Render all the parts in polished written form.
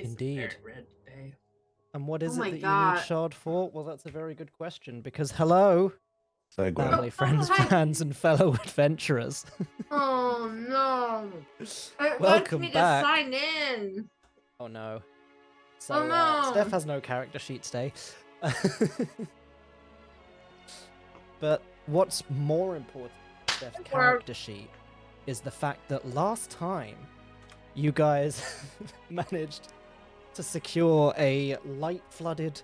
Indeed. Red today. And what is Oh it my that you God. need shard for? Well, that's a very good question, because hello, Segue. family, friends, hi. fans, and fellow adventurers. Oh no! It Welcome wants me back. to sign in. Oh no. So, Oh no! Steph has no character sheet today. But what's more important than Steph's character sheet is the fact that last time you guys managed to secure a light-flooded,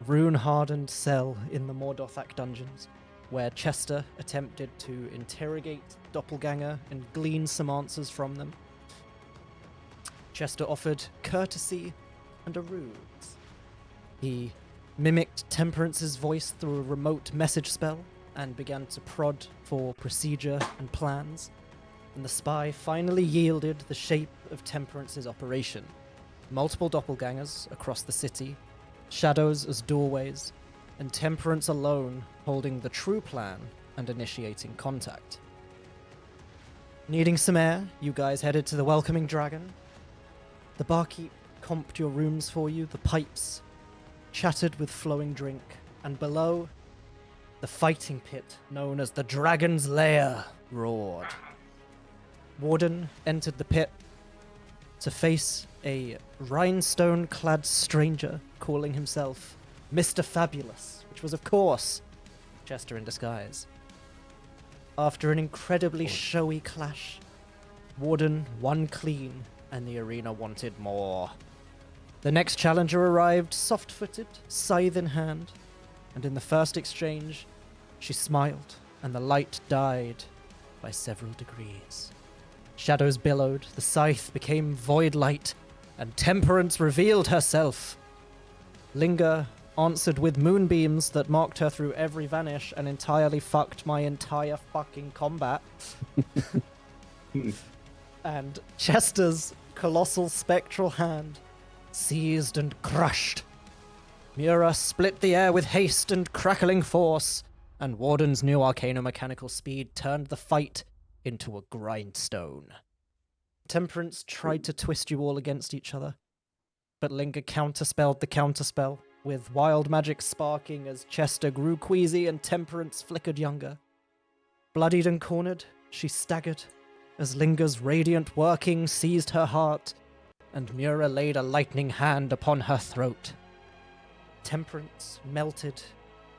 rune-hardened cell in the Mordothak dungeons, where Chester attempted to interrogate Doppelganger and glean some answers from them. Chester offered courtesy and a ruse. He mimicked Temperance's voice through a remote message spell and began to prod for procedure and plans, and the spy finally yielded the shape of Temperance's operation. Multiple doppelgangers across the city, shadows as doorways, and Temperance alone holding the true plan and initiating contact. Needing some air, you guys headed to the Welcoming Dragon. The barkeep comped your rooms for you, the pipes chattered with flowing drink, and below, the fighting pit known as the Dragon's Lair roared. Warden entered the pit to face a rhinestone-clad stranger calling himself Mr. Fabulous, which was, of course, Chester in disguise. After an incredibly showy clash, Warden won clean, and the arena wanted more. The next challenger arrived, soft-footed, scythe in hand, and in the first exchange, she smiled, and the light died by several degrees. Shadows billowed, the scythe became void light, and Temperance revealed herself. Linger answered with moonbeams that marked her through every vanish and entirely fucked my entire fucking combat. And Chester's colossal spectral hand seized and crushed. Mura split the air with haste and crackling force, and Warden's new arcano-mechanical speed turned the fight into a grindstone. Temperance tried to twist you all against each other, but Linger counterspelled the counterspell, with wild magic sparking as Chester grew queasy and Temperance flickered younger. Bloodied and cornered, she staggered as Linger's radiant working seized her heart, and Mura laid a lightning hand upon her throat. Temperance melted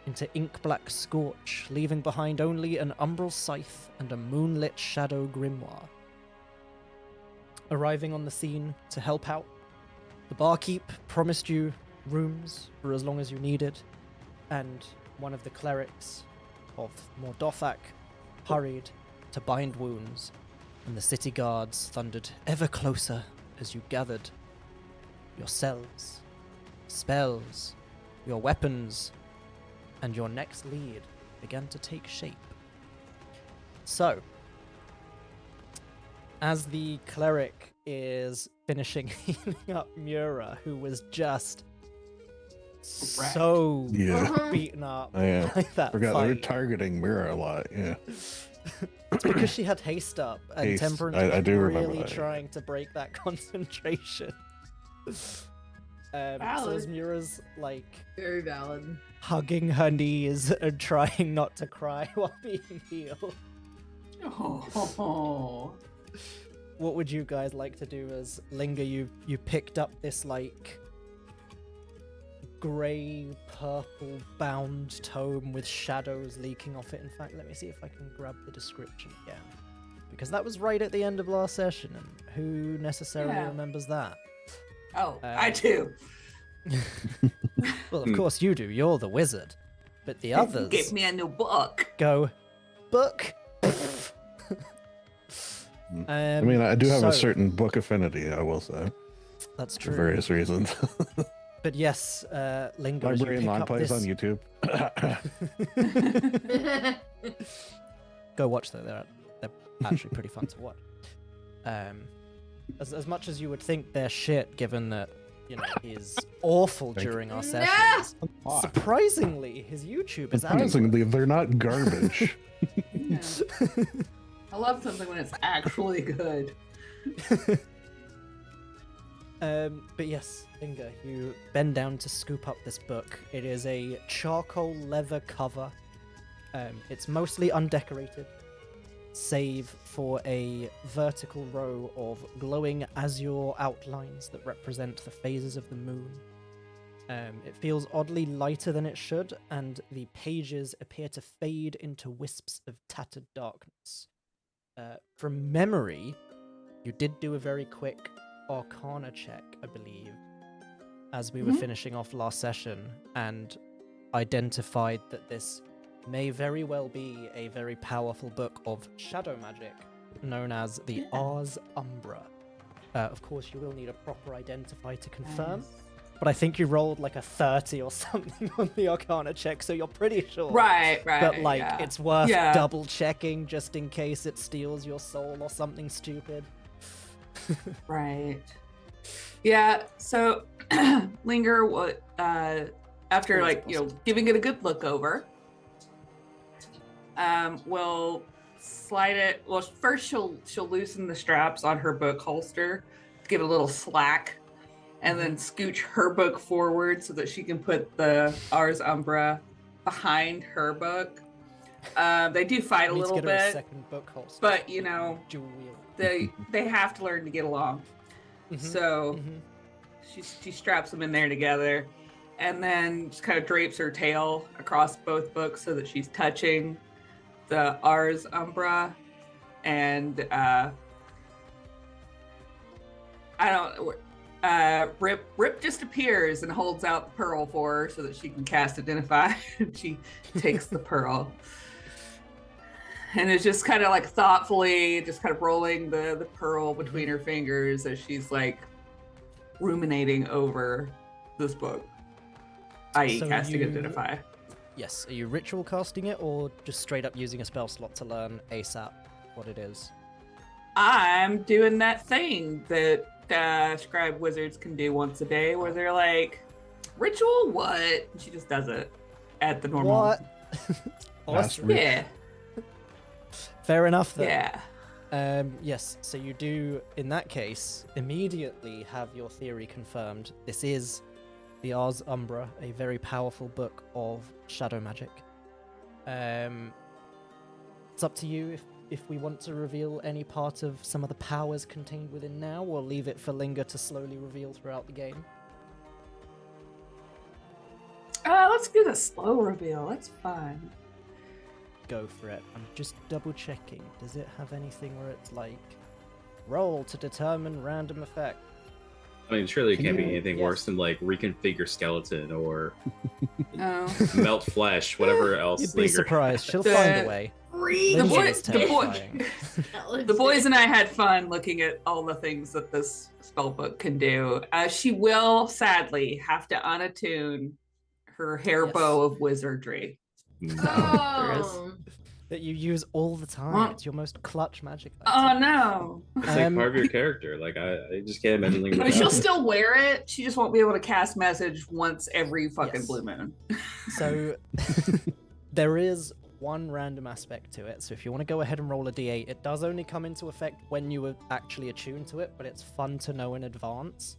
into ink-black scorch, leaving behind only an umbral scythe and a moonlit shadow grimoire. Arriving on the scene to help out, the barkeep promised you rooms for as long as you needed, and one of the clerics of Mordothak hurried to bind wounds, and the city guards thundered ever closer as you gathered your cells, spells, your weapons, and your next lead began to take shape. So, as the cleric is finishing healing up Mura, who was just so beaten up by that Forgot fight. they were targeting Mura a lot, yeah. It's because she had haste up, and Haste. Temperance I was do remember really that, trying to break that concentration. So as Valid. Mura's like Very valid. hugging her knees and trying not to cry while being healed. Oh. What would you guys like to do as Linger? You picked up this like grey purple bound tome with shadows leaking off it. In fact, let me see if I can grab the description again, because that was right at the end of last session, and who necessarily remembers that? Oh, I do. Well, of course you do. You're the wizard. But the others Give me a new book. go, book. I mean, I do have a so- certain book affinity, I will say, That's for true. various reasons. But yes, Linger, as you Librarian pick Lawn up plays on this... YouTube. Go watch them. They're actually pretty fun to watch. As much as you would think they're shit, given that he's awful Thank you. during our sessions. Surprisingly, his YouTube is adequate. Surprisingly, they're not garbage. Yeah. I love something when it's actually good. But yes, Linger, you bend down to scoop up this book. It is a charcoal leather cover. It's mostly undecorated, save for a vertical row of glowing azure outlines that represent the phases of the moon. It feels oddly lighter than it should, and the pages appear to fade into wisps of tattered darkness. From memory, you did do a very quick Arcana check, I believe, as we were finishing off last session, and identified that this may very well be a very powerful book of shadow magic, known as the Ars Umbra. Of course, you will need a proper identifier to confirm, but I think you rolled like a 30 or something on the Arcana check, so you're pretty sure. Right. But like, yeah. it's worth Yeah. double checking just in case it steals your soul or something stupid. Right. Yeah. So, Linger, after Always giving it a good look over, will slide it. Well, first she'll loosen the straps on her book holster, give it a little slack, and then scooch her book forward so that she can put the Ars Umbra behind her book. They do fight a Need to little get her a bit, second book holster. but Dual wield. they have to learn to get along. So she straps them in there together, and then just kind of drapes her tail across both books so that she's touching the Ars Umbra, and Rip just appears and holds out the pearl for her so that she can cast Identify. She takes the pearl. And it's just kind of like thoughtfully just kind of rolling the pearl between her fingers as she's like ruminating over this book, i.e. So casting you- Identify. Yes, are you ritual casting it or just straight up using a spell slot to learn ASAP what it is? I'm doing that thing that scribe wizards can do once a day where they're like, ritual what? And she just does it at the normal. What? Awesome. Yeah. Fair enough then. Yeah. Yes, so you do, in that case, immediately have your theory confirmed. This is the Ars Umbra, a very powerful book of shadow magic. It's up to you if we want to reveal any part of some of the powers contained within now, or leave it for Linger to slowly reveal throughout the game. Let's do the slow reveal. That's fun. Go for it. I'm just double checking. Does it have anything where it's like, roll to determine random effect? I mean, surely it can't be Yeah. anything Yes. worse than like reconfigure skeleton or Oh. melt flesh, whatever else. You'd be Linger. surprised. She'll The- find a way. The Linger boy- is the boy- terrifying. The boys and I had fun looking at all the things that this spellbook can do. She will sadly have to unattune her hair Yes. bow of wizardry. No. Oh. That you use all the time. Well- It's your most clutch magic Oh item. no! It's like part of your character. Like I just can't imagine Linger. But without she'll it. still wear it. She just won't be able to cast message once every fucking Yes. blue moon. So there is one random aspect to it. So if you want to go ahead and roll a d8, it does only come into effect when you are actually attuned to it, but it's fun to know in advance.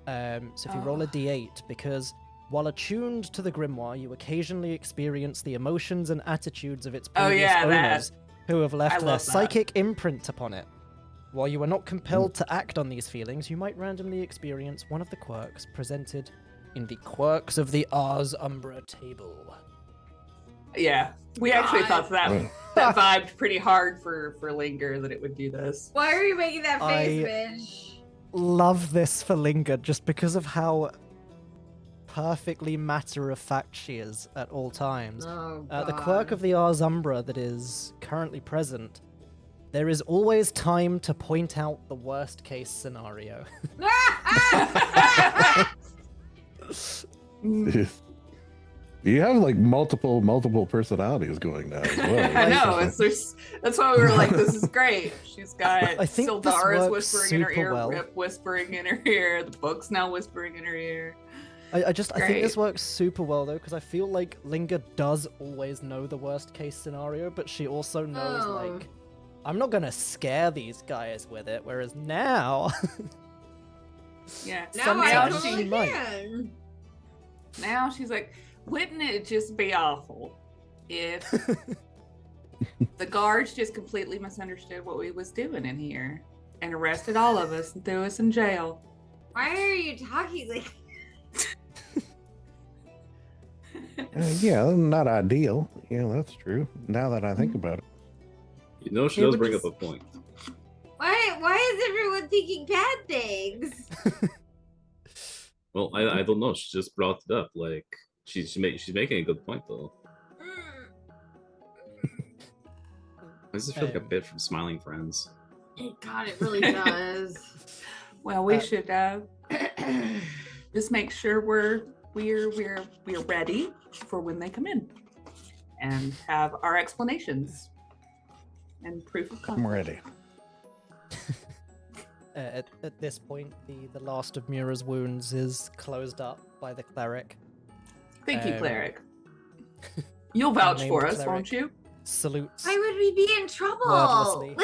So if you roll a Oh. d8, because while attuned to the grimoire, you occasionally experience the emotions and attitudes of its Oh, previous yeah, that- owners who have I left their love that. psychic imprint upon it. While you are not compelled to act on these feelings, you might randomly experience one of the quirks presented in the Quirks of the Ars Umbra table. Yeah, we actually God. thought that vibed pretty hard for Linger that it would do this. Why are you making that face, I- bitch? Love this for Linger just because of how perfectly matter-of-fact she is at all times. Oh, The quirk of the Ars Umbra that is currently present, there is always time to point out the worst-case scenario. You have like multiple personalities going now as well. I know. That's why we were like, this is great. She's got I think this Syldaris works whispering in her super ear, well. Rip whispering in her ear, the book's now whispering in her ear. I think Great. this works super well though, because I feel like Linger does always know the worst case scenario, but she also knows Oh. like, I'm not gonna scare these guys with it. Whereas now, Yeah. Now I Sometimes totally she might. can. Now she's like, wouldn't it just be awful if the guards just completely misunderstood what we was doing in here and arrested all of us and threw us in jail? Why are you talking like? Yeah, not ideal. Yeah, that's true. Now that I think about it. You know, she It does would bring just- up a point. Why is everyone thinking bad things? Well, I don't know. She just brought it up. Like she's making a good point though. This is feel like a bit from Smiling Friends. God, it really does. Well, we Uh, should just make sure we're ready for when they come in and have our explanations and proof of I'm concept. ready. At this point, the last of Mura's wounds is closed up by the cleric. Thank you, Um, cleric. You'll vouch named for us, cleric. won't you? Salutes Why would we be in trouble? wordlessly.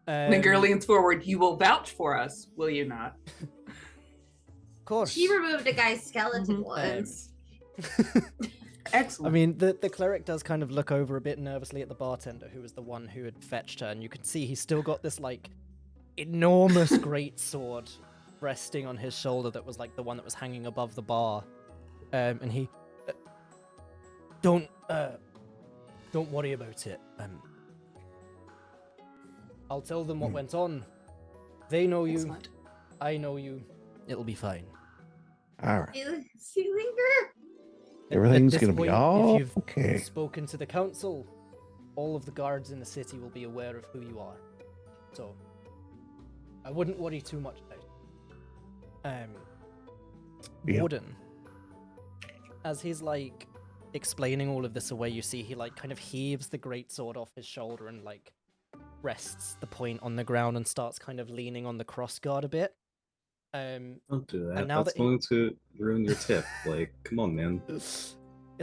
Like, Linger leans forward. You will vouch for us, will you not? Of course. she removed a guy's skeleton Mhm. once. I Excellent. mean, the cleric does kind of look over a bit nervously at the bartender, who was the one who had fetched her, and you can see he's still got this, like, enormous great sword resting on his shoulder that was, like, the one that was hanging above the bar. And he... Don't worry about it. I'll tell them what went on. They know you. Excellent. I know you. It'll be fine. All right. See, Linger? At Everything's this gonna be point, all if you've okay. spoken to the council, all of the guards in the city will be aware of who you are. So, I wouldn't worry too much about it. Yeah. Warden, as he's like explaining all of this away, you see he like kind of heaves the greatsword off his shoulder and like rests the point on the ground and starts kind of leaning on the crossguard a bit. Don't do that. And now That's that he- going to ruin your tip. Like, come on, man. It's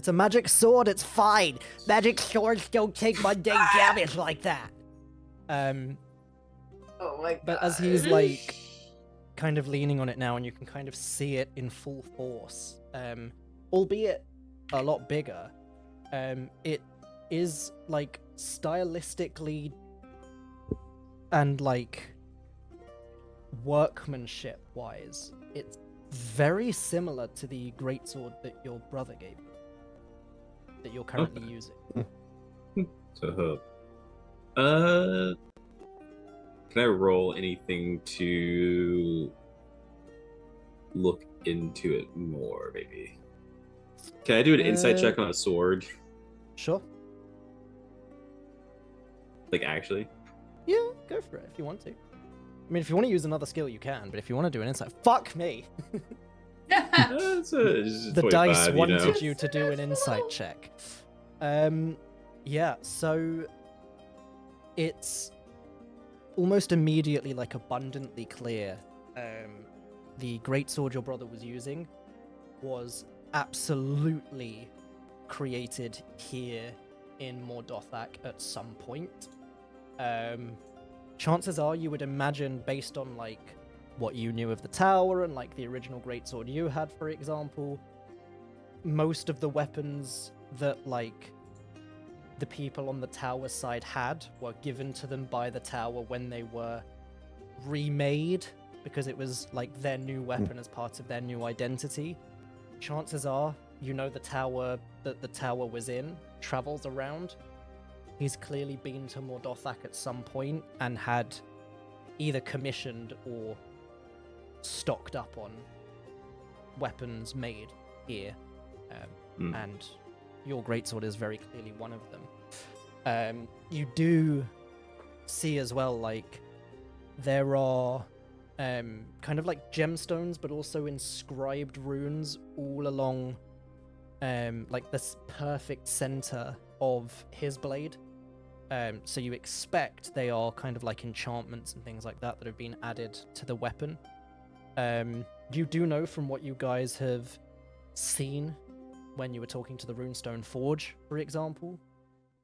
a magic sword, it's fine. Magic swords don't take mundane damage like that. Oh my god. But as he's like kind of leaning on it now, and you can kind of see it in full force, albeit a lot bigger, it is like stylistically and like workmanship wise, it's very similar to the greatsword that your brother gave you, that you're currently Okay. using. So, can I roll anything to look into it more, maybe? Can I do an insight check on a sword? Sure. Like, actually? Yeah, go for it if you want to. I mean, if you want to use another skill, you can, but if you want to do an insight, fuck me. It's The 25, dice you wanted know? you to do an insight check. Yeah, so it's almost immediately like abundantly clear. The greatsword your brother was using was absolutely created here in Mordothak at some point. Chances are you would imagine, based on like what you knew of the tower and like the original greatsword you had, for example, most of the weapons that like the people on the tower side had were given to them by the tower when they were remade, because it was like their new weapon as part of their new identity. Chances are you know the tower that the tower was in travels around. He's clearly been to Mordothak at some point and had either commissioned or stocked up on weapons made here. And your greatsword is very clearly one of them. You do see as well, like, there are kind of like gemstones, but also inscribed runes all along like this perfect center of his blade. So you expect they are kind of like enchantments and things like that that have been added to the weapon. You do know from what you guys have seen when you were talking to the Runestone Forge, for example,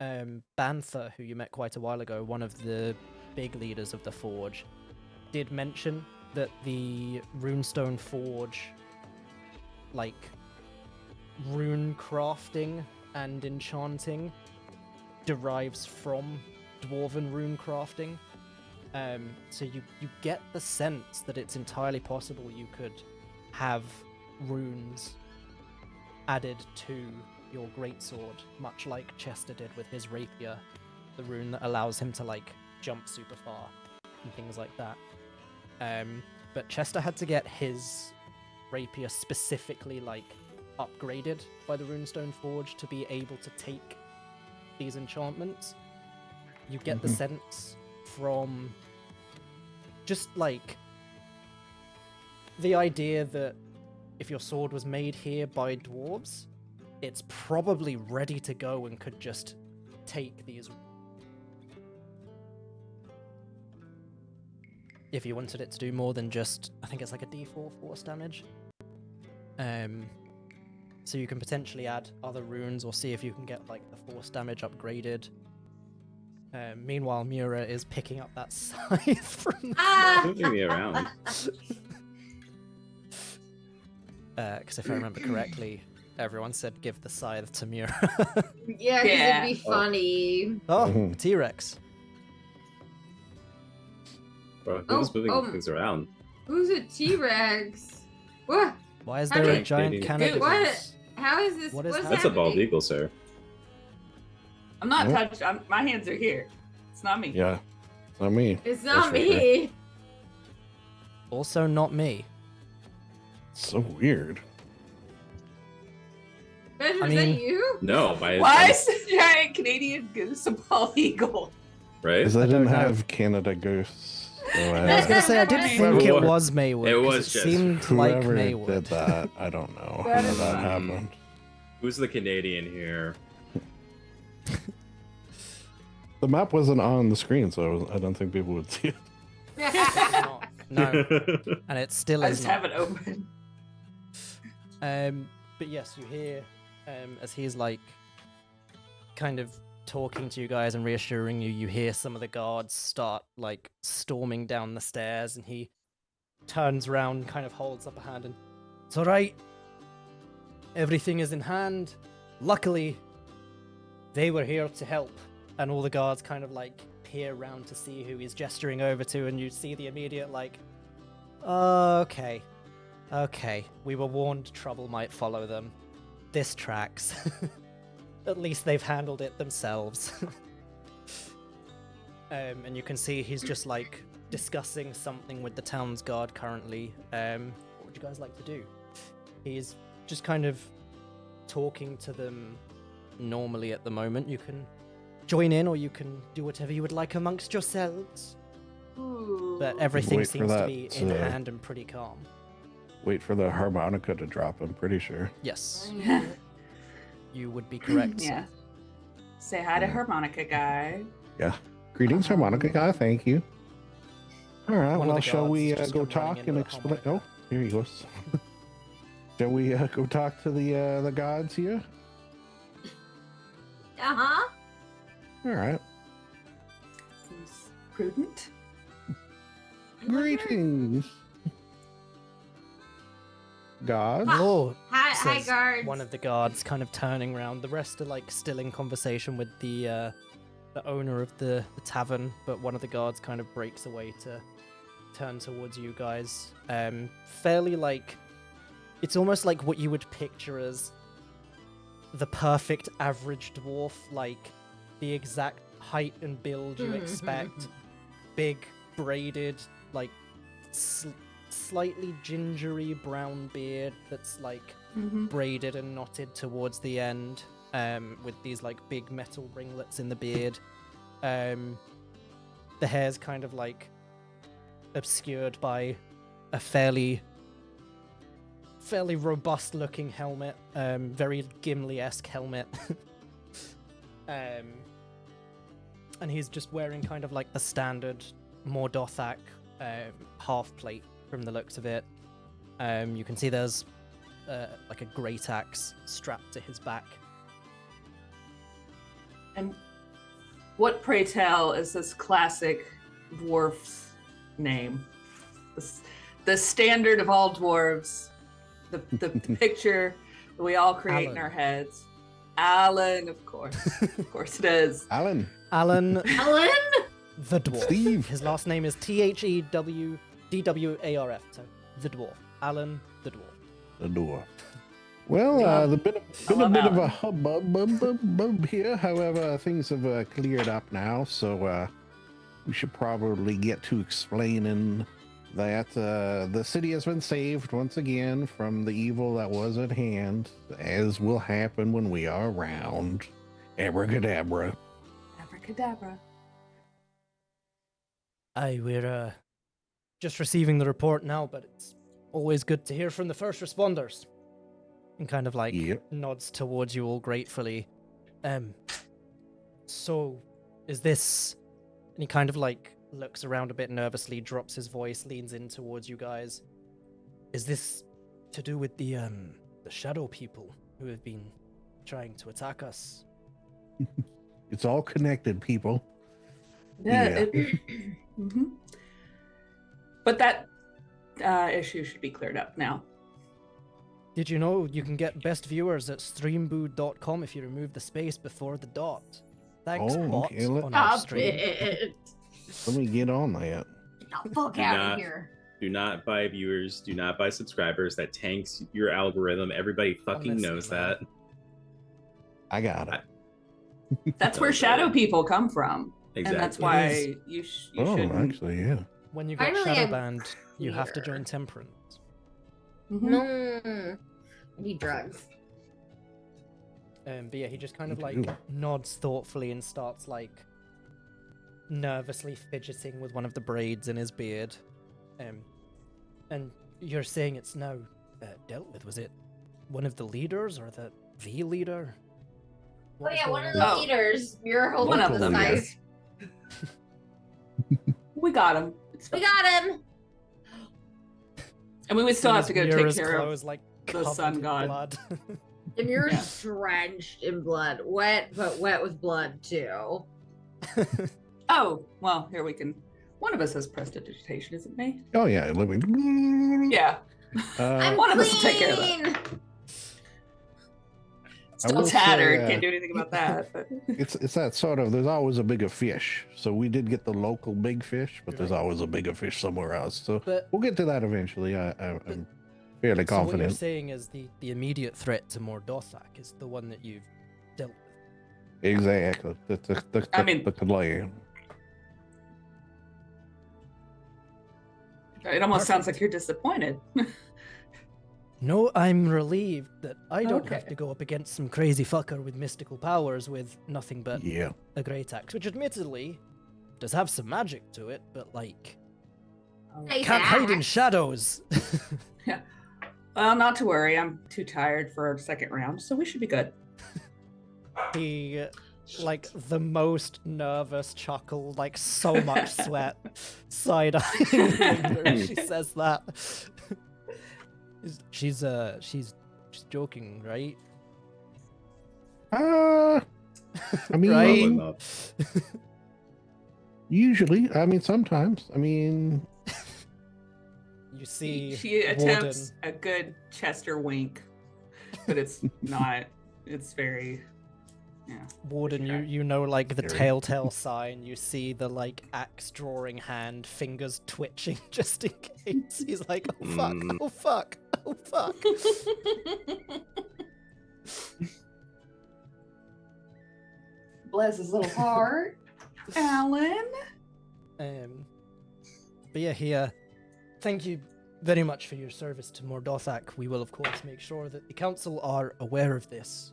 Banther, who you met quite a while ago, one of the big leaders of the Forge, did mention that the Runestone Forge, like, rune crafting and enchanting derives from dwarven rune crafting. So you get the sense that it's entirely possible you could have runes added to your greatsword, much like Chester did with his rapier, the rune that allows him to like jump super far and things like that. But Chester had to get his rapier specifically like upgraded by the Runestone Forge to be able to take these enchantments. You get the sense from just like the idea that if your sword was made here by dwarves, it's probably ready to go and could just take these. If you wanted it to do more than just, I think it's like a d4 force damage. So you can potentially add other runes or see if you can get like the force damage upgraded. Meanwhile, Mura is picking up that scythe from the Moving me around. because if I remember correctly, everyone said give the scythe to Mura. Yeah, because Yeah. it'd be funny. Oh, Mhm. T-Rex. Bro, Oh, who's moving oh. things around? Who's a T-Rex? What? Why is How there a did- giant Dude, Canada what? goose? How is this? What is what's that? That's a bald happening? eagle, sir. I'm not Nope. touched. My hands are here. It's not me. Yeah, it's not me. It's That's not for me. Also not me. So weird. Benjamin, I is mean- that you? No, Why is the giant Canadian goose a bald eagle? right? Because I don't didn't know. have Canada Ghosts. So I was gonna say I did Right. think it Whoever- was Maywood. It 'cause was it just seemed like whoever Maywood. did that, I don't know That how is- that happened. Who's the Canadian here? The map wasn't on the screen, so I don't think people would see it. Not- no, and it still I is just not. have it open. But yes, you hear as he's like kind of talking to you guys and reassuring you, you hear some of the guards start like storming down the stairs, and he turns around, kind of holds up a hand, and it's all right. Everything is in hand. Luckily, they were here to help. And all the guards kind of like peer around to see who he's gesturing over to, and you see the immediate like, okay, we were warned trouble might follow them. This tracks. At least they've handled it themselves. And you can see he's just like discussing something with the town's guard currently. What would you guys like to do? He's just kind of talking to them normally at the moment. You can join in or you can do whatever you would like amongst yourselves. But everything Wait for seems to that, be in hand and pretty calm. Wait for the harmonica to drop, I'm pretty sure. Yes, you would be correct. Yeah. Say hi to harmonica guy. Yeah. Greetings, harmonica guy. Thank you. All right. One of Well, the shall guards we has just go come running talk in and with a explain? harmonica. Oh, here he goes. Shall we go talk to the gods here? Uh-huh. All right. Seems prudent. Greetings, gods. Oh, Hi, says guards. one of the guards kind of turning around. The rest are like still in conversation with the owner of the tavern, but one of the guards kind of breaks away to turn towards you guys. Fairly like, it's almost like what you would picture as the perfect average dwarf, like the exact height and build you expect. Big, braided, like slightly gingery brown beard that's like braided and knotted towards the end, with these like big metal ringlets in the beard. The hair's kind of like obscured by a fairly robust looking helmet, very Gimli-esque helmet. And he's just wearing kind of like the standard Mordothak half plate from the looks of it. You can see there's like a great axe strapped to his back. And what, pray tell, is this classic dwarf's name? the standard of all dwarves, the picture that we all create in Alan. our heads. Alan, of course it is. Alan. Alan Ellen? the Dwarf. Steve. His last name is THEWDWARF. So the Dwarf. Alan the Dwarf. The door. Well, there's been a love bit of a Alan. hubbub here. However, things have cleared up now, so we should probably get to explaining that the city has been saved once again from the evil that was at hand, as will happen when we are around. Abracadabra. Abracadabra. Aye, we're just receiving the report now, but it's always good to hear from the first responders. And kind of like Yep. nods towards you all gratefully. So is this? And he kind of like looks around a bit nervously, drops his voice, leans in towards you guys. Is this to do with the shadow people who have been trying to attack us? It's all connected, people. Yeah. Mhm. But that issue should be cleared up now. Did you know you can get best viewers at streamboo.com if you remove the space before the dot? Thanks, Oh, bot, okay, on our Stop stream. it. Let me get on that. The fuck Do out not- of here. Do not buy viewers. Do not buy subscribers. That tanks your algorithm. Everybody fucking Honestly, knows man. that. I got it. That's where shadow people come from. Exactly. And that's It why is. you Oh, shouldn't. actually, yeah. When you get Finally, shadow I'm banned, you have to clear. join Temperance. Mhm. No. I need drugs. But yeah, he just kind of Me like too. nods thoughtfully and starts like nervously fidgeting with one of the braids in his beard. And you're saying it's now dealt with. Was it one of the leaders or the leader? Oh What was yeah, one going of the on? Oh. leaders. You're holding One up of the them, scythe. yes. We got him. It's We fine. got him. And we would still have to go take Mura's care of. clothes, like, the covered sun in god. blood. And you're Yeah. drenched in blood. Wet, but wet with blood too. Oh, well, here we can. One of us has prestidigitation, isn't me? Oh, yeah. Living. Yeah. I'm One of us will take care of that. clean. Still will say, tattered. Can't do anything about that. But It's that sort of, there's always a bigger fish. So we did get the local big fish, but You're there's right. always a bigger fish somewhere else. So But we'll get to that eventually. I'm fairly so what you're confident. saying is the immediate threat to Mordothak is the one that you've dealt with. Exactly. I mean- the Lair. it almost sounds Perfect. like you're disappointed. No, I'm relieved that I don't have Okay. to go up against some crazy fucker with mystical powers with nothing but Yeah. a great axe, which admittedly does have some magic to it, but like Hey, can't hide in axe. shadows. Well, not to worry. I'm too tired for our second round, so we should be good. He like the most nervous chuckle, like so much sweat, side eyeing Linger as she says that. She's joking, right? I mean, Right? Probably not. usually. I mean, sometimes. I mean, You see, She attempts Warden. a good Chester wink, but it's not. It's very. Yeah. Warden, Sure. you know, like the Scary. telltale sign. You see the like axe drawing hand, fingers twitching just in case. He's like, oh fuck, Mm. oh fuck, oh fuck. Bless his little heart. Alan. But yeah, here. Thank you very much for your service to Mordothak. We will, of course, make sure that the council are aware of this.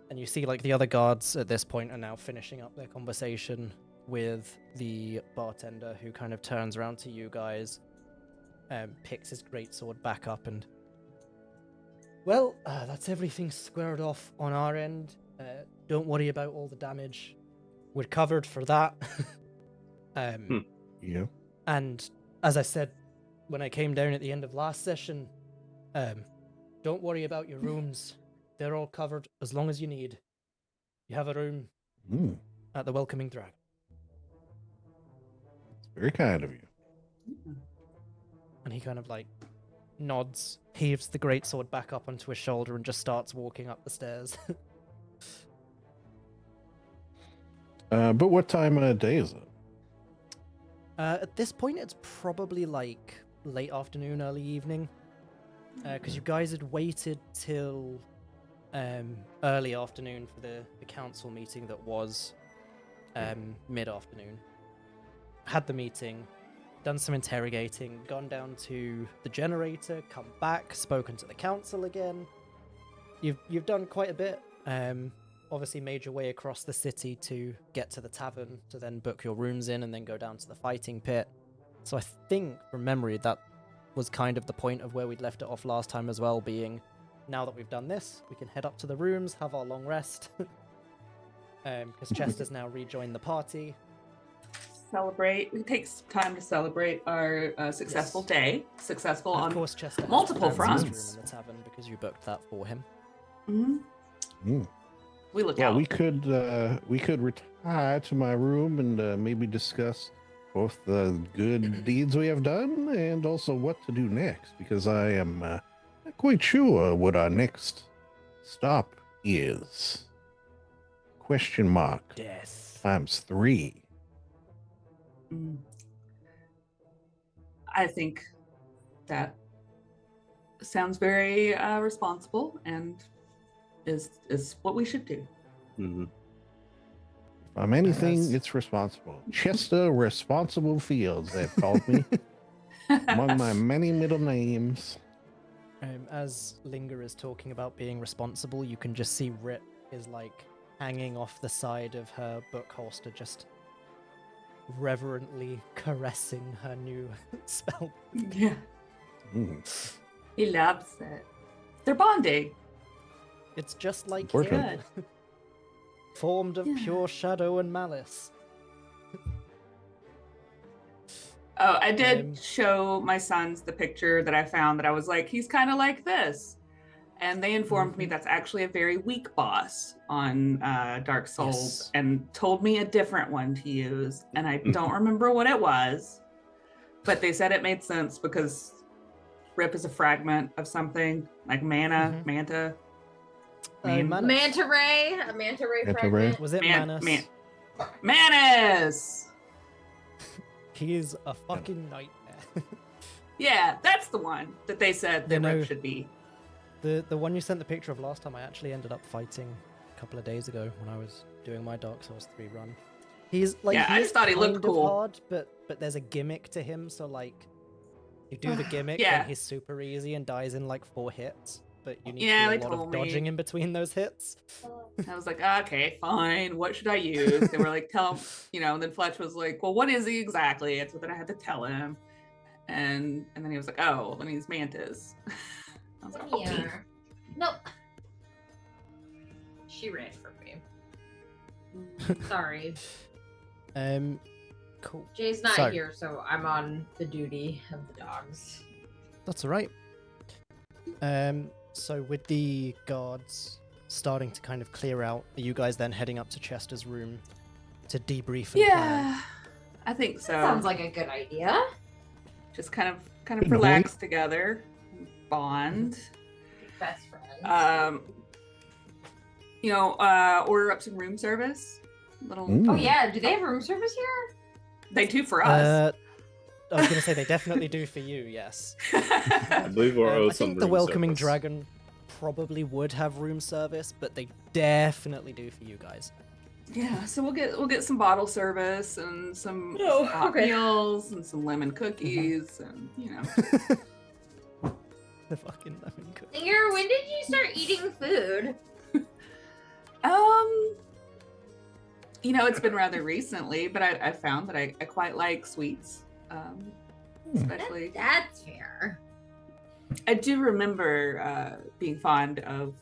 And you see, like, the other guards at this point are now finishing up their conversation with the bartender, who kind of turns around to you guys, picks his greatsword back up, and well, that's everything squared off on our end. Don't worry about all the damage. We're covered for that. yeah. And as I said when I came down at the end of last session, don't worry about your rooms. They're all covered as long as you need. You have a room Mm, at the Welcoming Dragon. very kind of you. And he kind of like nods, heaves the greatsword back up onto his shoulder, and just starts walking up the stairs. But what time of day is it? At this point, it's probably like late afternoon, early evening. Because you guys had waited till early afternoon for the council meeting that was mid-afternoon. Had the meeting, done some interrogating, gone down to the generator, come back, spoken to the council again. You've done quite a bit. Obviously made your way across the city to get to the tavern, to then book your rooms in and then go down to the fighting pit. So I think, from memory, that was kind of the point of where we'd left it off last time as well, being, now that we've done this, we can head up to the rooms, have our long rest. Because Chester's now rejoined the party. Celebrate. We take some time to celebrate our successful day. Successful Of on course, Chester has multiple the fancy fronts. room in the tavern because you booked that for him. We look Well, out. we could retire to my room and maybe discuss both the good deeds we have done and also what to do next, because I am not quite sure what our next stop is. Question mark Death. times 3. Mm. I think that sounds very responsible and is what we should do. Mhm. If I'm anything, As- it's responsible. Chester Responsible Fields, they've called me. Among my many middle names. As Linger is talking about being responsible, you can just see Rip is like hanging off the side of her book holster, just reverently caressing her new spell. Yeah, Mm. he loves it. They're bonding. It's just like Important. him. Formed of Yeah. pure shadow and malice. Oh, I did Um, show my sons the picture that I found that I was like, he's kind of like this. And they informed me Mhm. that's actually a very weak boss on Dark Souls Yes. and told me a different one to use. And I don't remember what it was, but they said it made sense because Rip is a fragment of something like mana, Mhm. manta. Manus. A manta ray Manta ray. fragment. Was it Manus? Manus! He's a fucking nightmare. Yeah, that's the one that they said that You know- Rip should be. The one you sent the picture of last time, I actually ended up fighting a couple of days ago when I was doing my Dark Souls 3 run. He's like, Yeah, I he just is thought he looked kind of cool. hard, but there's a gimmick to him. So like, you do the gimmick, Yeah. and he's super easy and dies in like 4 hits. But you need Yeah, to they do a lot of told me. dodging in between those hits. I was like, okay, fine. What should I use? They were like, tell him, and then Fletch was like, well, what is he exactly? And so then I had to tell him. And then he was like, oh, well, then he's Mantis. I was like, okay. Yeah. Nope. She ran from me. Sorry. Cool. Jay's not So- here, so I'm on the duty of the dogs. That's all right. So with the guards starting to kind of clear out, are you guys then heading up to Chester's room to debrief and plan? Yeah, I think so. Sounds like a good idea. Just kind of Good relax together, bond. Best friends. Order up some room service. Little. Ooh. Oh yeah, do they have room service here? They do for us. I was going to say they definitely do for you, yes. I believe we're owed I some think the room Welcoming service. Dragon probably would have room service, but they definitely do for you guys. Yeah, so we'll get some bottle service and some Oh, hot okay. meals and some lemon cookies and The fucking lemon cookie. Linger, when did you start eating food? It's been rather recently, but I found that I quite like sweets. Especially That's fair. I do remember being fond of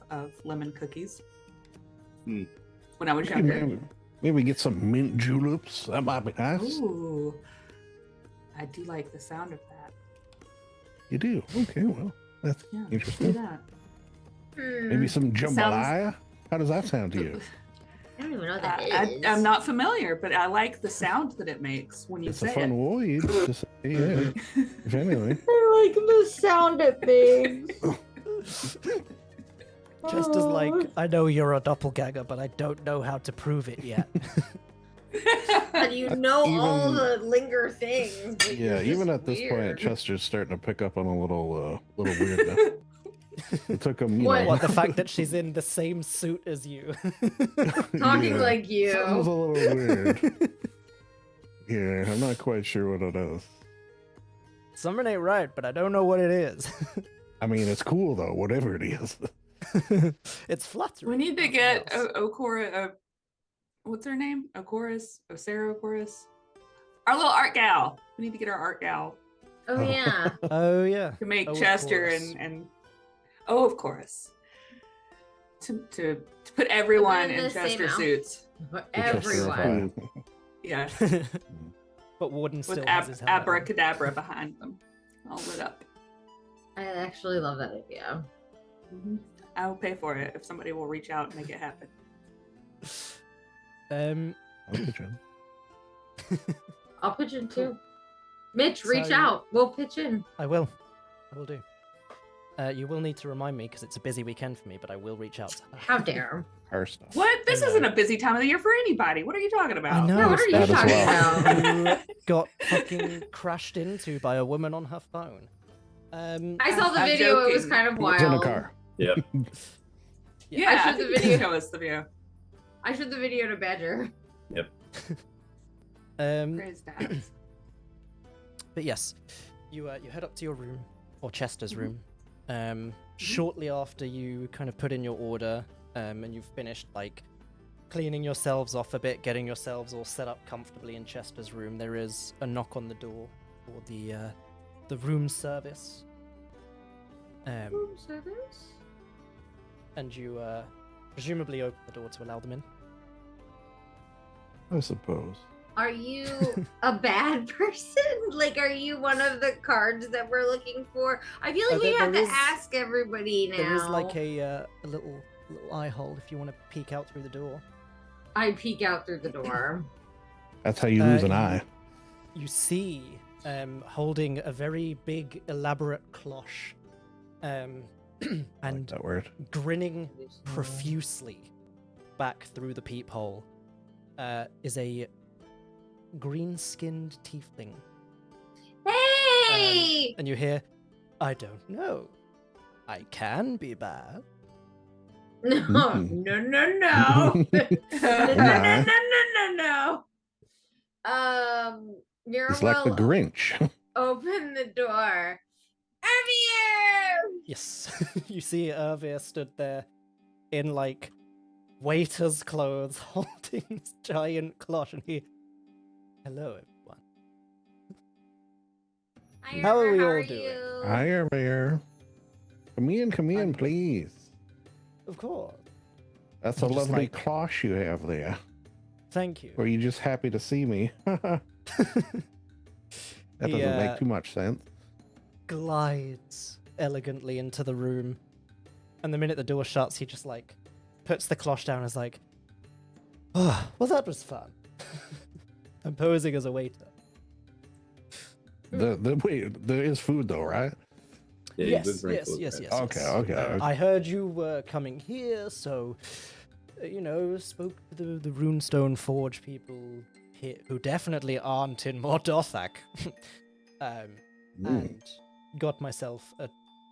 lemon cookies Hmm. when I was younger. Maybe get some mint juleps. That might be nice. Ooh, I do like the sound of that. You do? Okay, well, that's Yeah, do interesting. that. Hmm. Maybe some Sounds- jambalaya? How does that sound to you? I don't even know what that is. I'm not familiar, but I like the sound that it makes when you It's a say fun it. void to say, yeah. If anyway. I like the sound it makes. Chester's like, I know you're a doppelganger, but I don't know how to prove it yet. And you know all Even- the Linger things. But Yeah, you're even just at this weird. point, Chester's starting to pick up on a little weirdness. It took him, you What? know. What, the fact that she's in the same suit as you? Talking Yeah, like you. Something's a little weird. Yeah, I'm not quite sure what it is. Something ain't right, but I don't know what it is. I mean, it's cool though, whatever it is. It's flattering. We need to nothing get else. Okora. What's her name? Sarah Okoris. Our little art gal. We need to get our art gal Oh yeah. Oh, yeah. to make Oh, of Chester course. and of course. To put everyone in in the same Chester outfit. suits. Everyone. Yeah. But Warden still With has his helmet on. abracadabra behind them. All lit up. I actually love that idea. I will pay for it if somebody will reach out and make it happen. I'll pitch in too. Mitch, reach So- out. We'll pitch in. I will do. You will need to remind me because it's a busy weekend for me, but I will reach out to her. How dare. Her stuff. What? This I know. isn't a busy time of the year for anybody. What are you talking about? I know. Yeah, what are you That as talking well. about? You got fucking crashed into by a woman on her phone. I saw the I'm video. It was joking. kind of He wild. was in a car. Yeah. Yeah, I I showed think the you can video. show us the video. I showed the video to Badger. Praise God. But yes, you head up to your room, or Chester's Mm-hmm. room. Shortly after you kind of put in your order, and you've finished like cleaning yourselves off a bit, getting yourselves all set up comfortably in Chester's room, there is a knock on the door for the room service. Room service? And you presumably open the door to allow them in. I suppose. Are you a bad person? Like, are you one of the cards that we're looking for? I feel like Oh, we there- have there to is- ask everybody now. There is like a little eye hole if you want to peek out through the door. I peek out through the door. That's how you lose an you- eye. You see, holding a very big, elaborate cloche, I like and that word. grinning profusely back through the peephole, is a green-skinned tiefling. Hey! And you hear, "I don't know. I can be bad." No, Mhm. no, no, no. No. You're It's like the Grinch. Open the door. Urvir! Yes, you see Urvir stood there in like waiter's clothes, holding this giant cloche, and he, "Hello, everyone." Hi, How are Urvir, we how all are doing? you? Hi, Urvir. Come in, I'm- please. Of course. That's a I'm just lovely like- cloche you have there. Thank you. Or are you just happy to see me? That He, doesn't make too much sense. glides elegantly into the room, and the minute the door shuts, he just like puts the cloche down and is like, "Oh, well, that was fun." I'm posing as a waiter. Wait, there is food though, right? Yeah, you Yes, would bring yes, food, yes, right? yes. Okay, yes. okay. I heard you were coming here, so spoke to the Runestone Forge people here, who definitely aren't in Mordothak, and got myself a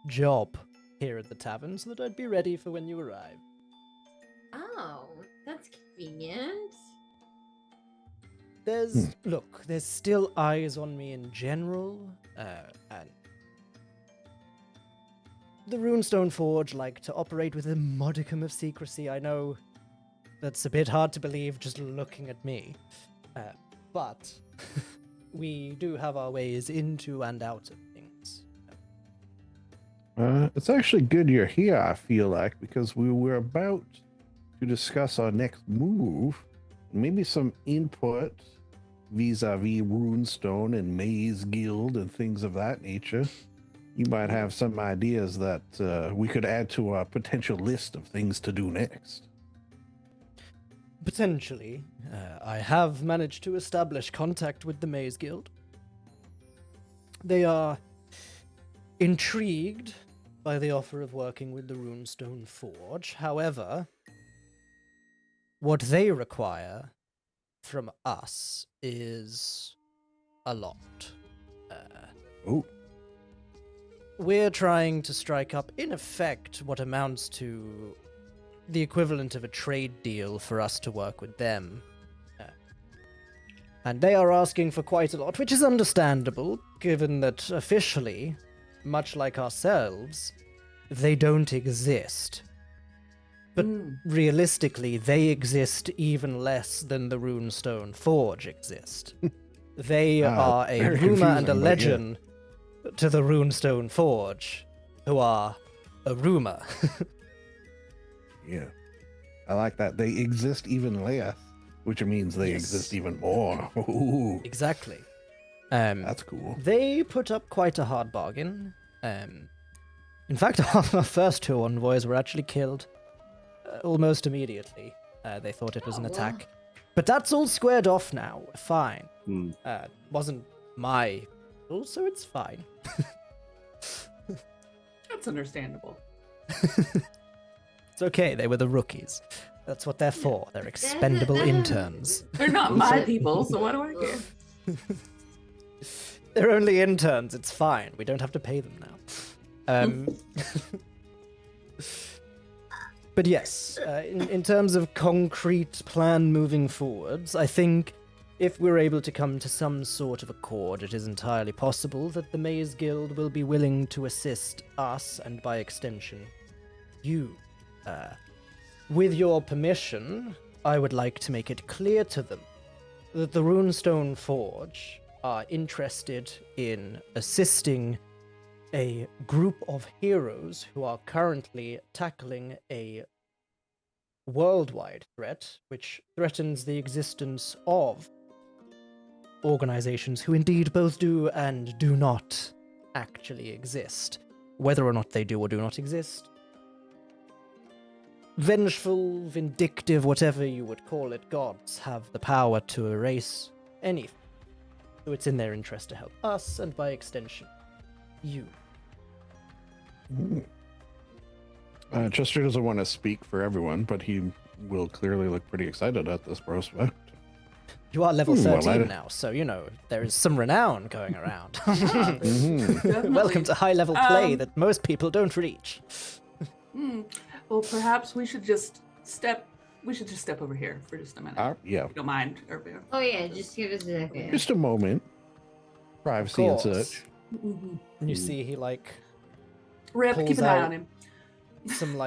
job here at the tavern so that I'd be ready for when you arrive. Oh, that's convenient. There's still eyes on me in general, and the Runestone Forge like to operate with a modicum of secrecy. I know that's a bit hard to believe just looking at me, but we do have our ways into and out of things. It's actually good you're here, I feel like, because we were about to discuss our next move. Maybe some input vis-a-vis Runestone and Maze Guild and things of that nature. You might have some ideas that we could add to our potential list of things to do next. Potentially. I have managed to establish contact with the Maze Guild. They are intrigued by the offer of working with the Runestone Forge. However, what they require from us is a lot. Oh, We're trying to strike up, in effect, what amounts to the equivalent of a trade deal for us to work with them. And they are asking for quite a lot, which is understandable, given that officially, much like ourselves, they don't exist. But realistically, they exist even less than the Runestone Forge exist. They are a very rumor and a confusing, but yeah. legend to the Runestone Forge, who are a rumor. yeah. I like that. They exist even less, which means they Yes. exist even more. Ooh, Exactly. that's cool. They put up quite a hard bargain. In fact, our first two envoys were actually killed almost immediately. They thought it was an Oh, wow. attack. But that's all squared off now. We're fine. Hmm. Wasn't my fault, so it's fine. That's understandable. It's okay, they were the rookies. That's what they're for. They're expendable interns. They're not my people, so why do I care? They're only interns, it's fine. We don't have to pay them now. But yes, in terms of concrete plan moving forwards, I think if we're able to come to some sort of accord, it is entirely possible that the Maze Guild will be willing to assist us, and by extension, you. With your permission, I would like to make it clear to them that the Runestone Forge are interested in assisting a group of heroes who are currently tackling a worldwide threat which threatens the existence of organizations who indeed both do and do not actually exist. Whether or not they do or do not exist, vengeful, vindictive, whatever you would call it, gods have the power to erase anything. So it's in their interest to help us, and by extension, you. Chester doesn't want to speak for everyone, but he will clearly look pretty excited at this prospect. You are level Well, 13 now, so, there is some renown going around. Welcome to high-level play that most people don't reach. Well, perhaps we should just step over here for just a minute. Yeah, If you don't mind, Urvir. Oh yeah, just give us a second. just a moment. Privacy and course. such. And you see he, Rip, Pulls keep an eye out- on him. some,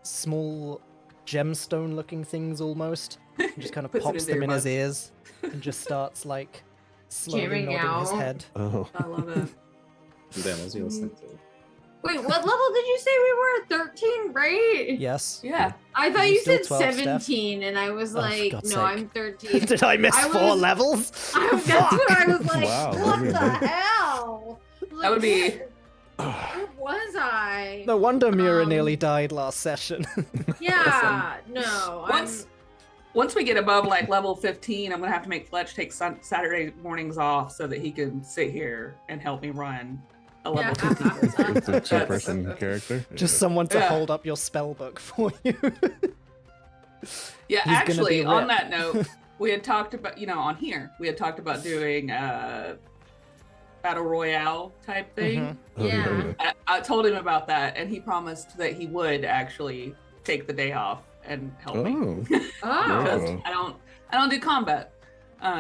small gemstone-looking things almost. He just kind of Puts it pops into them your in his mouth. ears and just starts, slowly Jamming nodding his out. head. Oh, I love it. Damn, I was listening to. Wait, what level did you say we were? 13, right? Yes? Yeah. I thought You you still said 12, Steph? 17, and I was Oh, for like, God's no, sake. I'm 13. Did I miss I 4 was- levels? That's what I was like. Wow, What that'd be the big. hell? That would be- Where was I? No wonder Mura Um, nearly died last session. Yeah, no. Once we get above level 15, I'm gonna have to make Fletch take Saturday mornings off so that he can sit here and help me run a level 15 wizard. it's a That's- two-person character. Just someone to Yeah. hold up your spell book for you. Yeah, He's gonna actually, be on ripped. that note, we had talked about, on here, we had talked about doing battle royale type thing. Oh, Yeah. I told him about that, and he promised that he would actually take the day off and help me. Oh, Oh. Because Oh. I don't do combat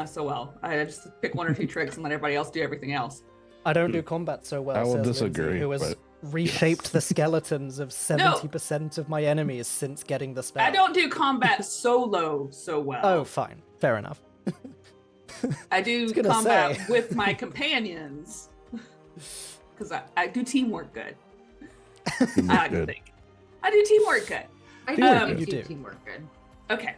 so well. I just pick one or two tricks and let everybody else do everything else. I don't do combat so well, I will says Lindsay, disagree, who has but reshaped the skeletons of 70% of my enemies since getting the spell. I don't do combat solo so well. Oh, fine. Fair enough. I do was gonna combat say. with my companions because I do teamwork good. I like to good. think. I do teamwork good. I Teamwork, do you do do. teamwork good. Okay.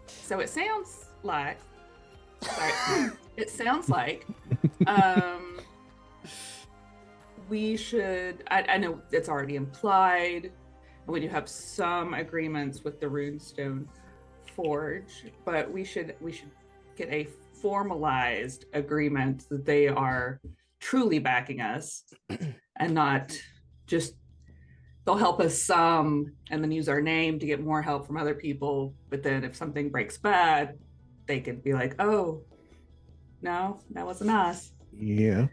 So it sounds like. Sorry. It sounds like we should. I know it's already implied We do have some agreements with the Runestone Forge, but we should get a formalized agreement that they are truly backing us and not just they'll help us some and then use our name to get more help from other people. But then if something breaks bad, they could be like, oh, no, that wasn't us. Yeah.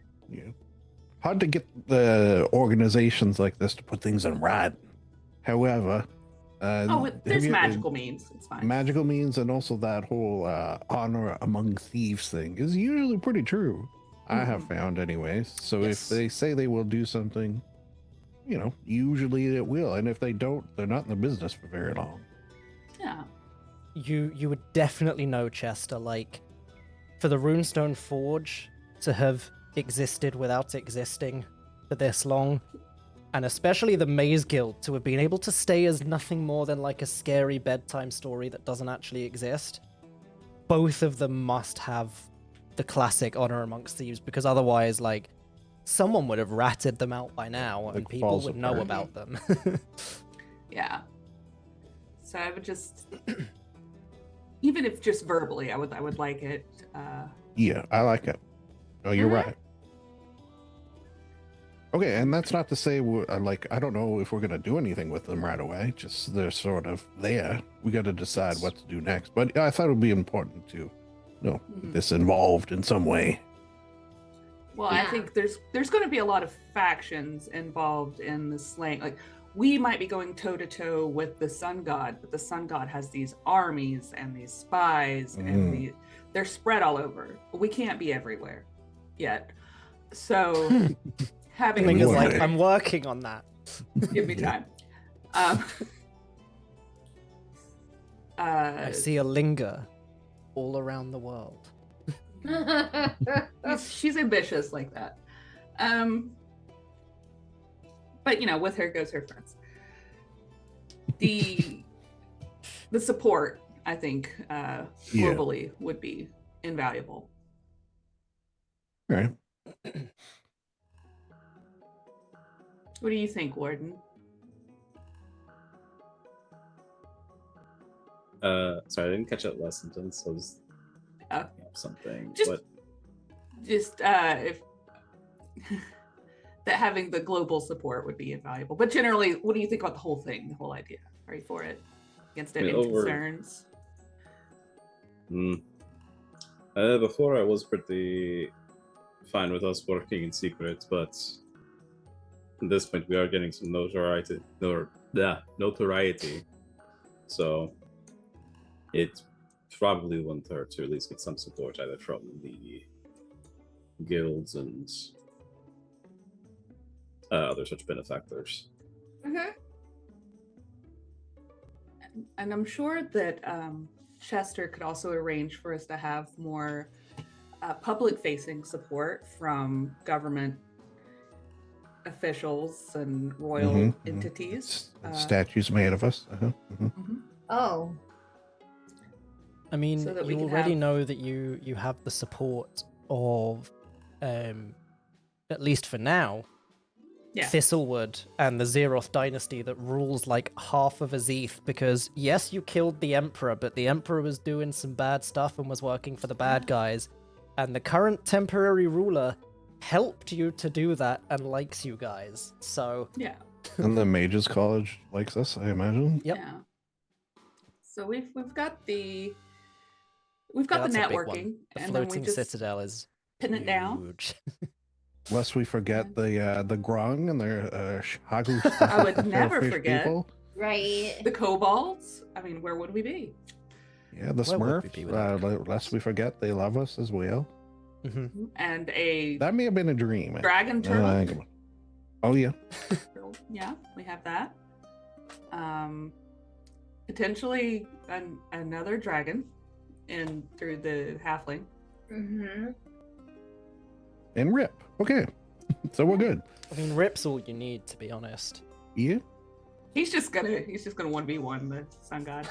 Hard to get the organizations like this to put things in writing. However, there's magical means. It's fine. Magical means, and also that whole honor among thieves thing is usually pretty true. I have found anyways. So Yes. if they say they will do something, usually it will. And if they don't, they're not in the business for very long. Yeah. You would definitely know, Chester, like, for the Runestone Forge to have existed without existing for this long, and especially the Maze Guild to have been able to stay as nothing more than like a scary bedtime story that doesn't actually exist, both of them must have the classic honor amongst thieves, because otherwise, like, someone would have ratted them out by now and Like people falls would know apart. about them. Yeah. So I would just, even if just verbally, I would like it. Yeah, I like it. Oh, you're Mhm. right. Okay, and that's not to say I don't know if we're gonna do anything with them right away. Just they're sort of there. We got to decide what to do next. But I thought it would be important to, get Mhm. this involved in some way. Well, I Yeah. think there's going to be a lot of factions involved in the slaying. Like, we might be going toe to toe with the Sun God, but the Sun God has these armies and these spies, and they're spread all over. We can't be everywhere yet. So having Linger's One like, day. I'm working on that. give me time. Um, I see a Linger all around the world. she's ambitious like that. But with her goes her friends. The support, I think, globally would be invaluable. All right. What do you think, Warden? Sorry, I didn't catch that last sentence. I was Oh. thinking of something. Just- But Just if that having the global support would be invaluable. But generally, what do you think about the whole thing, the whole idea? Are you for it? Against I mean, any over- concerns? before I was pretty fine with us working in secret, but at this point we are getting some notoriety. So it probably wouldn't hurt to at least get some support either from the guilds and other such benefactors. Mhm. And I'm sure that Chester could also arrange for us to have more public-facing support from government officials and royal Mhm, mhm. entities. Statues made of us. Mhm. Oh. I mean, So that we you can already have- know that you have the support of, at least for now, Yeah. Thistlewood and the Zeroth dynasty that rules like half of Azith, because yes, you killed the Emperor, but the Emperor was doing some bad stuff and was working for the bad guys, and the current temporary ruler helped you to do that and likes you guys. So Yeah. And the Mages College likes us, I imagine. Yep. Yeah. So we've got the yeah, the that's a big one. networking, The and then we floating just citadel is pin it down. huge. Lest we forget the grung and their hagu. I would never shellfish forget. people. Right. The kobolds. I mean, where would we be? Yeah, the Where would we Smurfs. be without them? Lest we forget, they love us as well. Mhm. And a That may have been a dream. dragon turtle. come on. Oh yeah. Yeah, we have that. Potentially another dragon in through the halfling. Mm-hmm. And Rip. Okay. So we're good. I mean, Rip's all you need, to be honest. Yeah. He's just gonna 1v1 the sun god.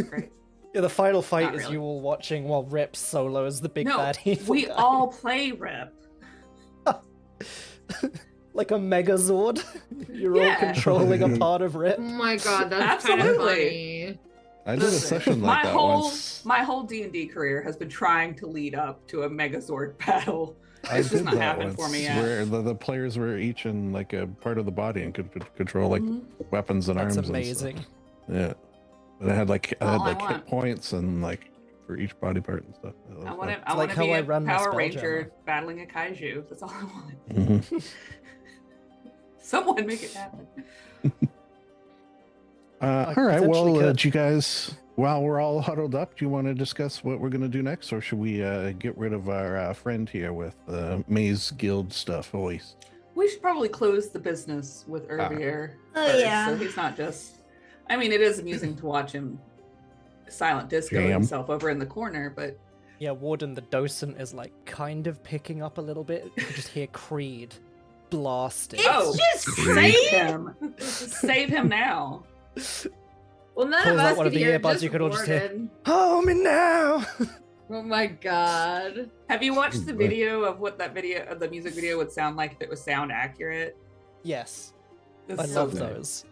Great. Yeah, the final fight Not is really. you all watching while Rip solos the big No, bad evil we guy. all play Rip. like a megazord. You're all Yeah. controlling a part of Oh Rip. my god, that's kind of Absolutely. funny. I did a Listen, session like that once. my whole D&D career has been trying to lead up to a Megazord battle. I It's just did not that happened once, for me yet. where the players were each in like a part of the body and could control like Mhm. weapons and That's arms. amazing. And stuff. Yeah, and I had like All I hit want. points and like for each body part and stuff. I want to. It's I like want to how be I a run my Power Spelljammer. Ranger battling a kaiju. That's all I want. Mm-hmm. Someone make it happen. I All right. potentially Well, could. do you guys, while we're all huddled up, do you want to discuss what we're going to do next, or should we get rid of our friend here with Maze Guild stuff? Always. We should probably close the business with Urvir. Oh, first, yeah. So he's not just. I mean, it is amusing to watch him silent disco Jam. himself over in the corner, but Yeah, Warden the docent is like kind of picking up a little bit. You can just hear Creed blasting. It's Oh, just save Creed. him! Save him now! Well, none Pulls of out us one of could the hear, earbuds, just you could all just hear- Warden. Hold me now! Oh my god. Have you watched the Boy. video of what that video of the music video would sound like if it was sound accurate? Yes, It's I so love good. those.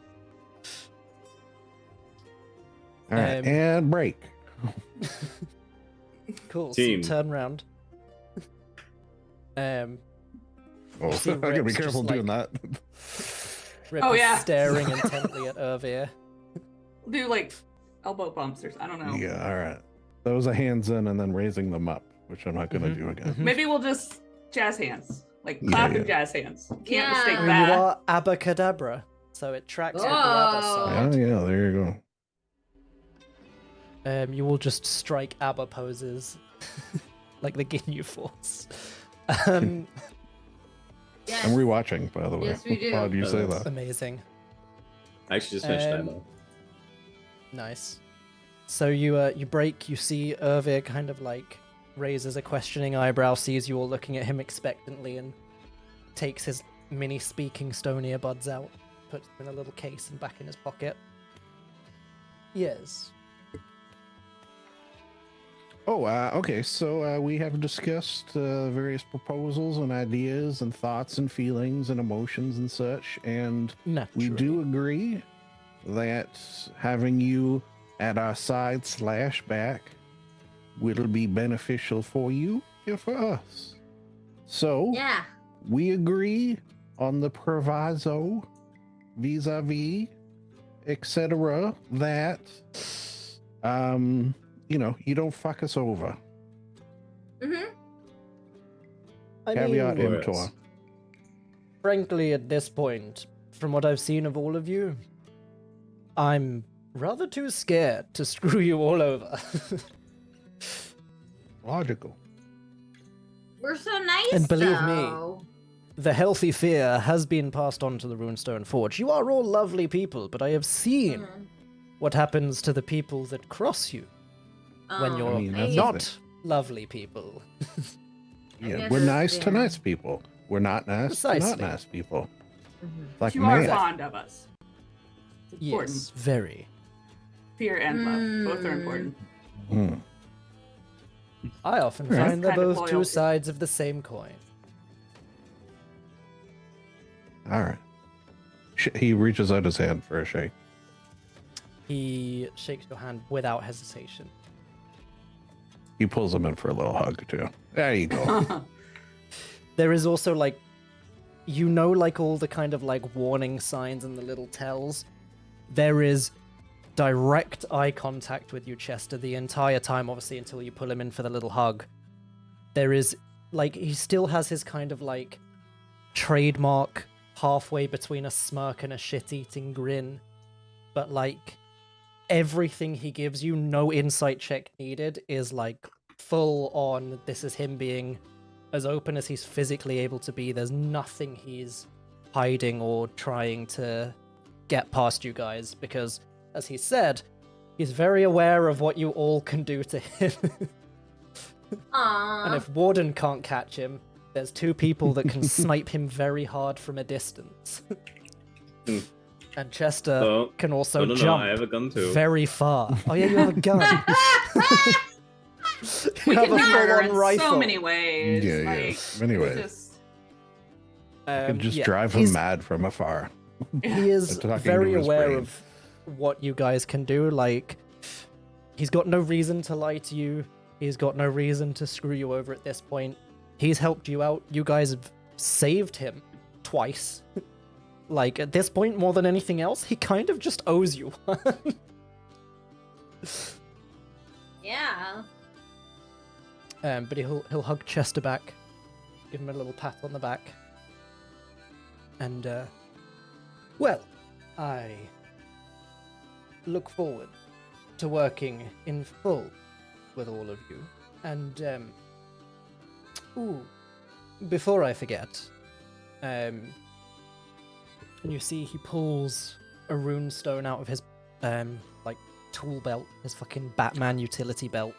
All right, Um, and break. Cool. Team. So turn round. Oh, see I gotta be Rip's careful just, doing that. Rip Oh, is yeah. staring intently at Urvir. Do like elbow bumps or I don't know. Yeah. All right. Those are hands in and then raising them up, which I'm not gonna Mhm, do again. mhm. Maybe we'll just jazz hands, like Yeah, clap and yeah. jazz hands. Can't Yeah. mistake I mean, that. you are ABBACADABRA, so it tracks with the ABBA Oh. Oh side. yeah, there you go. You will just strike ABBA poses, like the Ginyu Force. Um, Yes. I'm rewatching, by the way. Yes, we do. Why do you say Oh, that? amazing. I actually just finished that. Um, Nice. So you break, you see Urvir kind of like raises a questioning eyebrow, sees you all looking at him expectantly, and takes his mini speaking stone earbuds out, puts them in a little case and back in his pocket. Yes. Oh, okay. So we have discussed various proposals and ideas and thoughts and feelings and emotions and such, and Naturally. we do agree that having you at our side / back will be beneficial for you and for us. So Yeah. we agree on the proviso vis-a-vis, etc., that you don't fuck us over. Mm-hmm. I Caveat mean, Yes. emptor. frankly, at this point, from what I've seen of all of you, I'm rather too scared to screw you all over. Logical. We're so nice, And believe me, though. The healthy fear has been passed on to the Runestone Forge. You are all lovely people, but I have seen Mhm. what happens to the people that cross you when you're I mean, that's the not lovely people. Yeah, guess we're it's nice to fair. nice people. We're not nice to not Precisely. nice people. Mhm. Like You are man. fond of us. It's important. Yes, very. Fear and love, both are important. Hmm. I often Right. find they're Kind of both two loyalty. sides of the same coin. All right. He reaches out his hand for a shake. He shakes your hand without hesitation. He pulls him in for a little hug too. There you go. There is also like, like all the kind of like warning signs and the little tells. There is direct eye contact with you, Chester, the entire time, obviously, until you pull him in for the little hug. There is like, he still has his kind of like trademark halfway between a smirk and a shit-eating grin. But like, everything he gives you, no insight check needed, is like full on, this is him being as open as he's physically able to be. There's nothing he's hiding or trying to get past you guys, because, as he said, he's very aware of what you all can do to him. Aww. And if Warden can't catch him, there's two people that can snipe him very hard from a distance. Hmm. And Chester Oh, can also no, jump I have a gun too. very far. Oh yeah, you have a gun. We you have can a murder full-on in rifle. so many ways. Yeah, yeah. like, Many we ways. just- Could just yeah, drive him he's- mad from afar. He is Talking very to his aware brain. of what you guys can do. Like, he's got no reason to lie to you. He's got no reason to screw you over at this point. He's helped you out. You guys have saved him twice. Like, at this point, more than anything else, he kind of just owes you one. Yeah. But he'll hug Chester back, give him a little pat on the back. And, well, I look forward to working in full with all of you. And, before I forget, and you see he pulls a runestone out of his, like, tool belt, his fucking Batman utility belt.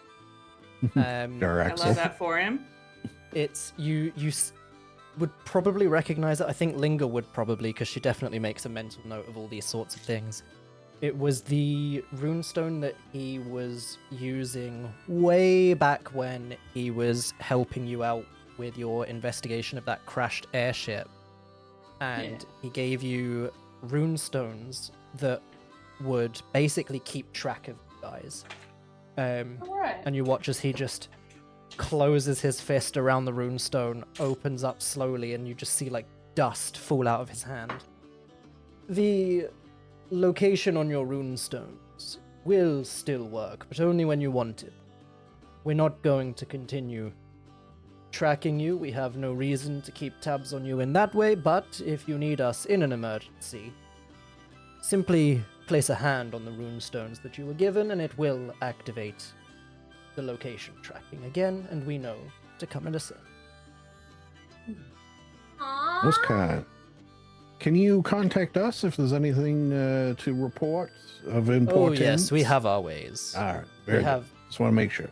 I Axel. love that for him. It's would probably recognize it. I think Linger would probably, because she definitely makes a mental note of all these sorts of things. It was the runestone that he was using way back when he was helping you out with your investigation of that crashed airship. And he gave you runestones that would basically keep track of you guys. Alright. And you watch as he just closes his fist around the runestone, opens up slowly, and you just see like dust fall out of his hand. The location on your runestones will still work, but only when you want it. We're not going to continue tracking you. We have no reason to keep tabs on you in that way, but if you need us in an emergency, simply place a hand on the runestones that you were given, and it will activate the location tracking again, and we know to come and assist. Aww. Most kind. Can you contact us if there's anything to report of Oh importance? yes, we have our ways. All right, very We good. have Just want to make sure.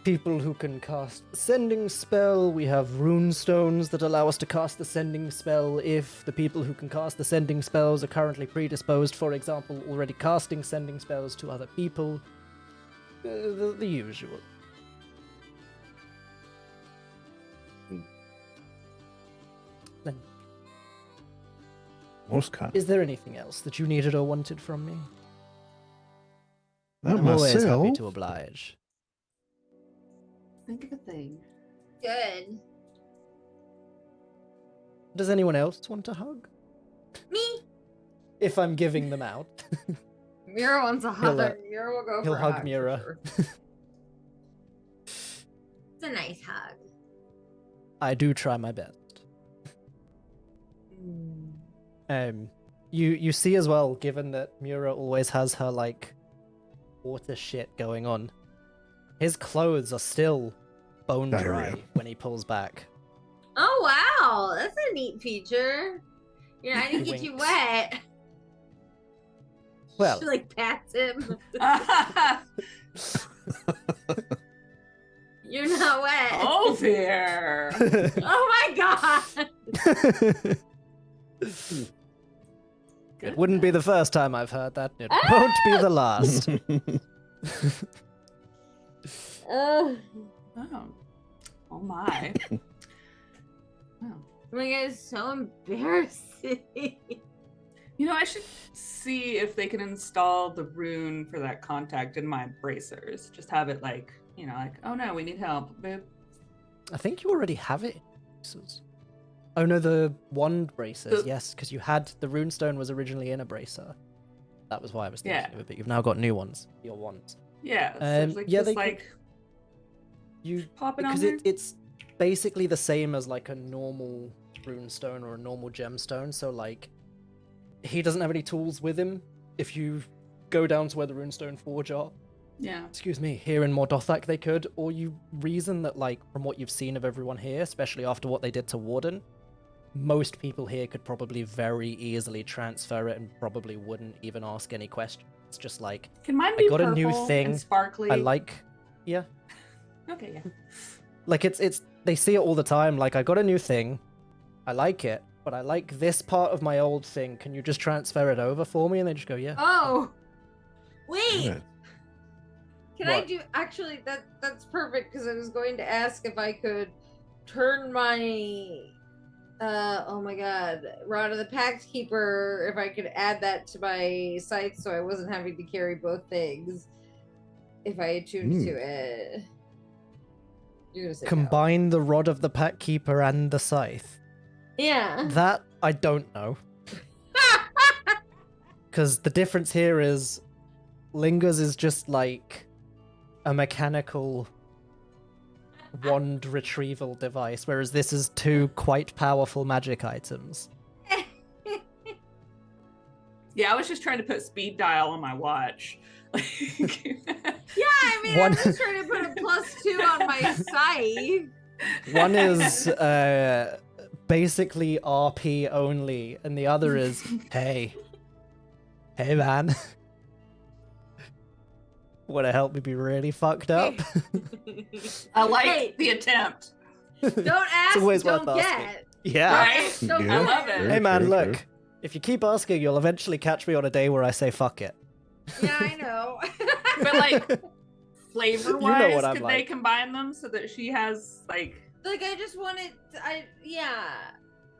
people who can cast the sending spell. We have runestones that allow us to cast the sending spell if the people who can cast the sending spells are currently predisposed, for example, already casting sending spells to other people. The usual. Then, Most kind. is there anything else that you needed or wanted from me? Not I'm always happy myself. to oblige. Think of a thing. Good. Does anyone else want a hug? Me. If I'm giving them out. Mura wants a He'll, hug. Mura will go he'll for a hug hug for Mura. sure. It's a nice hug. I do try my best. You see as well, given that Mura always has her like water shit going on, his clothes are still bone dry Diarrhea. when he pulls back. Oh wow, that's a neat feature. You know, I didn't get you Winks. wet. Well, She like pats him. You're not wet. Oh, there. Oh my god. It wouldn't be the first time I've heard that. It won't be the last. Oh Oh my. Oh. my god, it's so embarrassing. You know, I should see if they can install the rune for that contact in my bracers. Just have it like, you know, like, oh no, we need help. Boop. I think you already have it. Oh no, the wand bracers, The- yes, because you had the runestone was originally in a bracer. That was why I was thinking Yeah. of it, but you've now got new ones. Your wands. Yeah. So it's like, yeah, just they could- like You pop it on because there. it's basically the same as like a normal runestone or a normal gemstone. So like, he doesn't have any tools with him. If you go down to where the Runestone Forge are, Yeah. excuse me, here in Mordothak they could, or you reason that like from what you've seen of everyone here, especially after what they did to Warden, most people here could probably very easily transfer it and probably wouldn't even ask any questions. It's just like, Can mine I be got a new purple thing. and sparkly? I like, yeah, Okay, yeah. like it's they see it all the time. Like, I got a new thing, I like it, but I like this part of my old thing. Can you just transfer it over for me? And they just go, yeah. Oh, wait. Yeah. Can I What? do? Actually, that's perfect because I was going to ask if I could turn my Oh my god. Rod of the Pact Keeper, if I could add that to my scythe so I wasn't having to carry both things. If I attuned to it. You're gonna say no. Combine the Rod of the Pack Keeper and the Scythe. Yeah. That, I don't know. Because the difference here is Linger's is just like a mechanical wand retrieval device, whereas this is two quite powerful magic items. Yeah, I was just trying to put speed dial on my watch. Yeah, I mean, I'm just trying to put a +2 on my scythe. One is basically RP only, and the other is, hey man, wanna help me be really fucked up? I like the attempt. Don't ask, always don't worth asking. get. Yeah. Right? Don't I get. love it. Hey man, True, look, true. if you keep asking, you'll eventually catch me on a day where I say fuck it. Yeah, I know. But like flavor wise, You know what I'm could they like. combine them so that she has like Like, I just wanted, yeah.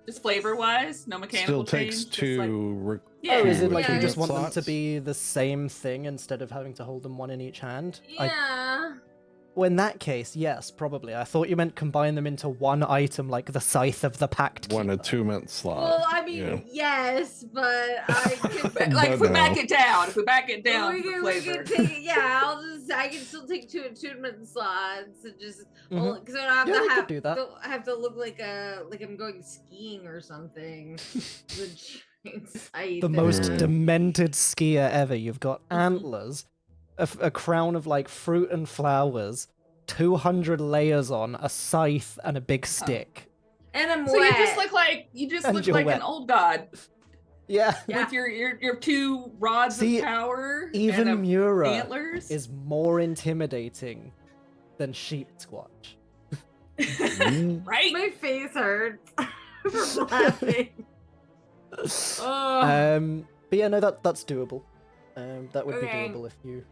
just flavor wise, no mechanical Still takes change, just like- two. Yeah. Oh, is it like Yeah, you just want them slots? to be the same thing instead of having to hold them one in each hand? Yeah. Well, in that case, yes, probably. I thought you meant combine them into one item, like the Scythe of the Pact One Keeper. 2-minute slot. Well, I mean, yeah. yes, but I But, can. like if we But back no. it down, if we back it down we for can, flavor. we can take it, yeah, I can still take 2 attunement slots and just, Mhm. because I don't have Yeah, we to could do that. don't have to look like I'm going skiing or something. The giant scythe The and most a- demented skier ever. You've got antlers, a crown of like fruit and flowers, 200 layers on, a scythe, and a big stick. and I'm So wet. you just look like And you're wet. an old god Yeah. Yeah. with your two rods See, of power Even and Mura antlers. is more intimidating than Sheep Squatch. right? My face hurts from laughing. But yeah, no, that's doable. That would Okay. be doable if you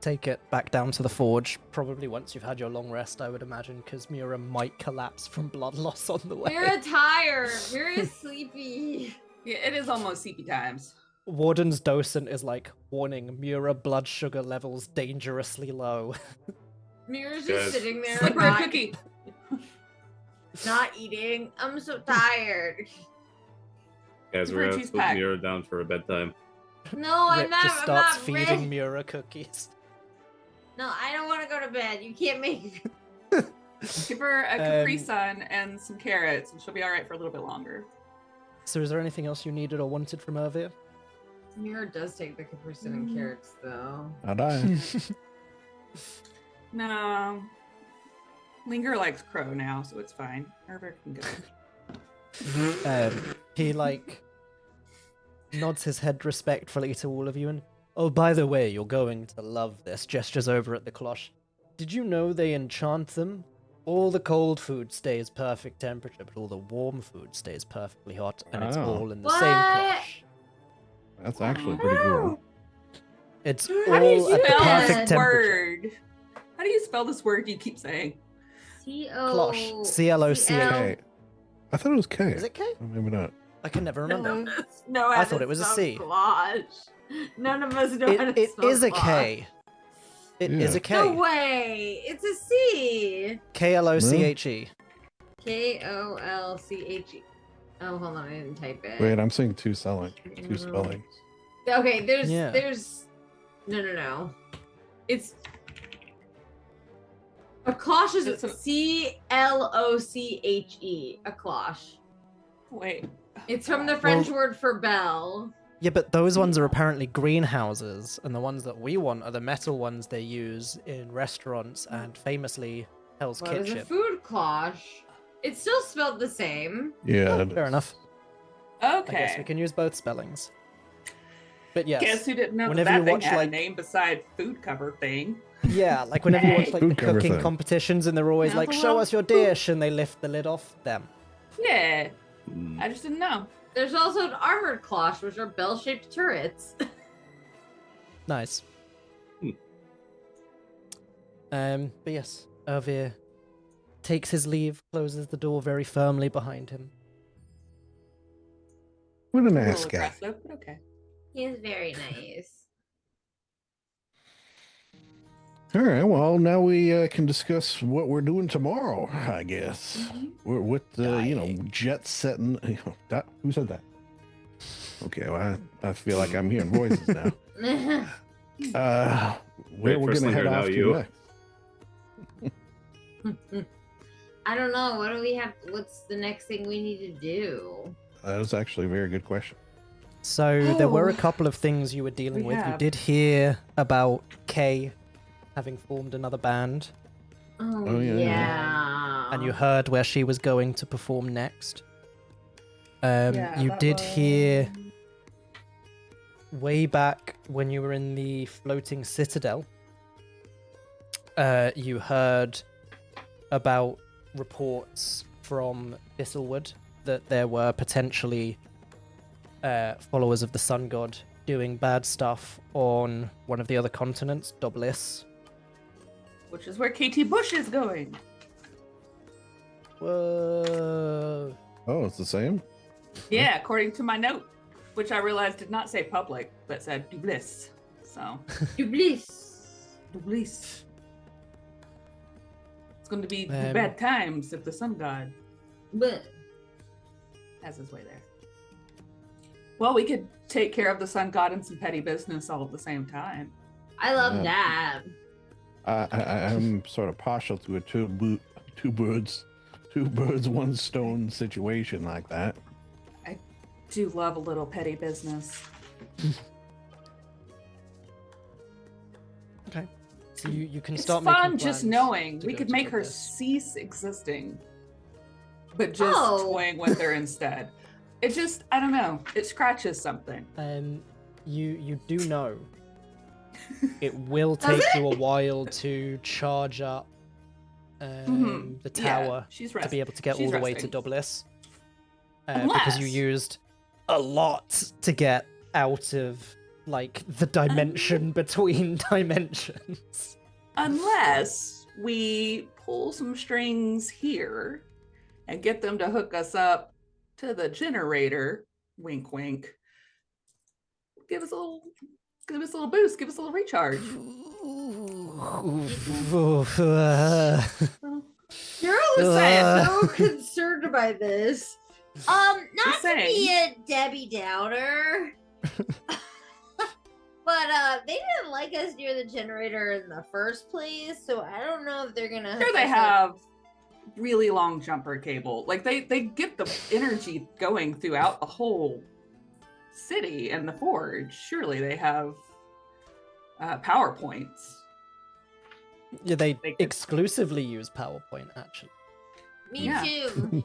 take it back down to the forge. Probably once you've had your long rest, I would imagine, because Mura might collapse from blood loss on the way. We're tired. We're sleepy. Yeah, it is almost CP times. Warden's docent is like, warning, Mura blood sugar levels dangerously low. Mira's Guys. just sitting there, Slip her a not, cookie. not eating. I'm so tired. Guys, Give we're her a gonna cheese put pack. Mura down for a bedtime. No, I'm Rip not. just I'm starts not feeding ready. Mura cookies. No, I don't want to go to bed. You can't make me. Give her a Capri Um, Sun and some carrots, and she'll be all right for a little bit longer. So is there anything else you needed or wanted from Urvir? Mira does take the Capri Sun and carrots, though. Not I. No. Linger likes crow now, so it's fine. Urvir can go. He like nods his head respectfully to all of you and, oh, by the way, you're going to love this, gestures over at the cloche. Did you know they enchant them? All the cold food stays perfect temperature, but all the warm food stays perfectly hot, and it's Oh. all in the same What? cloche. That's actually pretty cool. It's How do you all at the spell perfect this temperature. word? How do you spell this word you keep saying? Cloche. C-L-O-C-H. K. I thought it was K. Is it K? Oh, maybe not. I can never remember. No, I thought it was a C. Cloche. None of us know how to It spell is a cloche. K. It is Yeah. a K. No way. It's a C. K-L-O-C-H-E. Kolche. Oh, hold on. I didn't type it. Wait, I'm seeing two spellings. Okay, there's Yeah. no. It's a cloche is It's a- Cloche. A cloche. Wait. It's from the French word for bell. Yeah, but those ones are apparently greenhouses, and the ones that we want are the metal ones they use in restaurants and famously Hell's What is Kitchen. a food cloche? It's still spelled the same. Yeah. it Fair is. enough. I guess we Okay. can use both spellings. But yes, Guess who didn't know Whenever that you thing watch, had like- a name beside food cover thing? yeah, like whenever you watch like Food the cover cooking thing. competitions and they're always Yeah, like, the show little us your dish, and they lift the lid off them. Yeah. Mm. I just didn't know. There's also an armored cloche, which are bell-shaped turrets. Nice. Hmm. But yes, Urvir takes his leave, closes the door very firmly behind him. What an A little ass guy. aggressive, but okay. He is very nice. All right, well, now we can discuss what we're doing tomorrow, I guess. Mhm. We're with the, Dying. jet setting. Who said that? Okay, well, I feel like I'm hearing voices now. Where Wait, we're first going to head Linger, now off to you. next. I don't know. What do we have? What's the next thing we need to do? That was actually a very good question. So there were a Oh. couple of things you were dealing We with. You have. did hear about Kay having formed another band, Oh, yeah, yeah. and you heard where she was going to perform next. Yeah, You that did hear was- way back when you were in the floating citadel. You heard about reports from Thistlewood that there were potentially followers of the Sun God doing bad stuff on one of the other continents, Doblis. Which is where KT Bush is going. Whoa. Oh, it's the same? Yeah, according to my note, which I realized did not say public, but said Dublis. So, Dublis. Dublis. It's going to be Um, bad times if the Sun God But has his way there. Well, we could take care of the Sun God and some petty business all at the same time. I love Yeah. that. I'm sort of partial to a two birds, one stone situation like that. Do love a little petty business. Okay. So you can It's start fun making just plans knowing to we go could to make her Doblis. cease existing, but just Oh. toying with her instead. It just, I don't know. It scratches something. You do know it will Does take you a while to charge up Mhm. the Yeah, tower she's to resting. be able to get She's all the way resting. to Doblis. Because you Unless- used a lot to get out of like the dimension between dimensions. Unless we pull some strings here and get them to hook us up to the generator, wink wink. Give us a little boost, give us a little recharge. Girl Just is saying. so concerned by this. Not Just to be saying. a Debbie Downer. But they didn't like us near the generator in the first place, so I don't know if they're gonna. Sure, hook they us up. have really long jumper cable. Like they get the energy going throughout the whole city and the forge. Surely they have power points. Yeah, they They could- exclusively use PowerPoint actually. Me Yeah. too.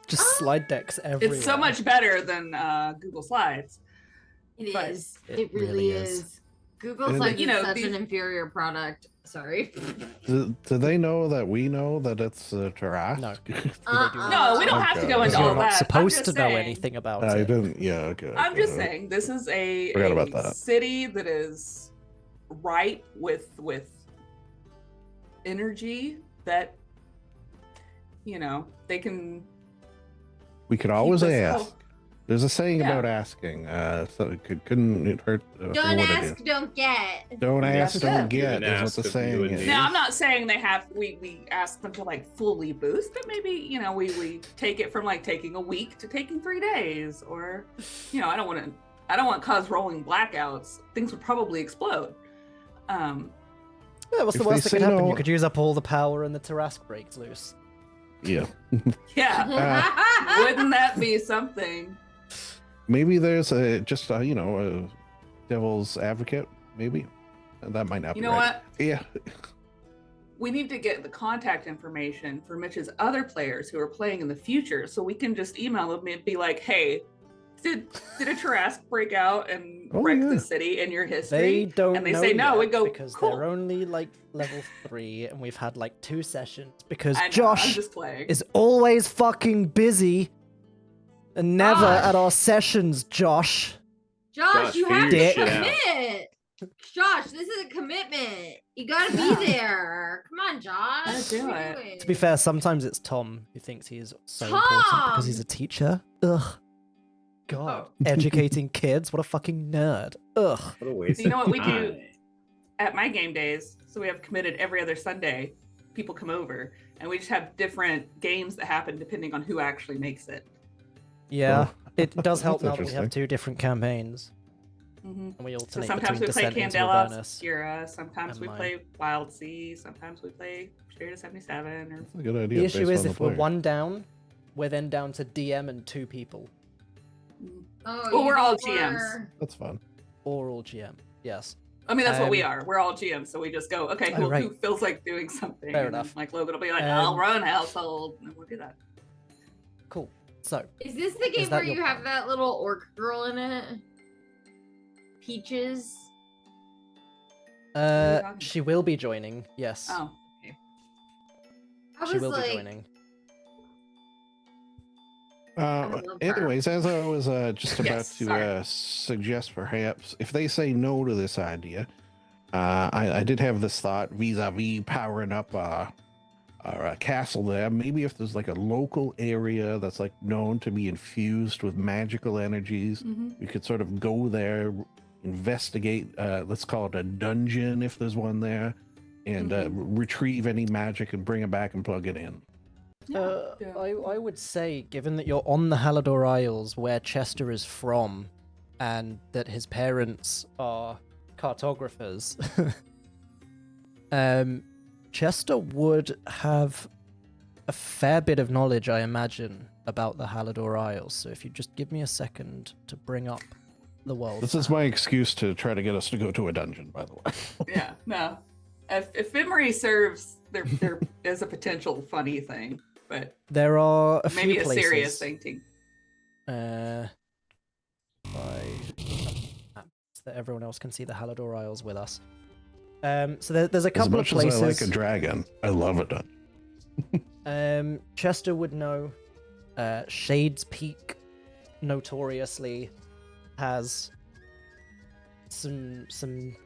Just slide decks everywhere. It's so much better than Google Slides. It But is. it It really really is. is. Google And- Slides You know, is such these- an inferior product. Sorry. Do they know that we know that it's Taras? No. Uh-uh. No, we don't have to go Okay. into You're all not that. I'm supposed just to know saying- anything about I it. didn't. Yeah. Okay. I'm just okay. saying this is a Forgot about that. city that is ripe with energy that they can We could always keep us ask. hooked. There's a saying Yeah. about asking. So couldn't it hurt? Don't what it ask, is. don't get. Don't That's ask, don't it. get. Even Is what ask the if you saying would is. need. Now, I'm not saying they have. We ask them to like fully boost, but maybe we take it from like taking a week to taking 3 days, or I don't want to cause rolling blackouts. Things would probably explode. Yeah, what's the If worst they that could say happen? no- You could use up all the power and the Tarask breaks loose. Yeah. Yeah, wouldn't that be something? Maybe there's a devil's advocate. Maybe that might not You be know right. what? Yeah. We need to get the contact information for Mitch's other players who are playing in the future, so we can just email them and be like, "Hey, did a Tarask break out and Oh, wreck yeah. the city in your They history?" don't And they know say no, yet we go, because "Cool." they're only like level 3 and we've had like 2 sessions because I know, I'm Josh just playing. is always fucking busy and never Josh. at our sessions, Josh. Josh, Josh, you figure have your to shit out. commit. Josh, this is a commitment. You gotta be there. Come on, Josh. Gotta do What are you it. doing? To be fair, sometimes it's Tom who thinks he's so important because he's a teacher. Ugh. God. Educating kids? What a fucking nerd. Ugh. What a waste. You know of what we time. do at my game days? So we have committed every other Sunday. People come over, and we just have different games that happen depending on who actually makes it. Yeah. Oh. It does help That's now that we have interesting. 2 different campaigns. Mm-hmm. And we So alternate sometimes we between play Descent into Candela Avernus. Obscura, sometimes and we mine. play Wild Sea, sometimes we play Spirit of 77, or That's a good idea. The issue based is on the if we're player. 1 down, we're then down to DM and 2 people. Oh, Well, you we're all were- GMs. That's fun. Or all GM. Yes. I mean, that's what we Um, are. We're all GMs, so we just go, okay, Oh, who right. feels like doing something? Fair and then, enough. like Logan will be like, I'll Um, run household, and we'll do that. Cool. So, Is this the game that where your you have plan? that little orc girl in it? Peaches. talking? she will be joining. Yes. Oh, okay. I She was will like, be joining. love her. Anyways, as I was just about Yes, to sorry. suggest, perhaps if they say no to this idea, I did have this thought vis-a-vis powering up a castle there. Maybe if there's like a local area that's like known to be infused with magical energies, Mm-hmm. you could sort of go there, investigate. Let's call it a dungeon if there's one there, and retrieve any magic and bring it back and plug it in. I would say, given that you're on the Halador Isles, where Chester is from, and that his parents are cartographers, Chester would have a fair bit of knowledge, I imagine, about the Halador Isles. So if you just give me a second to bring up the world. This is my excuse to try to get us to go to a dungeon, by the way. Yeah, no. If memory serves, there is a potential funny thing, but There are a maybe few a places. serious thing too. That everyone else can see the Halador Isles with us. So there's a As couple of much as places. I like a dragon, I love a dungeon. Chester would know. Shades Peak notoriously has some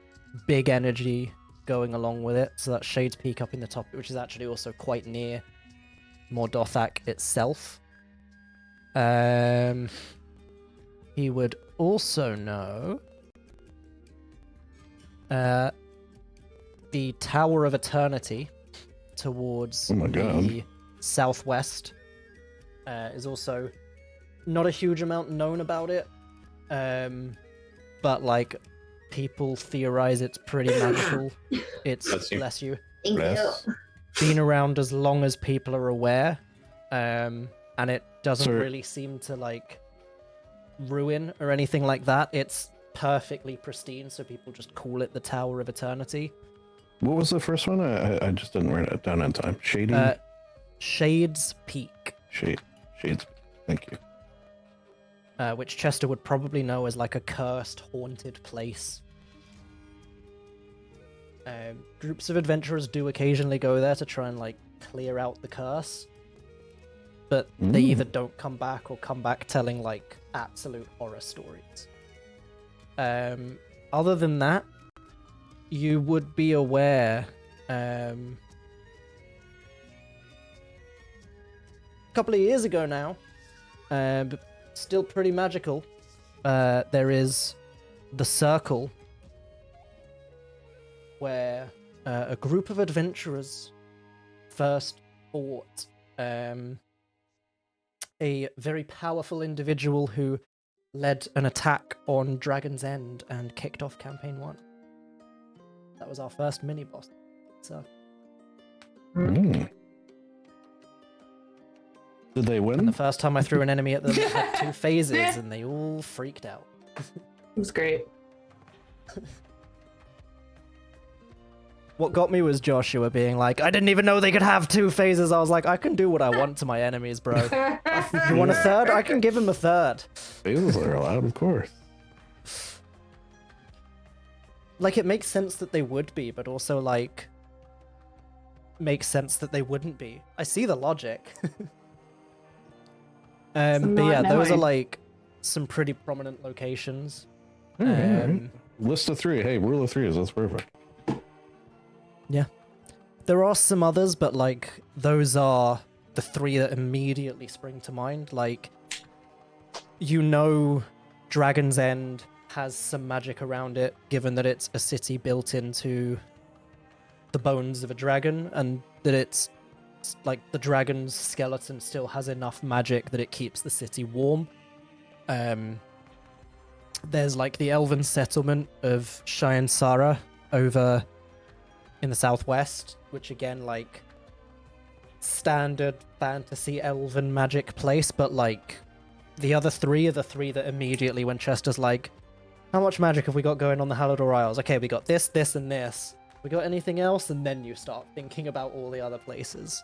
big energy going along with it. So that's Shades Peak up in the top, which is actually also quite near Mordothak itself. He would also know the Tower of Eternity towards Oh my God. the southwest. Is also not a huge amount known about it, but like people theorize it's pretty magical. It's Bless you. bless you. Thank Yes. you. Been around as long as people are aware, and it doesn't So- really seem to like ruin or anything like that. It's perfectly pristine, so people just call it the Tower of Eternity. What was the first one? I just didn't write it down in time. Shady? Shades Peak, Shades. Thank you. which Chester would probably know as like a cursed, haunted place. Groups of adventurers do occasionally go there to try and like clear out the curse, but they either don't come back or come back telling like absolute horror stories. Other than that, you would be aware. A couple of years ago now, but still pretty magical. There is the Circle, where a group of adventurers first fought a very powerful individual who led an attack on Dragon's End and kicked off Campaign 1. That was our first mini-boss. So, Mm. Did they and win? the first time I threw an enemy at them, it had 2 phases, and they all freaked out. It was great. What got me was Joshua being like, I didn't even know they could have 2 phases. I was like, I can do what I want to my enemies, bro. You want a third? I can give him a third. Phases are allowed, of course. Like, it makes sense that they would be, but also, like, makes sense that they wouldn't be. I see the logic. But yeah, not those are, knowing. like, some pretty prominent locations. Alright, alright. list of 3. Hey, rule of 3s. That's perfect. There are some others, but like those are the 3 that immediately spring to mind. Like, you know, Dragon's End has some magic around it, given that it's a city built into the bones of a dragon, and that it's like the dragon's skeleton still has enough magic that it keeps the city warm. There's like the elven settlement of Cheyenne Sara over in the southwest, which again, like, standard fantasy elven magic place, but like the other 3 are the 3 that immediately, when Chester's like, how much magic have we got going on the Halador Isles? Okay, we got this, this, and this. We got anything else? And then you start thinking about all the other places.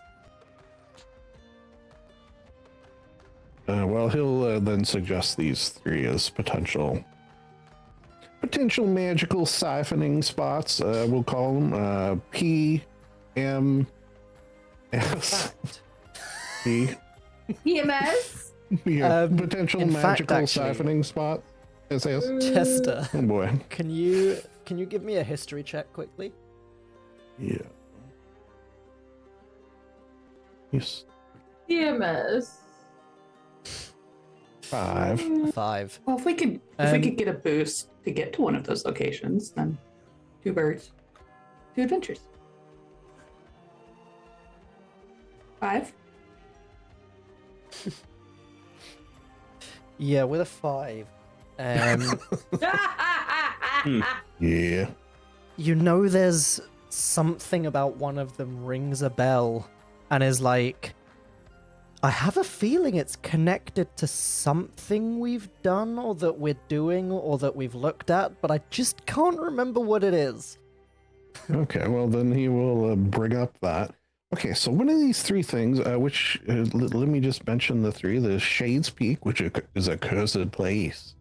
Well, he'll then suggest these 3 as potential magical siphoning spots. We'll call them P, M, S, P. PMS? Yeah, potential in fact, magical actually- siphoning spot. SAS. Chester, Oh boy. can you give me a history check quickly? Yeah. Yes. PMS. 5. 5. Well, if we could get a boost to get to one of those locations, then 2 birds, 2 adventures. 5. Yeah, with a 5. Yeah. You know there's something about one of them rings a bell and is like, I have a feeling it's connected to something we've done or that we're doing or that we've looked at, but I just can't remember what it is. Okay, well then he will bring up that. Okay, so one of these 3 things, which let me just mention the 3. There's Shade's Peak, which is a cursed place.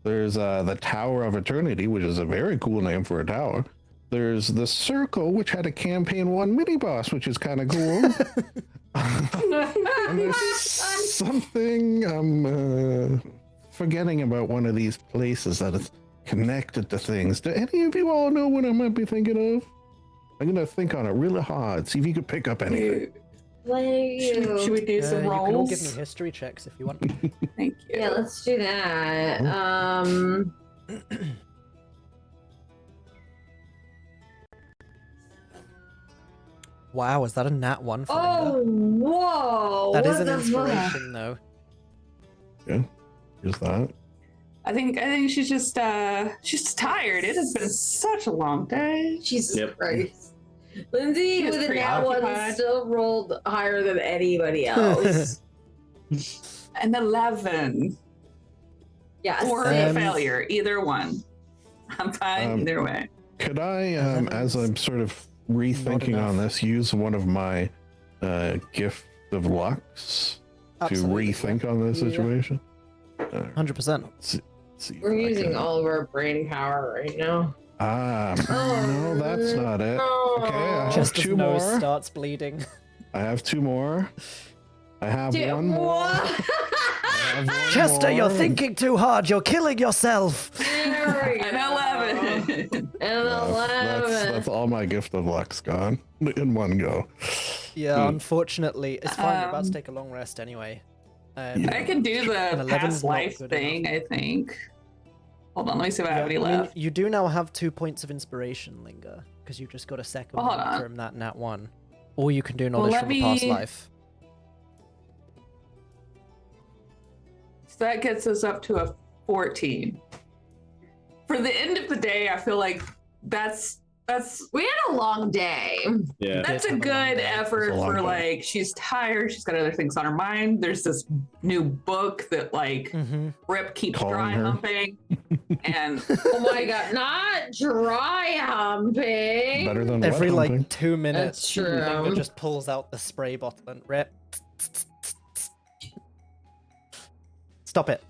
There's the Tower of Eternity, which is a very cool name for a tower. There's the Circle, which had a campaign 1 mini boss, which is kind of cool. And there's something I'm forgetting about one of these places that is connected to things. Do any of you all know what I might be thinking of? I'm gonna think on it really hard. See if you could pick up anything. Should we do some You can all rolls? give me history checks if you want. Thank you. Yeah, let's do that. Wow, is that a nat 1 for Oh, Linger? whoa! That is what an the inspiration, though. Yeah, here's that. I think she's just tired. It has been such a long day. Jesus Yep. Christ. Lindsay She was with a nat 1 preoccupied. still rolled higher than anybody else. An 11 Yeah, or six. a failure, either one. I'm fine either way. Could I, as I'm sort of rethinking on enough. this, use one of my gift of lucks Absolutely. to rethink on this Yeah. situation? 100%. See if We're I using can- all of our brain power right now. no, that's not it. Okay, I have Chester's 2 nose more. starts bleeding. I have 2 more. I have Dude, 1 more. what? I have 1 Chester, you're more. thinking too hard. You're killing yourself. There we An go. 11. An Yeah, 11. that's all my gift of luck's gone in one go. Yeah, unfortunately, it's fine. You're about to Um, take a long rest anyway. Yeah. I can do An the 11's past not life good thing, I think. Hold on, let me see if I have any I mean, left. you do now have 2 points of inspiration, Linger, because you just got a second Well, hold one on. from that nat 1. Or you can do knowledge let from a past me- life. So that gets us up to a 14. For the end of the day, I feel like that's We had a long day. Yeah. that's a have a long good day. effort It's a long for day. like she's tired, she's got other things on her mind. There's this new book that like Mm-hmm. Rip keeps Calling dry her. humping. And Oh my god, not dry humping. Better than Every wet like humping. 2 minutes, That's true. Linger just pulls out the spray bottle and Rip. Stop it.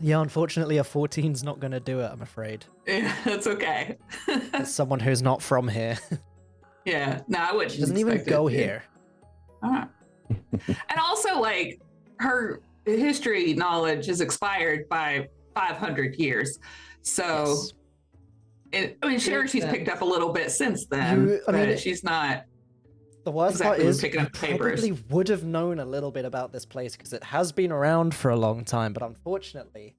Yeah, unfortunately, a 14's not going to do it, I'm afraid. yeah, that's okay. As someone who's not from here. Yeah, no, I wouldn't. She doesn't even expect it go to. here. Ah. And also, like, her history knowledge is expired by 500 years. So, Yes. I mean, sure, Makes she's sense. picked up a little bit since then, I mean, but she's not. The worst Exactly, part is picking you up papers. probably would have known a little bit about this place because it has been around for a long time, but unfortunately,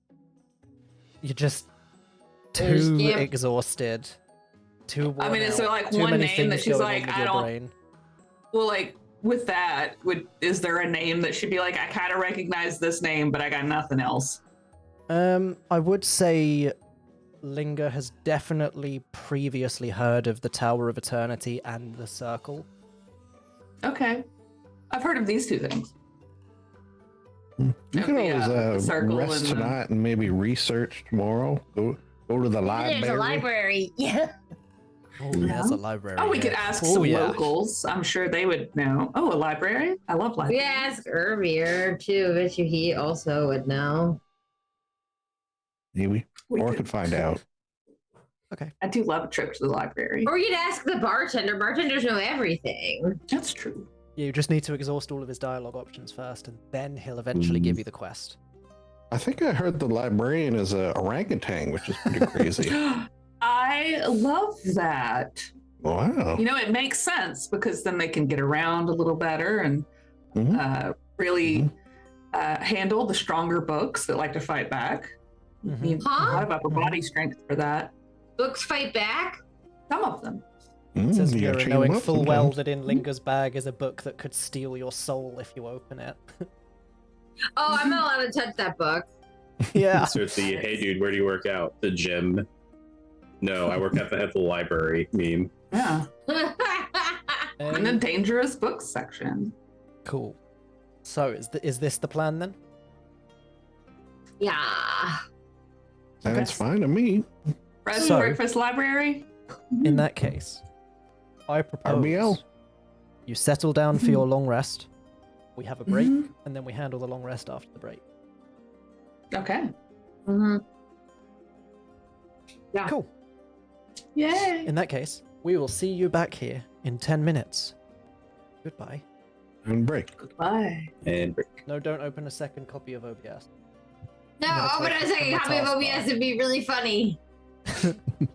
you're just There's too Gimp. exhausted. Too worn I mean, is there out, like too one many name that things she's going like, on with I your don't. brain. Well, like with that, is there a name that should be like, I kind of recognize this name, but I got nothing else? I would say Linger has definitely previously heard of the Tower of Eternity and the Circle. Okay, I've heard of these two things. You Of can the, the always circle rest and, tonight and maybe research tomorrow. Go to the library. There's a library. Yeah. Oh, there's a library. Oh, we here. could ask Oh, some yeah. locals. I'm sure they would know. Oh, a library? I love We libraries. ask Urvir too. Bet you he also would know. Maybe. We Or could- could find out. I do love a trip to the library. Or you'd ask the bartender. Bartenders know everything. That's true. You just need to exhaust all of his dialogue options first, and then he'll eventually give you the quest. I think I heard the librarian is a orangutan, which is pretty crazy. I love that. Wow. You know, it makes sense because then they can get around a little better and Mhm. really handle the stronger books that like to fight back. You Mhm. need a Huh? lot of upper body strength for that. Books fight back. Some of them. Says you gotta Mura, chain knowing them up full well sometimes. that in Linger's bag is a book that could steal your soul if you open it. Oh, I'm not allowed to touch that book. Yeah. So it's the hey dude, where do you work out? The gym. No, I work at the library meme. Yeah. In the Um, dangerous books section. cool. So is this the plan then? Yeah. Sounds fine to me. Breakfast, So- breakfast library? In that case, I propose RBL. you settle down for your long rest. We have a break, Mhm. and then we handle the long rest after the break. Okay. Mm-hmm. Cool. Yay. In that case, we will see you back here in 10 minutes. Goodbye. And break. Goodbye. And No, don't open a second copy of OBS. No, I'm gonna open take a it second from the copy of taskbar. OBS would be really funny.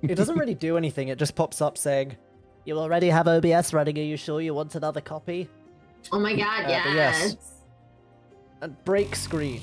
It doesn't really do anything. It just pops up saying, "You already have OBS running. Are you sure you want another copy?" Oh my god, but yes. yes. And break screen.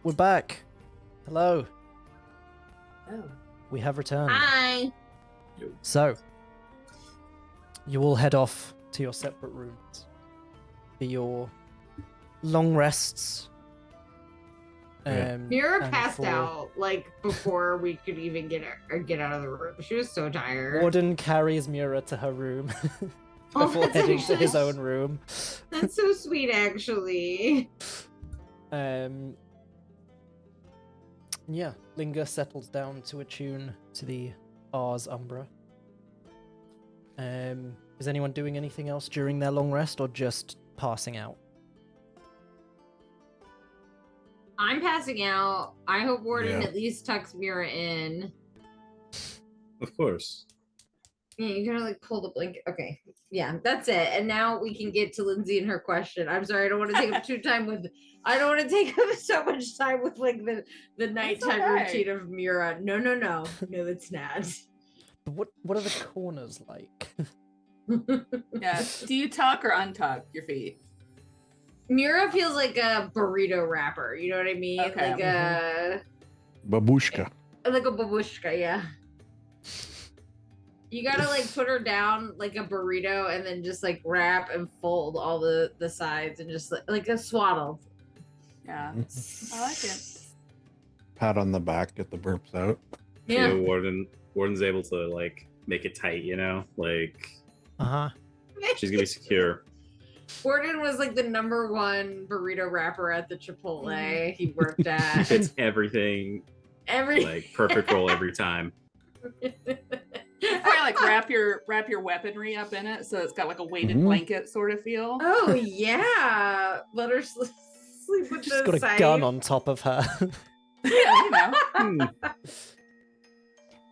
we're back. Hello. Oh. We have returned. Hi. So, you all head off to your separate rooms for your long rests. Mura and passed for- out like before we could even get out of the room. She was so tired. Warden carries Mura to her room Oh, before that's heading to his actually- own room. That's so sweet, actually. Yeah, Linger settles down to attune to the Ars Umbra. Is anyone doing anything else during their long rest, or just passing out? I'm passing out. I hope Warden Yeah. at least tucks Mura in. Of course. Yeah, you gotta like pull the blanket. Okay, yeah, that's it. And now we can get to Lindsay and her question. I'm sorry, I don't want to take up I don't want to take up so much time with like the nighttime okay. routine of Mura. No, it's not. What are the corners like? Yeah. Do you tuck or untuck your feet? Mura feels like a burrito wrapper. You know what I mean? Okay. Like a Babushka. babushka. Yeah. You gotta like put her down like a burrito and then just like wrap and fold all the sides and just like a swaddle. Yeah. I like it. Pat on the back, get the burps out. Yeah. Warden's able to like make it tight, you know? Like Uh-huh. she's gonna be secure. Gordon was like the #1 burrito wrapper at the Chipotle he worked at. Fits everything like perfect roll every time. Probably like wrap your weaponry up in it so it's got like a weighted Mhm. blanket sort of feel. Oh yeah, let her sleep with She's the got a scythe. gun on top of her. Yeah, you know. Hmm.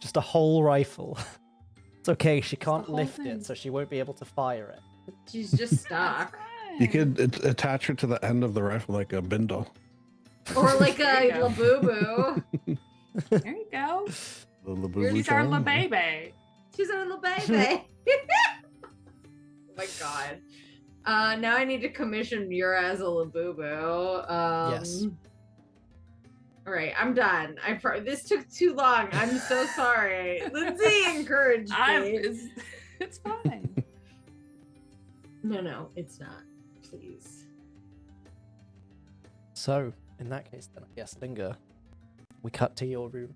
Just a whole rifle. It's okay, she can't whole lift thing. it, so she won't be able to fire it. She's just stuck. You could attach her to the end of the rifle like a bindle. Or like There you a go. labubu. There you go. The Labubu She's our charm. little baby. She's a little baby. Oh my god. Now I need to commission Mura as a labubu. Yes. All right, I'm done. This took too long. I'm so sorry. Lindsay encouraged me. It's fine. No, it's not. Please. So, in that case, then I guess, Linger, we cut to your room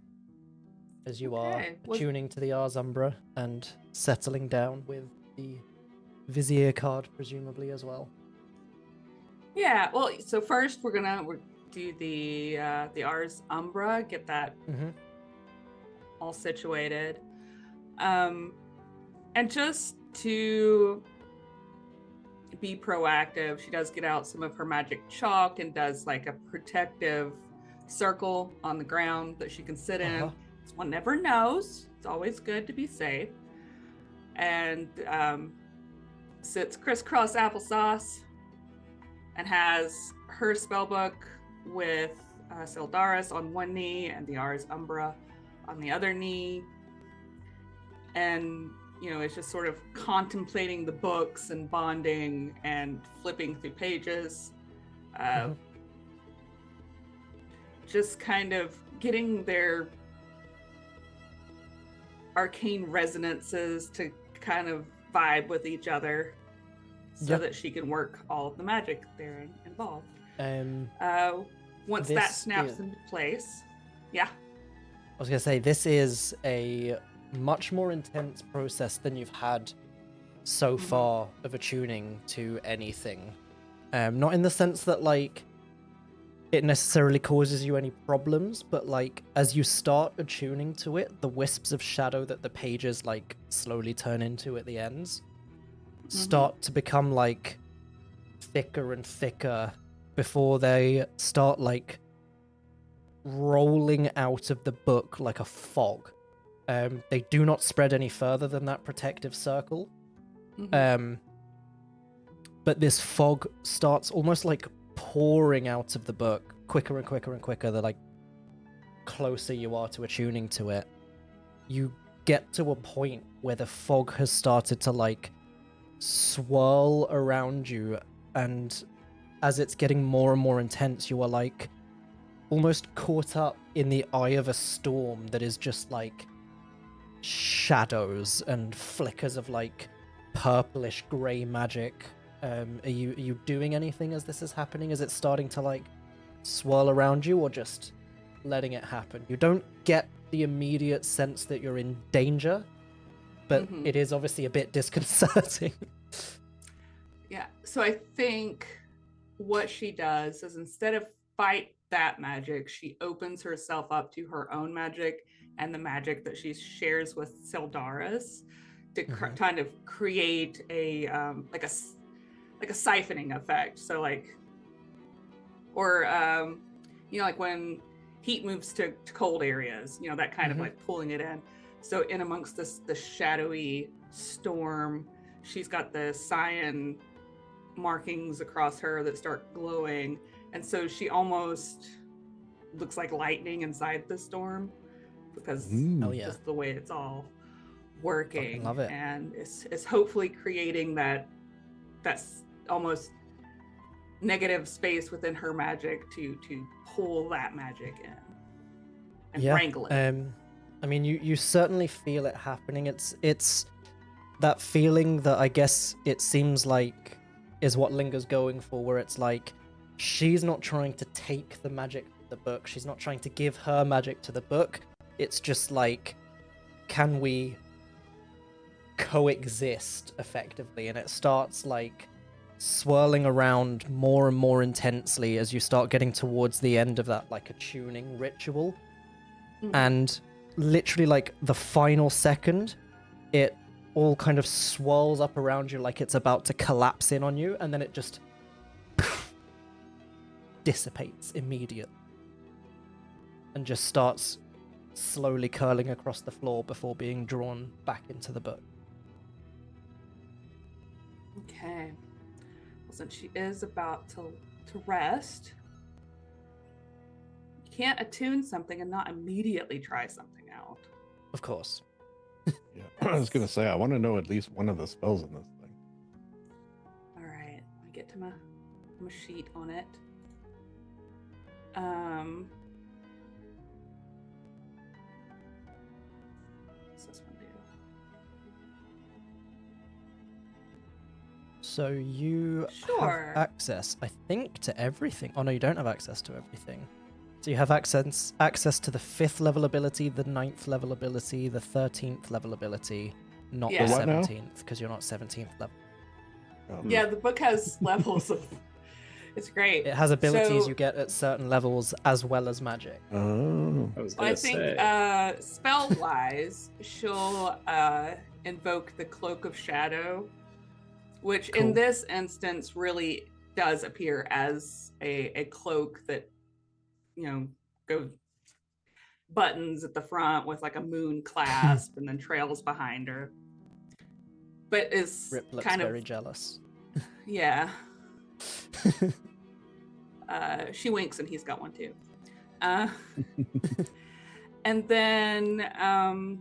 as you are Okay, was- tuning to the Ars Umbra and settling down with the Vizier card, presumably, as well. Yeah. Well, so first we're do the Ars Umbra, get that Mm-hmm. all situated, and just to be proactive, she does get out some of her magic chalk and does like a protective circle on the ground that she can sit in. Uh-huh. One never knows. It's always good to be safe. And sits crisscross applesauce and has her spellbook with Syldaris on one knee and the Ars Umbra on the other knee. And, you know, it's just sort of contemplating the books and bonding and flipping through pages. Just kind of getting their arcane resonances to kind of vibe with each other so Yep. that she can work all of the magic there involved. Um, Once that This snaps is- into place, yeah. I was going to say, this is a much more intense process than you've had so Mhm. far of attuning to anything. Not in the sense that, like, it necessarily causes you any problems, but, like, as you start attuning to it, the wisps of shadow that the pages, like, slowly turn into at the ends start to become, like, thicker and thicker before they start, like, rolling out of the book like a fog. They do not spread any further than that protective circle. But this fog starts almost like pouring out of the book quicker and quicker and quicker the like closer you are to attuning to it. You get to a point where the fog has started to like swirl around you, and as it's getting more and more intense, you are like almost caught up in the eye of a storm that is just like shadows and flickers of like purplish gray magic. Are you doing anything as this is happening? Is it starting to like swirl around you, or just letting it happen? You don't get the immediate sense that you're in danger, but it is obviously a bit disconcerting. Yeah. So I think what she does is, instead of fight that magic, she opens herself up to her own magic and the magic that she shares with Syldaris to kind of create a like a siphoning effect. So like, or like when heat moves to cold areas, that kind of like pulling it in. So in amongst the shadowy storm, she's got the cyan markings across her that start glowing, and so she almost looks like lightning inside the storm, because just the way it's all working. Love it. And it's hopefully creating that's almost negative space within her magic to pull that magic in and wrangle it. I mean, you certainly feel it happening. It's that feeling that I guess it seems like is what Linger's going for, where it's like she's not trying to take the magic to the book. She's not trying to give her magic to the book. It's just like, can we coexist effectively? And it starts like swirling around more and more intensely as you start getting towards the end of that like attuning ritual. And literally like the final second, it all kind of swirls up around you like it's about to collapse in on you, and then it just dissipates immediately and just starts slowly curling across the floor before being drawn back into the book. Okay. Well, since she is about to rest, you can't attune something and not immediately try something out. Of course. Yeah. I was gonna say, I want to know at least one of the spells in this thing. All right, let me get to my sheet on it. What's this one do? So you Sure. have access, I think, to everything. Oh no, you don't have access to everything. So you have access to the 5th level ability, the 9th level ability, the 13th level ability, not Yeah. the The what now? 17th, because you're not 17th level. Yeah, the book has levels of. It's great. It has abilities So- you get at certain levels as well as magic. Oh. I was Well, gonna I think say. spell-wise, she'll invoke the Cloak of Shadow, which Cool. in this instance really does appear as a cloak that, goes buttons at the front with like a moon clasp and then trails behind her. But is Rip looks kind very of, jealous. yeah. She winks and he's got one too. And then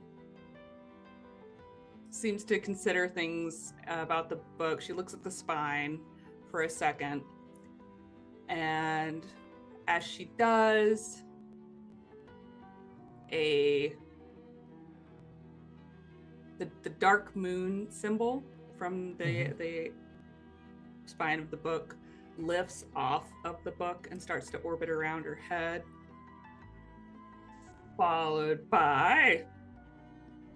seems to consider things about the book. She looks at the spine for a second, and as she does, the dark moon symbol from the spine of the book lifts off of the book and starts to orbit around her head, followed by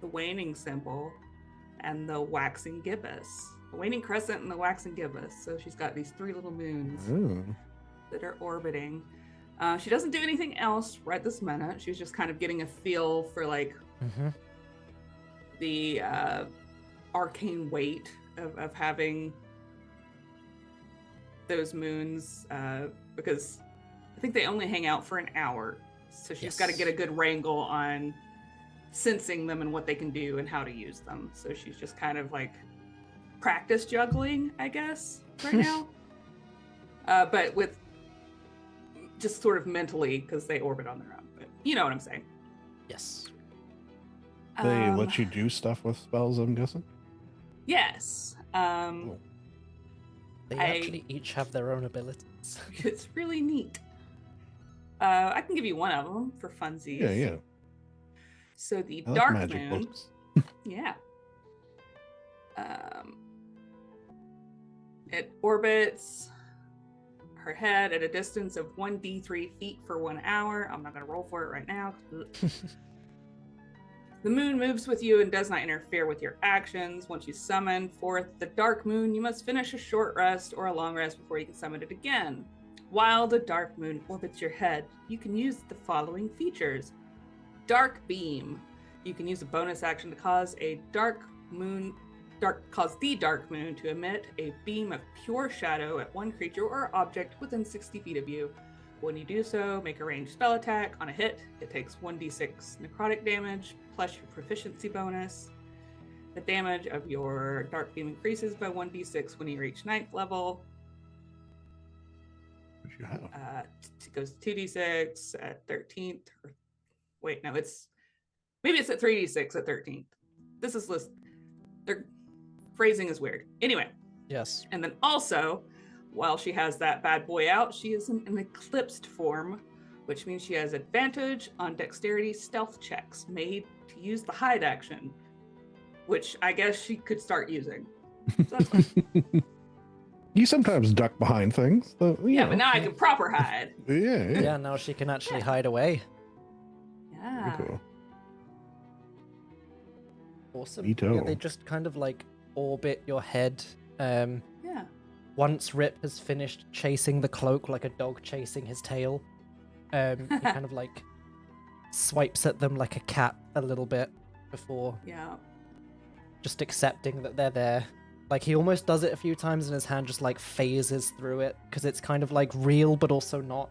the waning symbol and the waxing gibbous. The waning crescent and the waxing gibbous. So she's got these 3 little moons Ooh. that are orbiting. She doesn't do anything else right this minute. She's just kind of getting a feel for like the arcane weight of having those moons, because I think they only hang out for an hour. So she's got to get a good wrangle on sensing them and what they can do and how to use them. So she's just kind of like practice juggling, I guess, right now. But with just sort of mentally, because they orbit on their own. But you know what I'm saying. Yes. They let you do stuff with spells, I'm guessing? Yes. Cool. They actually each have their own abilities. It's really neat. I can give you one of them for funsies. Yeah. So the I like dark magic moon. books. Yeah. It orbits her head at a distance of 1d3 feet for 1 hour. I'm not going to roll for it right now. The moon moves with you and does not interfere with your actions. Once you summon forth the dark moon, you must finish a short rest or a long rest before you can summon it again. While the dark moon orbits your head, you can use the following features. Dark beam. You can use a bonus action to cause the dark moon to emit a beam of pure shadow at one creature or object within 60 feet of you. When you do so, make a ranged spell attack. On a hit, it takes 1d6 necrotic damage plus your proficiency bonus. The damage of your dark beam increases by 1d6 when you reach 9th level. It goes to 2d6 at 13th. Maybe it's at 3d6 at 13th. This is list. Their phrasing is weird. Anyway. Yes. And then also, while she has that bad boy out, she is in an eclipsed form, which means she has advantage on dexterity stealth checks made to use the hide action, which I guess she could start using. So that's fine. You sometimes duck behind things. So, Yeah, but now I can proper hide. Yeah. Yeah, now she can actually hide away. Yeah. Cool. Awesome. Neato. Yeah, they just kind of like orbit your head. Yeah. Once Rip has finished chasing the cloak like a dog chasing his tail, he kind of like swipes at them like a cat a little bit before Yeah. just accepting that they're there. Like he almost does it a few times and his hand just like phases through it because it's kind of like real but also not.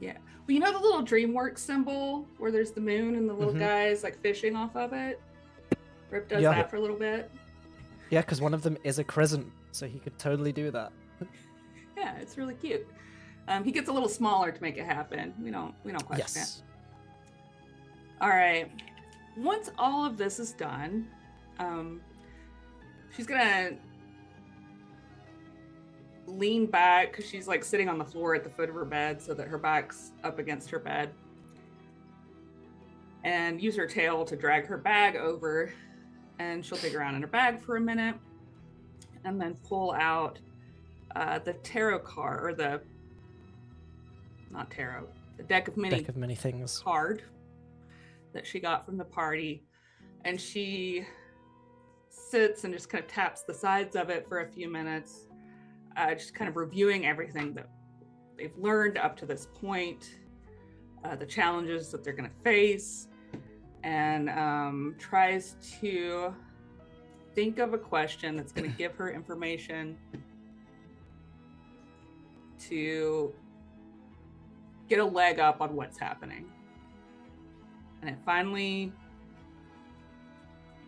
Yeah. Well, you know the little DreamWorks symbol where there's the moon and the little Mhm. guys like fishing off of it? Rip does Yeah. that for a little bit. Yeah, because one of them is a crescent, so he could totally do that. Yeah, it's really cute. He gets a little smaller to make it happen. We don't question it. Yes. All right. Once all of this is done, she's gonna lean back because she's like sitting on the floor at the foot of her bed so that her back's up against her bed, and use her tail to drag her bag over, and she'll dig around in her bag for a minute and then pull out the tarot card, or the deck of many things. card that she got from the party, and she sits and just kind of taps the sides of it for a few minutes, just kind of reviewing everything that they've learned up to this point, the challenges that they're going to face, and tries to think of a question that's going to give her information to get a leg up on what's happening. And it finally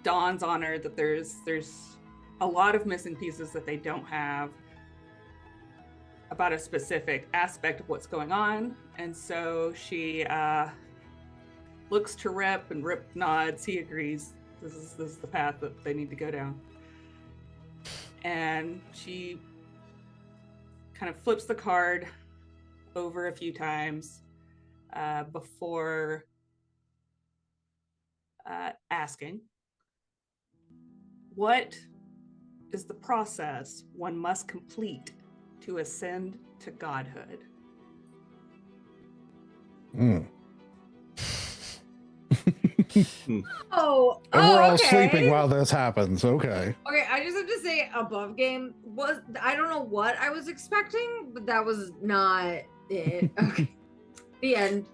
dawns on her that there's a lot of missing pieces that they don't have about a specific aspect of what's going on. And so she looks to Rip, and Rip nods. He agrees. This is the path that they need to go down. And she kind of flips the card over a few times before asking, what is the process one must complete to ascend to godhood? Oh, And we're all okay. sleeping while this happens. Okay. Okay, I just have to say, above game was, I don't know what I was expecting, but that was not it. Okay. The end.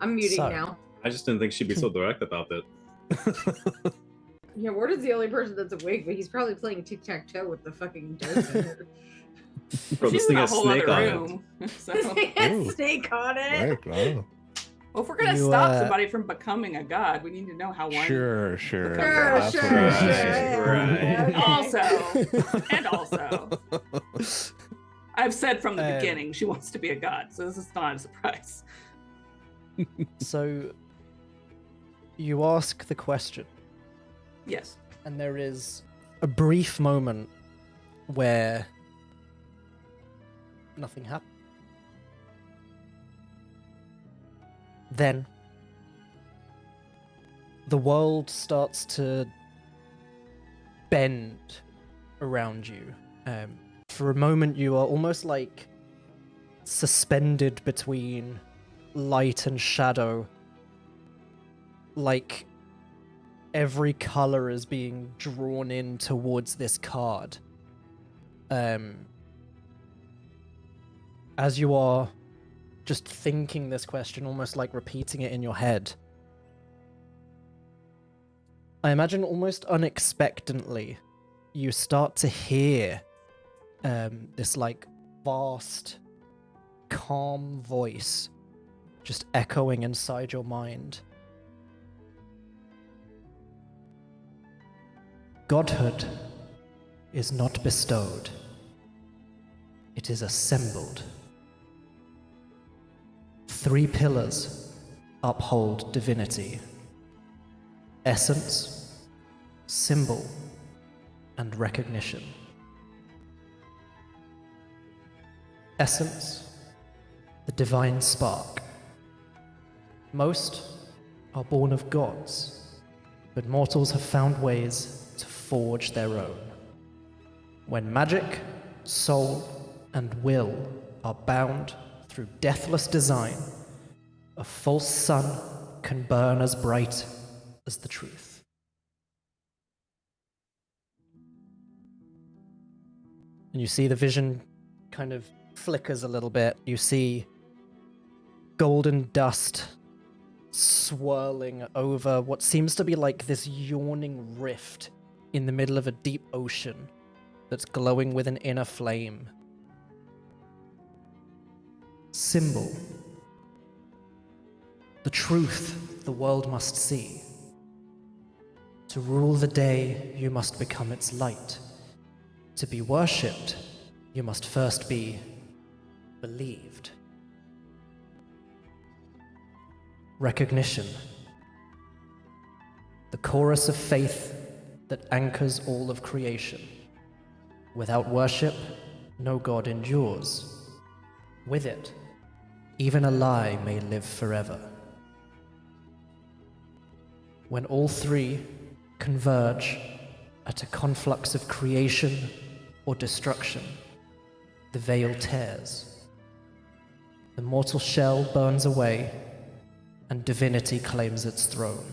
I'm muting So- now. I just didn't think she'd be so direct about it. Yeah, Ward is the only person that's awake, but he's probably playing tic-tac-toe with the fucking dice in her. Bro, this She's thing in a has whole snake other on it. room. So, Ooh. Snake on it. Right. Oh. well, if we're gonna You, stop somebody from becoming a god, we need to know how one. Sure. Sure, That's sure, what I sure. say. Right. And also, I've said from the Um, beginning she wants to be a god, so this is not a surprise. So you ask the question, Yes. and there is a brief moment where nothing happens. then the world starts to bend around you. For a moment, you are almost like suspended between light and shadow, like every color is being drawn in towards this card. As you are just thinking this question, almost like repeating it in your head, I imagine almost unexpectedly, you start to hear this like vast, calm voice just echoing inside your mind. Godhood is not bestowed. It is assembled. 3 pillars uphold divinity: essence, symbol, and recognition. Essence, the divine spark. Most are born of gods, but mortals have found ways to forge their own. When magic, soul, and will are bound through deathless design, a false sun can burn as bright as the truth. And you see the vision kind of flickers a little bit. You see golden dust swirling over what seems to be like this yawning rift in the middle of a deep ocean that's glowing with an inner flame. Symbol. The truth the world must see. To rule the day, you must become its light. To be worshipped, you must first be believed. Recognition. The chorus of faith that anchors all of creation. Without worship, no god endures. With it, even a lie may live forever. When all 3 converge at a conflux of creation or destruction, the veil tears. The mortal shell burns away, and divinity claims its throne.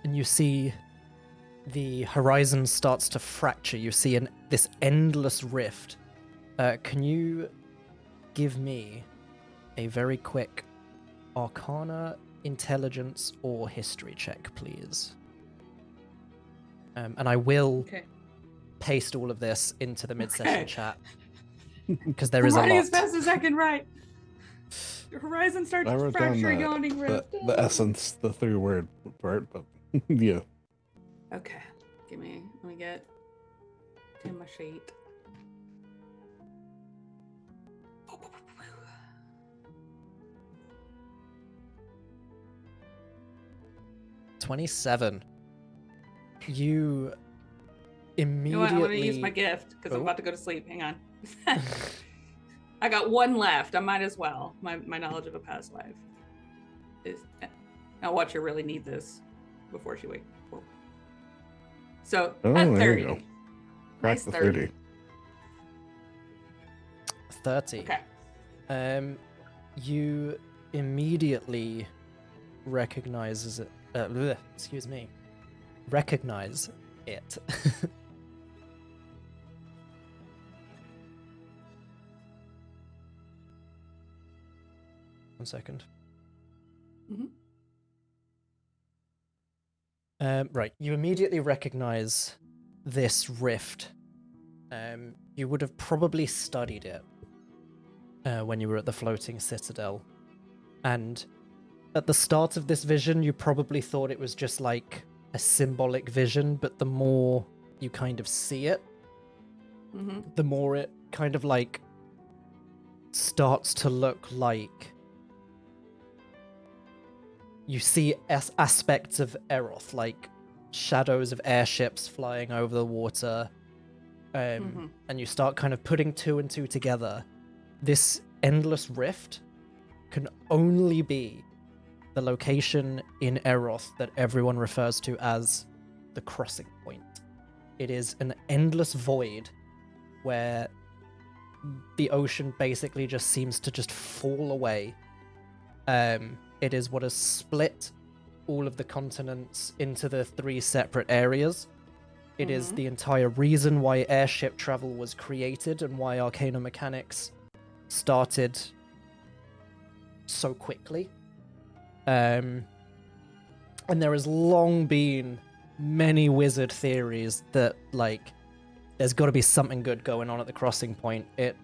And you see the horizon starts to fracture. You see this endless rift. Can you give me a very quick Arcana, Intelligence, or History check, please? And I will paste all of this into the mid-session chat, because there is a lot. I'm writing as fast as I can write. Your horizon starts I to wrote fracture, down yawning rift. the essence, the 3-word part, but yeah. Okay, let me get to my sheet. 27. You You know immediately. what? I'm gonna use my gift because I'm about to go to sleep. Hang on. I got 1 left. I might as well. My knowledge of a past life is. Now watch her really need this before she wakes. So Oh, at there you 30. go. Crack Nice the 30. 30. Okay. You immediately recognize it. Recognize it. One second. Right, you immediately recognize this rift. You would have probably studied it when you were at the floating citadel. And at the start of this vision, you probably thought it was just like a symbolic vision, but the more you kind of see it, the more it kind of like starts to look like you see aspects of Erroth, like shadows of airships flying over the water, and you start kind of putting 2 and 2 together. This endless rift can only be the location in Erroth that everyone refers to as the crossing point. It is an endless void where the ocean basically just seems to just fall away. It is what has split all of the continents into the 3 separate areas. It is the entire reason why airship travel was created and why arcana mechanics started so quickly. And there has long been many wizard theories that, like, there's got to be something good going on at the crossing point. It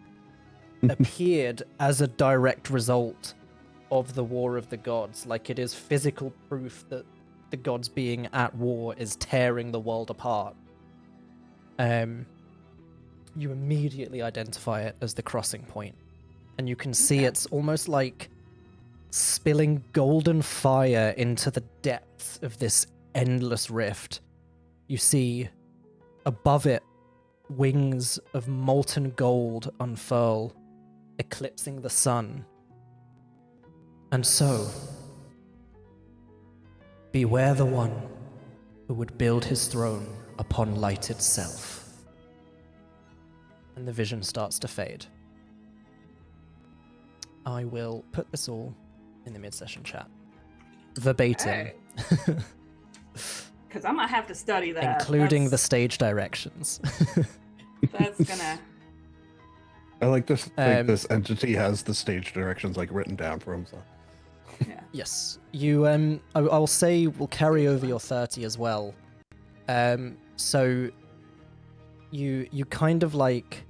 appeared as a direct result of the War of the Gods. Like, it is physical proof that the gods being at war is tearing the world apart. You immediately identify it as the crossing point, and you can see it's almost like spilling golden fire into the depths of this endless rift. You see above it wings of molten gold unfurl, eclipsing the sun. And so, beware the one who would build his throne upon light itself. And the vision starts to fade. I will put this all in the mid-session chat. Verbatim. Because I'm going to have to study that. Including the stage directions. That's gonna... I like to think this entity has the stage directions like written down for himself. Yeah. Yes. You, I'll say we'll carry over your 30 as well. So you kind of like,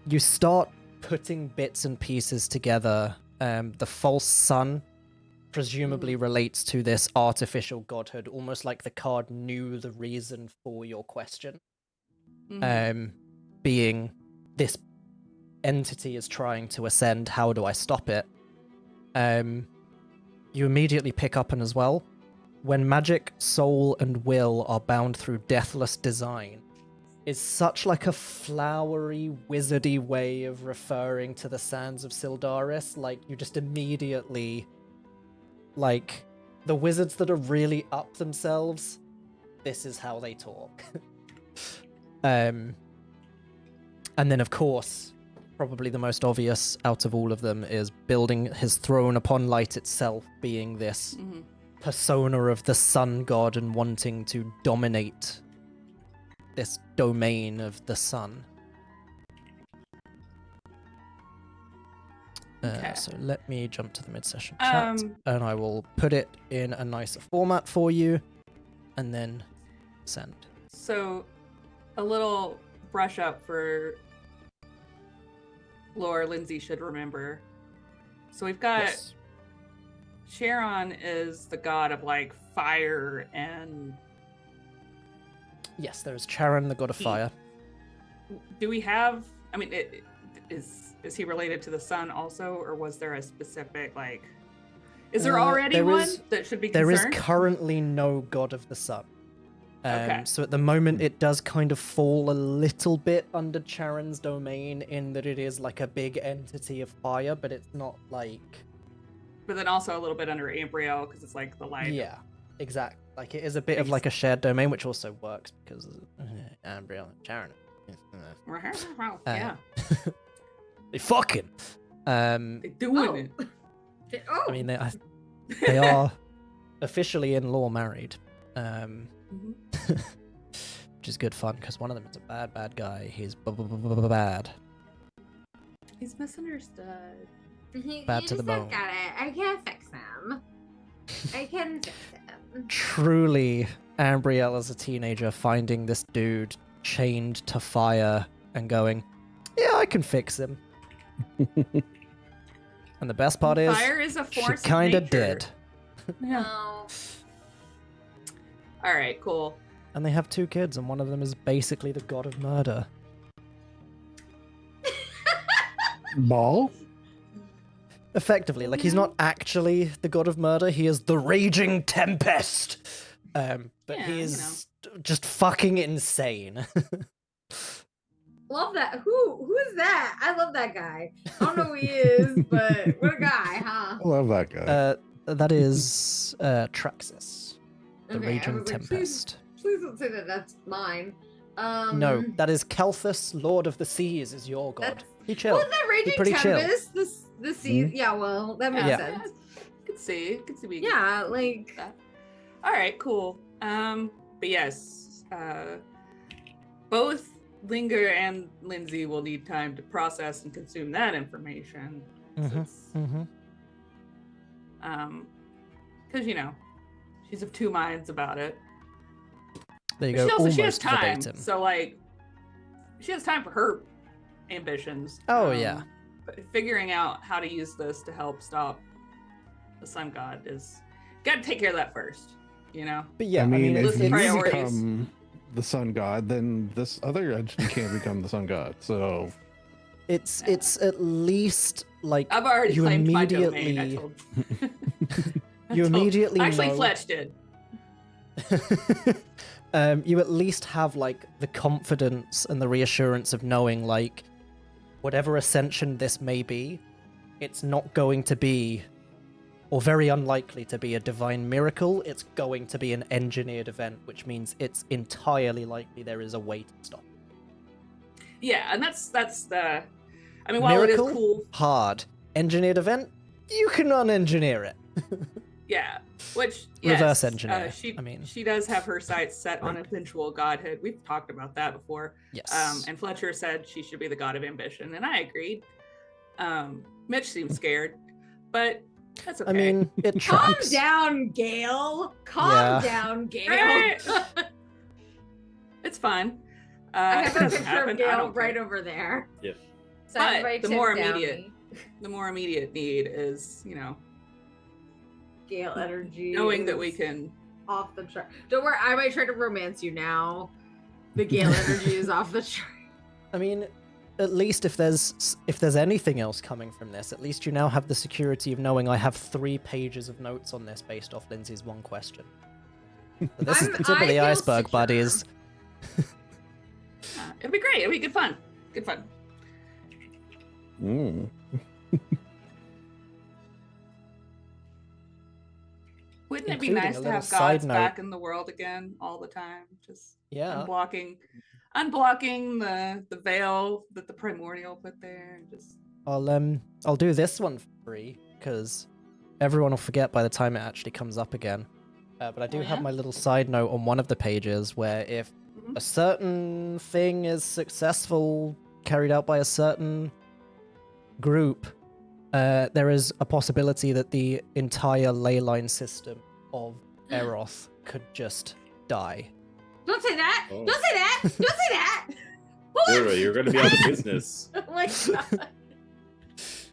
you start putting bits and pieces together. The false sun presumably relates to this artificial godhood, almost like the card knew the reason for your question. Being this entity is trying to ascend, how do I stop it? You immediately pick up on as well, when magic, soul, and will are bound through deathless design, is such like a flowery, wizardy way of referring to the sands of Syldaris. Like, you just immediately, like, the wizards that are really up themselves, this is how they talk. And then, of course, probably the most obvious out of all of them is building his throne upon light itself, being this persona of the sun god and wanting to dominate this domain of the sun. So let me jump to the mid-session chat, and I will put it in a nicer format for you, and then send. So, a little brush up for lore Lindsay should remember. So we've got Sharon is the god of like fire and... Yes, there's Charon, the god of fire. Do we have... I mean, is he related to the sun also, or was there a specific, like... Is there already one that should be concerned? There is currently no god of the sun. So at the moment, it does kind of fall a little bit under Charon's domain in that it is like a big entity of fire, but it's not like... But then also a little bit under Ambriel, because it's like the light. Yeah, exactly. Like, it is a bit of like a shared domain, which also works because Ambriel and Charon. Yeah. They fucking. They doing it. I mean, they are officially in law married. Which is good fun because one of them is a bad guy. He's bad. He's misunderstood. Bad to the bone. Got it. I can fix him. I can fix him. Truly, Ambriel as a teenager finding this dude chained to fire and going, yeah, I can fix him. And the best part is, fire is a force she kind of did. No. All right, cool. And they have 2 kids, and one of them is basically the god of murder. Ball? Effectively, like, he's not actually the god of murder, he is the raging tempest. But he is just fucking insane. Love that. Who is that? I love that guy. I don't know who he is, but what a guy, huh? I love that guy. That is Traxxas, the Okay, I Raging was like, Tempest. Please don't say that that's mine. No, that is Kelthus, Lord of the Seas, is your god. That's- He chill. Wasn't that He Raging pretty chill. Tempest? The sea. Yeah, well, that makes Yeah. sense. Could see. We Yeah, like All right, cool. But yes, both Linger and Lindsay will need time to process and consume that information. Because she's of two minds about it. There you But go. she has Almost time, verbatim. so like, she has time for her ambitions. Oh, yeah. But figuring out how to use this to help stop the sun god is got to take care of that first. But yeah, I mean, if list of you priorities. become the sun god, then this other entity can't become the sun god. So it's at least like I've already you claimed my immediately domain. I told, you immediately actually know. Fletch did. You at least have like the confidence and the reassurance of knowing like whatever ascension this may be, it's not going to be, or very unlikely to be, a divine miracle. It's going to be an engineered event, which means it's entirely likely there is a way to stop. Yeah, and that's the. I mean, while Miracle? it is cool, Hard. Engineered event? You can un-engineer it. yeah. Which Reverse yes, engineer, she I mean. she does have her sights set on eventual godhood. We've talked about that before. Yes. And Fletcher said she should be the god of ambition, and I agreed. Mitch seems scared, but that's okay. I mean, it calm tracks. down, Gale. Calm Yeah. down, Gale. Right. It's fine. I If have it a doesn't picture happen, of I Gale don't care. right over there. Yeah. Signed But by the Tim more Downey. immediate need is, Gale energy. knowing that is we can. off the track. Don't worry, I might try to romance you now. The Gale energy is off the track. I mean, at least if there's anything else coming from this, at least you now have the security of knowing I have 3 pages of notes on this based off Lindsay's one question. So this is the tip of I the feel iceberg, secure. buddies. It'll be great. It'll be good fun. Good fun. Wouldn't it be Including nice a to little have side gods note. back in the world again all the time? Just Yeah. unblocking the veil that the primordial put there, and just I'll do this one for free because everyone will forget by the time it actually comes up again. But I do Oh, have yeah? my little side note on one of the pages where if Mhm. a certain thing is successful, carried out by a certain group, there is a possibility that the entire ley line system of Erroth could just die. Don't say that! Oh. Don't say that! Don't say that! Mura, you're going to be out of business. Oh my god.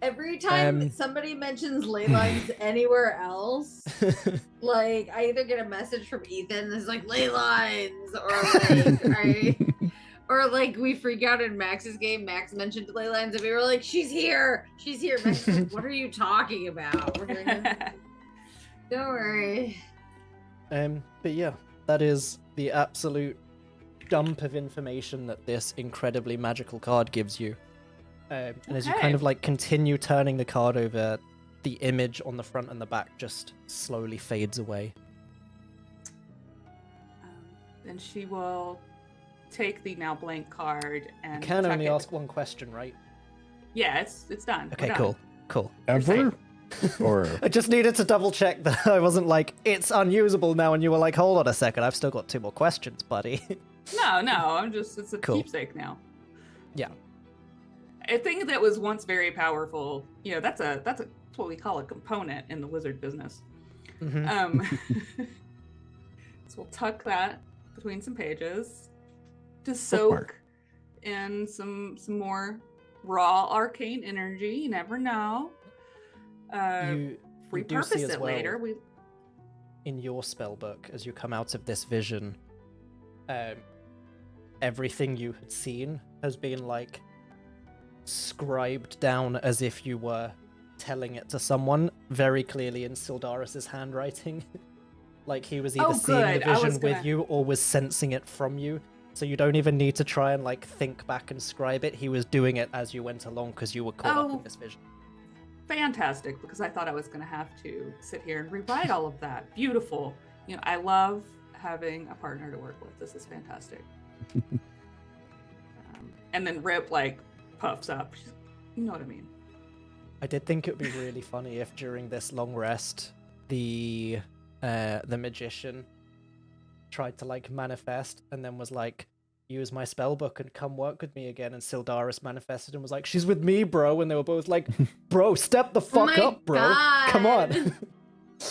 Every time Um, somebody mentions ley lines anywhere else, like I either get a message from Ethan that's like ley lines, or like we freak out in Max's game. Max mentioned ley lines, and we were like, "She's here, she's here." Max was like, "What are you talking about?" We're doing this. Don't worry. But yeah, that is the absolute dump of information that this incredibly magical card gives you. And as you kind Okay. of like continue turning the card over, the image on the front and the back just slowly fades away. Then she will take the now blank card You and can chuck only it. ask one question, right? Yeah, it's done. We're Okay, done. cool. ever? Or I just needed to double check that I wasn't like, it's unusable now, and you were like, hold on a second, I've still got 2 more questions, buddy. No, it's a Cool. keepsake now. Yeah. A thing that was once very powerful, that's what we call a component in the wizard business. Mhm. So we'll tuck that between some pages to Bookmark. soak in some more raw arcane energy. You never know. You do see Repurpose as it well, later. We in your spell book, as you come out of this vision, everything you had seen has been like scribed down as if you were telling it to someone, very clearly in Syldaris' handwriting. Like he was either Oh, seeing the good. I was vision with gonna- you or was sensing it from you. So you don't even need to try and like think back and scribe it. He was doing it as you went along because you were caught up in this vision. Fantastic, because I thought I was going to have to sit here and rewrite all of that. Beautiful. You know, I love having a partner to work with. This is fantastic. And then Rip like puffs up. You know what I mean? I did think it would be really funny if during this long rest, the magician tried to like manifest and then was like, use my spell book and come work with me again, and Syldaris manifested and was like, she's with me, bro, and they were both like, bro, step the fuck up, bro. God. Come on.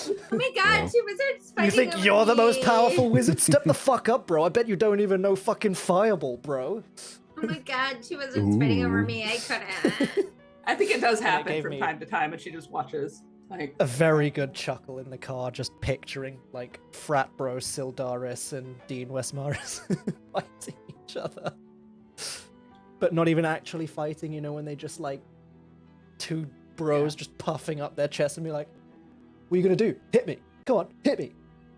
Oh my god, No. two wizards fighting You think over you're the most me. powerful wizard? Step the fuck up, bro. I bet you don't even know fucking fireball, bro. Oh my god, two wizards fighting over Ooh. me. I couldn't. I think it does And it happen gave from me- time to time, and she just watches. Like, A very good chuckle in the car, just picturing like frat bro Syldaris and Dean Westmaris fighting each other. But not even actually fighting, you know, when they just like two bros just puffing up their chest and be like, what are you gonna do? Hit me. Come on, hit me.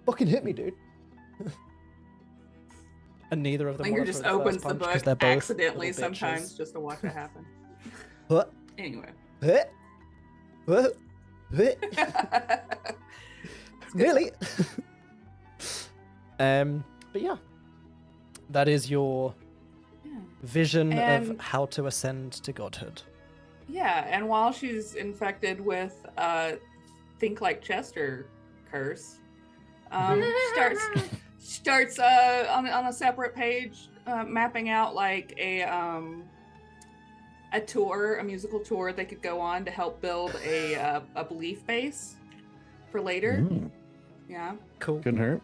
Fucking hit me, dude. And neither of them Linger wanna just throw the opens first the punch 'cause book they're both accidentally little bitches. sometimes just to watch it happen. What? Anyway. What? What? What? Really? But yeah, that is your Yeah. vision of And- how to ascend to godhood. Yeah, and while she's infected with think like Chester curse, starts on a separate page mapping out like a tour, a musical tour they could go on to help build a belief base for later. Mm, Yeah. Cool. couldn't hurt.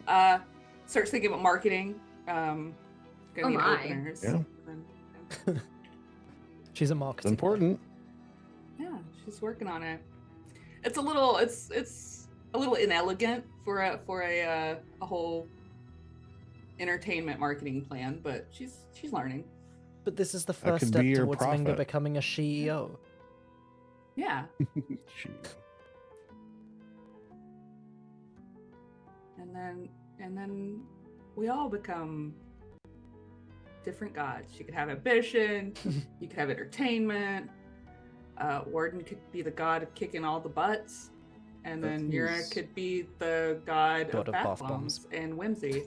Starts thinking about marketing. Gonna Oh need my. openers. Yeah. And- She's a It's marketing. important. Yeah, she's working on it. It's a little inelegant for a whole entertainment marketing plan, but she's learning. But this is the That first could step be your towards Linger profit. becoming a CEO. Yeah, She- and then we all become different gods. She could have ambition. You could have entertainment. Warden could be the god of kicking all the butts, and then Mura Nice. could be the god God of of bath bath bombs and whimsy.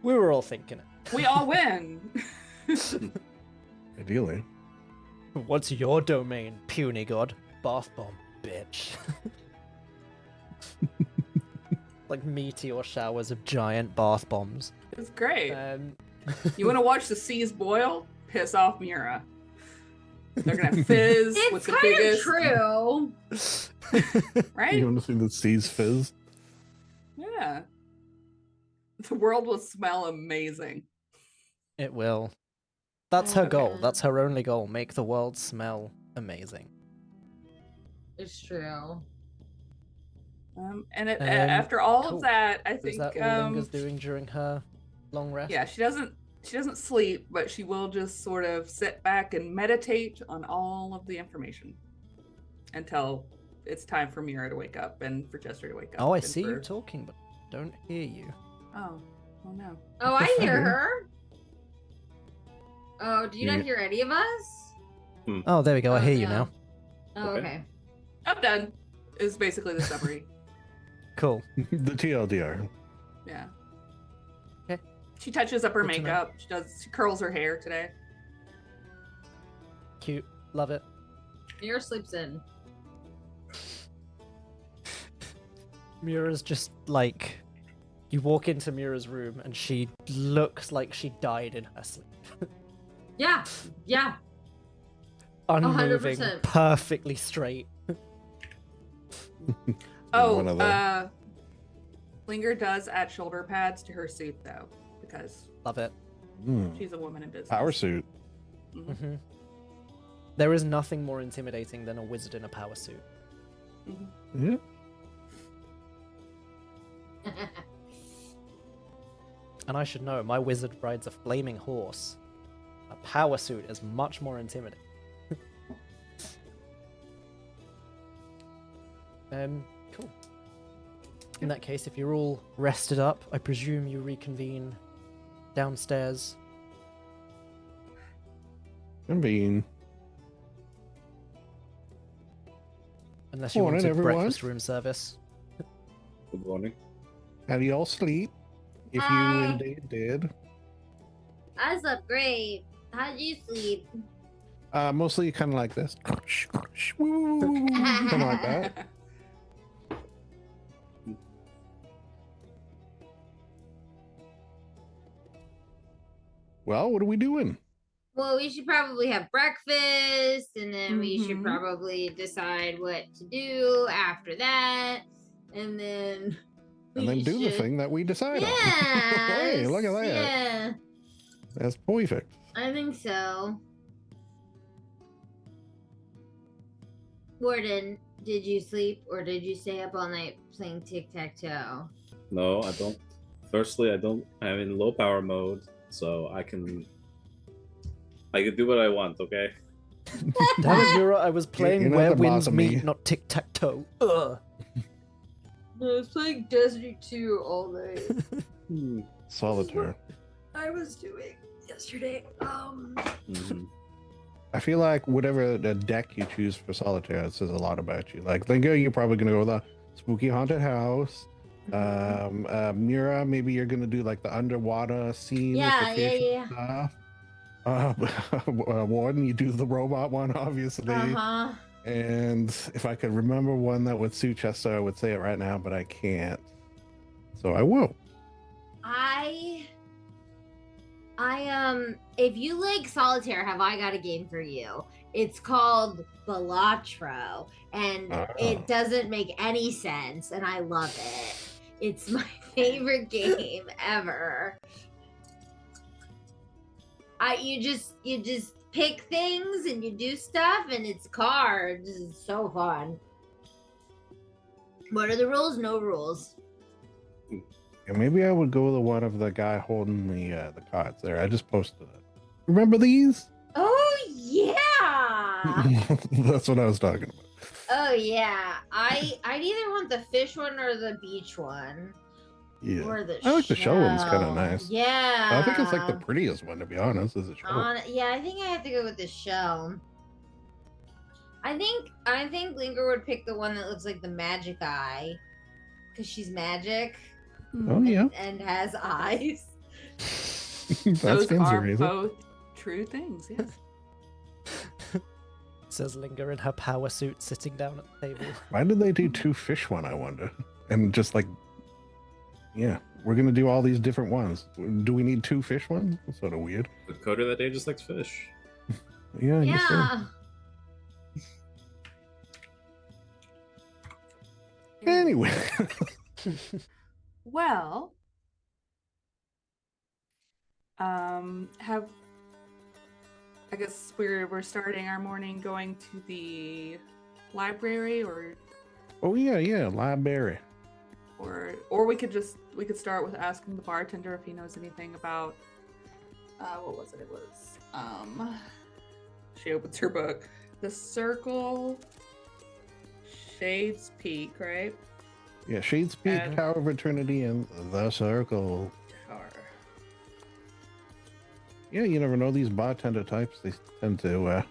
We were all thinking it. We all win. Ideally. What's your domain, puny god? Bath bomb, bitch. Like meteor showers of giant bath bombs. It's great. Um, You want to watch the seas boil? Piss off Mura. They're gonna fizz with It's the kind of biggest, true. right? You want to see the seas fizz? Yeah. The world will smell amazing. It will. That's her goal. Okay. That's her only goal. Make the world smell amazing. It's true. And after all cool. of that, I Is think that all Linger's doing during her long rest? yeah, she doesn't sleep, but she will just sort of sit back and meditate on all of the information until it's time for Mura to wake up and for Chester to wake up. Oh, I and see you for- talking, but don't hear you. Oh no. Oh, I hear Okay. her. Oh, do you Yeah. not hear any of us? Oh, there we go. I Oh, hear you no. now. Oh, Okay. okay. I'm done. Is basically the summary. Cool. The TLDR. Yeah. Okay. She touches up her Good to know. makeup. She curls her hair today. Cute. Love it. Mira sleeps in. Mura's just like, you walk into Mura's room and she looks like she died in her sleep. Yeah. Yeah. Unmoving, 100%. perfectly straight. Oh, One of the- Linger does add shoulder pads to her suit though, because Love it. Mm, she's a woman in business. power suit. Mhm. hmm There is nothing more intimidating than a wizard in a power suit. Mhm. Yeah. And I should know, my wizard rides a flaming horse. A power suit is much more intimidating. Cool. In that case, if you're all rested up, I presume you reconvene downstairs. Convene. Unless you Morning, wanted everyone. breakfast room service. Good morning. How do y'all sleep? If you Hi. indeed did. I slept great. How did you sleep? Mostly kind of like this. Kind of like that. Well, what are we doing? Well, we should probably have breakfast, and then we should Mhm. probably decide what to do after that, and then And then we do the should- thing that we decide on. Yeah. Hey, look at that. Yeah, That's perfect. I think so. Warden, did you sleep or did you stay up all night playing tic-tac-toe? No, I don't. Firstly, I'm in low power mode, so I can do what I want. Okay. Damn it, Mura, I was playing you're not Where the boss Winds of me. Meet, not tic-tac-toe. Ugh. I was playing Destiny 2 all night. Solitaire. I was doing yesterday. Mhm. I feel like whatever the deck you choose for solitaire, it says a lot about you. Like Linger, you're probably gonna go with a spooky haunted house. Mura, maybe you're gonna do like the underwater scene Yeah, with the fish and stuff. Warden, you do the robot one, obviously. Uh-huh. And if I could remember one that would suit Chester, I would say it right now, but I can't. So I will. If you like solitaire, have I got a game for you? It's called Balatro, and it doesn't make any sense, and I love it. It's my favorite game ever. You just pick things and you do stuff, and it's cards. It's so fun. What are the rules? No rules. Yeah, maybe I would go with the one of the guy holding the cards there. I just posted it. Remember these? Oh yeah. That's what I was talking about. Oh yeah. I'd either want the fish one or the beach one. Yeah. Or the I like the shell one's kind of shell. nice. Yeah. I think it's like the prettiest one, to be honest, is a shell. Yeah, I think I have to go with the shell. I think Linger would pick the one that looks like the magic eye, because she's magic. Oh yeah. And has eyes. That Those stands to are reason. both true things. Yes. Says Linger in her power suit sitting down at the table. Why did they do two fish one, I wonder? And just like, yeah, we're gonna do all these different ones. Do we need two fish ones? That's sort of weird. The coder that day just likes fish. Yeah, I guess so. Yeah. Anyway. Well, I guess we're starting our morning going to the library, or Oh yeah, library. we could start with asking the bartender if he knows anything about what was it? It was she opens her book. The Circle, Shades Peak, right? Yeah, Shades Peak, And- Tower of Eternity, and the Circle. Tower. Yeah, you never know these bartender types. They tend to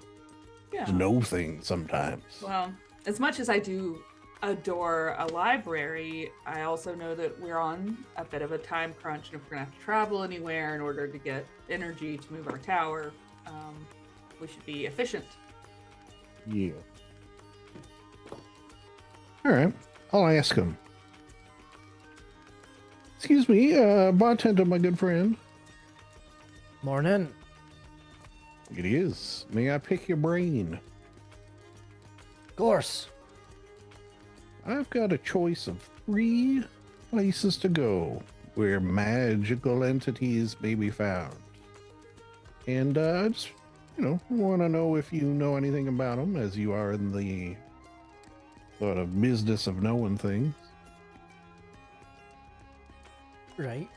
Yeah. know things sometimes. Well, as much as I do adore a library, I also know that we're on a bit of a time crunch, and if we're gonna have to travel anywhere in order to get energy to move our tower, we should be efficient. Yeah. All right, I'll ask him. Excuse me, bartender, my good friend. Morning. It is. May I pick your brain? Of course. I've got a choice of 3 places to go where magical entities may be found. And I just, want to know if you know anything about them, as you are in the sort of business of knowing things. Right.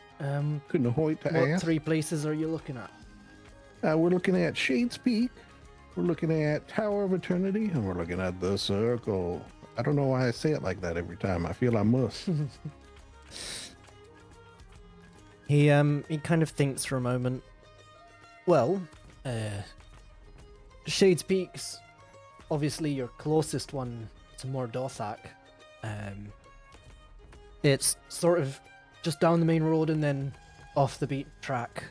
Couldn't hurt to What ask. 3 places are you looking at? We're looking at Shades Peak, we're looking at Tower of Eternity, and we're looking at the Circle. I don't know why I say it like that every time. I feel I must. He kind of thinks for a moment. Well, Shades Peak's obviously your closest one to Mordothak. It's sort of just down the main road and then off the beaten track.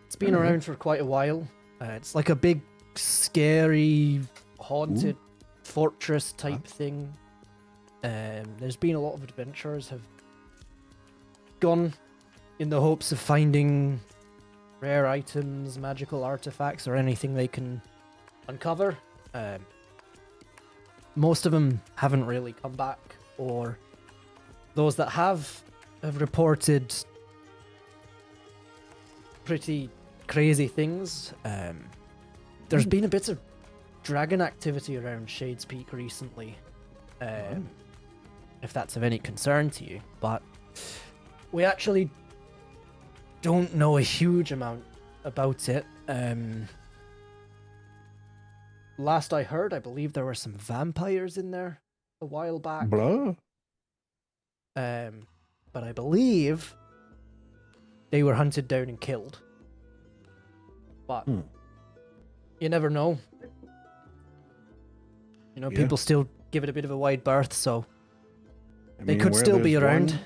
It's been around for quite a while. It's like a big, scary, haunted fortress type thing. There's been a lot of adventurers have gone in the hopes of finding rare items, magical artifacts, or anything they can uncover. Most of them haven't really come back, or those that have reported pretty crazy things. There's been a bit of dragon activity around Shades Peak recently, if that's of any concern to you, but we actually don't know a huge amount about it. Last I heard, I believe there were some vampires in there a while back. Blah. But I believe they were hunted down and killed. But you never know. You know, people still give it a bit of a wide berth, so they could where still be there's around. one,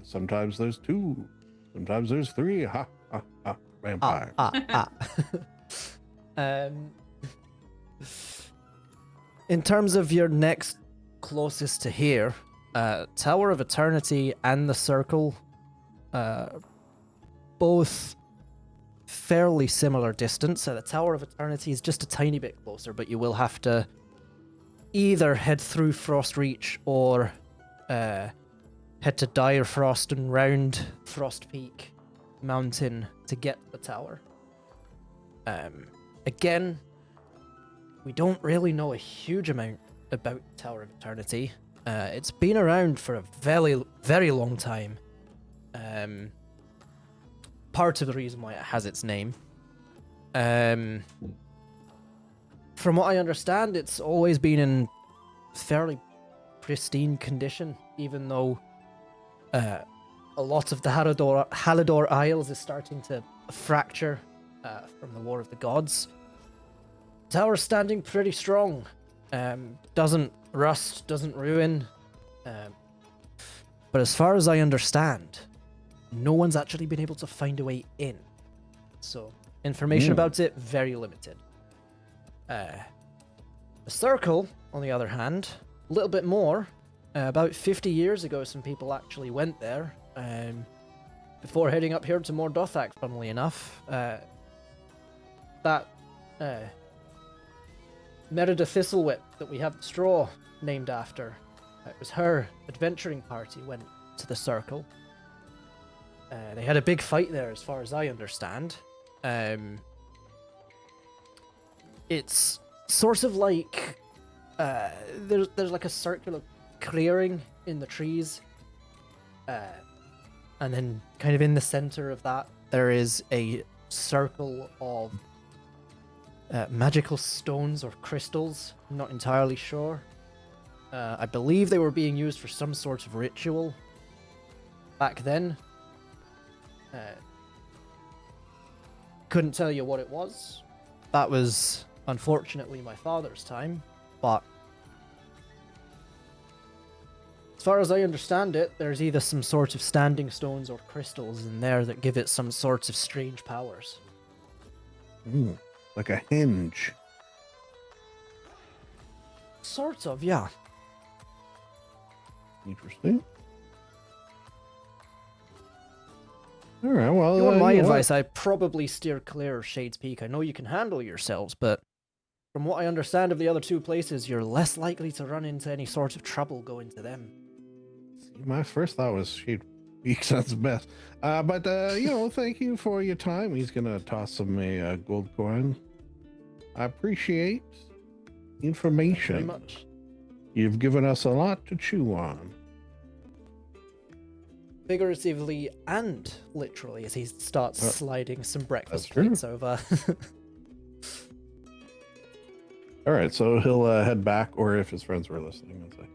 sometimes there's two. Sometimes there's three. Ha ha ha. Vampire. In terms of your next closest to here, Tower of Eternity and the Circle, both fairly similar distance. So the Tower of Eternity is just a tiny bit closer, but you will have to either head through Frost Reach or head to Dire Frost and round Frost Peak Mountain to get the tower. Again, we don't really know a huge amount about the Tower of Eternity. It's been around for a very, very long time. Part of the reason why it has its name. From what I understand, it's always been in fairly pristine condition, even though a lot of the Halidor Isles is starting to fracture from the War of the Gods. Tower's standing pretty strong. Doesn't rust, doesn't ruin. But as far as I understand, no one's actually been able to find a way in. So, information about it, very limited. The Circle, on the other hand, a little bit more. About 50 years ago, some people actually went there. Before heading up here to Mordothak, funnily enough. That Merida Thistlewhip that we have the straw named after. It was her adventuring party went to the Circle. They had a big fight there, as far as I understand. It's sort of like there's like a circular clearing in the trees, and then kind of in the center of that there is a circle of magical stones or crystals. I'm not entirely sure. I believe they were being used for some sort of ritual back then. Couldn't tell you what it was. That was unfortunately my father's time, but as far as I understand it, there's either some sort of standing stones or crystals in there that give it some sorts of strange powers. Like a hinge. Sort of, yeah. Interesting. All right, well, You want my you know advice, I probably steer clear of Shades Peak. I know you can handle yourselves, but from what I understand of the other two places, you're less likely to run into any sort of trouble going to them. My first thought was Shade Peak sounds best. But thank you for your time. He's gonna toss him a gold coin. I appreciate information. Very much. You've given us a lot to chew on. Figuratively and literally, as he starts sliding some breakfast that's true. plates over. All right, so he'll head back, or if his friends were listening, I'd say.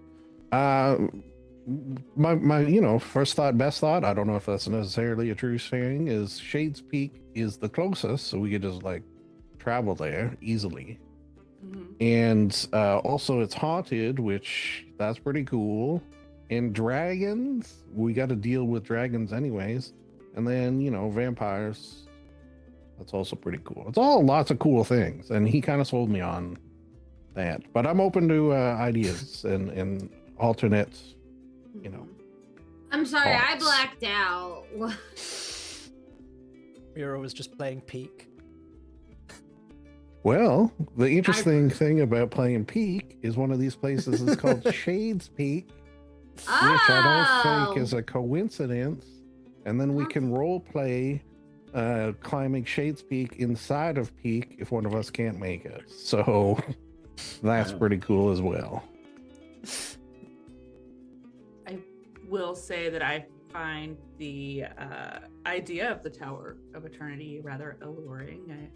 My first thought, best thought. I don't know if that's necessarily a true thing. Is Shades Peak is the closest, so we could just like travel there easily. And also, it's haunted, which that's pretty cool. And dragons, we got to deal with dragons anyways. And then vampires. That's also pretty cool. It's all lots of cool things, and he kind of sold me on that. But I'm open to ideas and alternate. I'm sorry, I Thoughts. blacked out. Mura was just playing Peak. Well, the interesting thing about playing Peak is one of these places is called Shades Peak, which I don't think is a coincidence. And then we can role play climbing Shades Peak inside of Peak if one of us can't make it. So that's pretty cool as well. I will say that I find the idea of the Tower of Eternity rather alluring.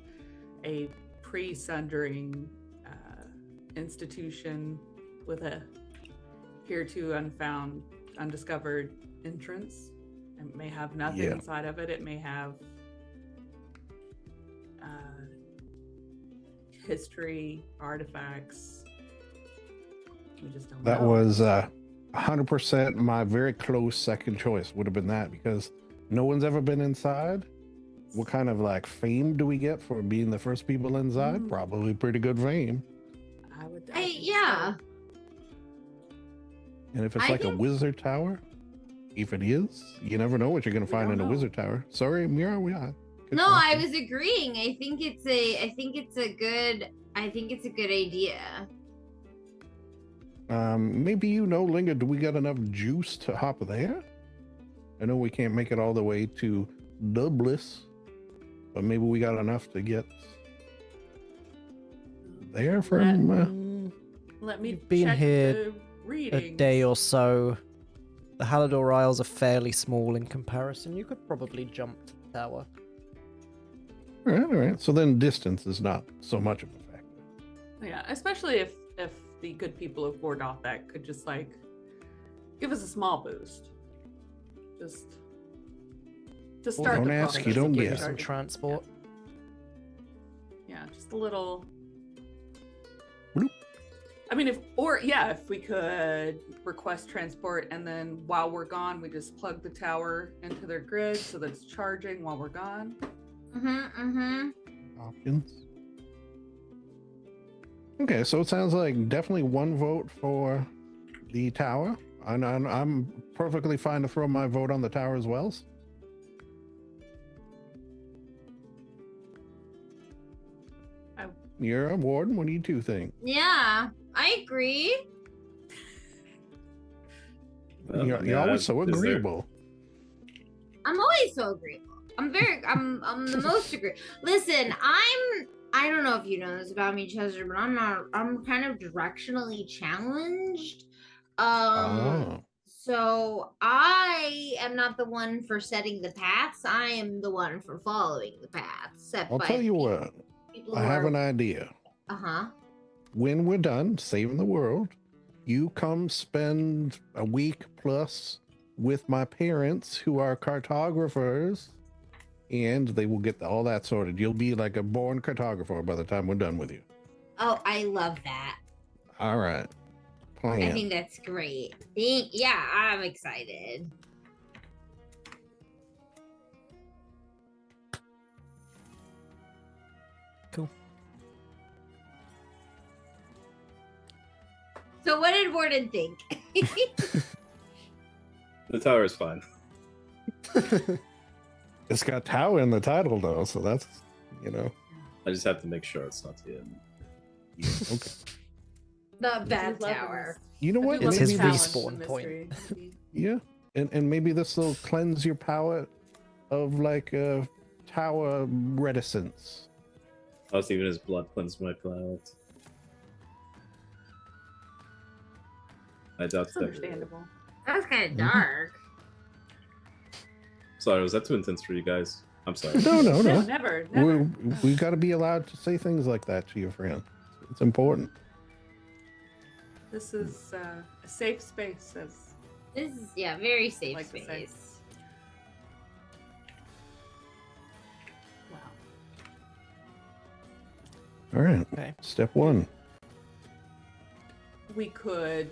A pre-sundering institution with a hereto unfound, undiscovered entrance. It may have nothing inside of it. It may have history, artifacts. We just don't That know. was 100% my very close second choice would have been that, because no one's ever been inside. What kind of like fame do we get for being the first people inside? Probably pretty good fame. I would. Yeah. And if it's I like a think- wizard tower, if it is, you never know what you're going to We find don't in a know. wizard tower. Sorry, Mira, we are. Good No, I question. was agreeing. I think it's a good idea. Maybe Linger, do we got enough juice to hop there? I know we can't make it all the way to Dublis, but maybe we got enough to get there from. Let me You've been check here the a readings. day or so. The Halador Isles are fairly small in comparison. You could probably jump to the tower. All right. So then distance is not so much of a factor. Yeah, especially if the good people of Gordoth that could just like give us a small boost. Just to start don't the ask, process you don't of get. Some recharging. transport. Yeah, just a little. Bloop. I mean, if we could request transport, and then while we're gone, we just plug the tower into their grid so that it's charging while we're gone. Options. Okay, so it sounds like definitely one vote for the tower. I'm perfectly fine to throw my vote on the tower as well. You're a warden. What do you two think? Yeah, I agree. You're always so agreeable. I'm always so agreeable. I'm the most agreeable. Listen, I don't know if you know this about me, Chester, but I'm kind of directionally challenged. So I am not the one for setting the paths. I am the one for following the paths set I'll by tell you what. people I who have are- an idea. Uh-huh. When we're done saving the world, you come spend a week plus with my parents, who are cartographers, and they will get all that sorted. You'll be like a born cartographer by the time we're done with you. Oh, I love that. All right. Plan. I think that's great. Yeah, I'm excited. Cool. So what did Warden think? The tower is fine. It's got tower in the title though, so that's I just have to make sure it's not the end. okay. The I bad do love tower. You know I what? do love It's the his Maybe challenge this- respawn and point. mystery. Yeah, and maybe this will cleanse your palate of like tower reticence. Also, even his blood cleansed my palate. I doubt It's that. understandable. That's kind of Mhm. dark. Sorry, was that too intense for you guys? I'm sorry. No. No, never. We got to be allowed to say things like that to your friend. It's important. This is a safe space, as This is very safe Like to say. space. wow. All right. Okay. Step one. We could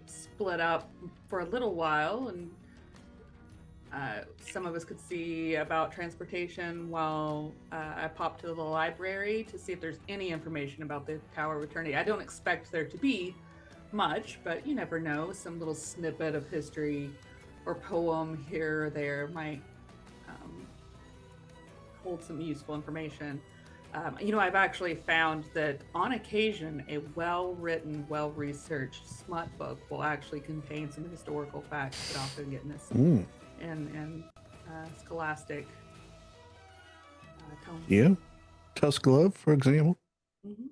split up for a little while, and some of us could see about transportation while I pop to the library to see if there's any information about the Tower of Eternity. I don't expect there to be much, but you never know. Some little snippet of history or poem here or there might hold some useful information. I've actually found that on occasion, a well-written, well-researched smut book will actually contain some historical facts that often get missed in scholastic tomes. Yeah. Tusk Glove, for example. Mhm.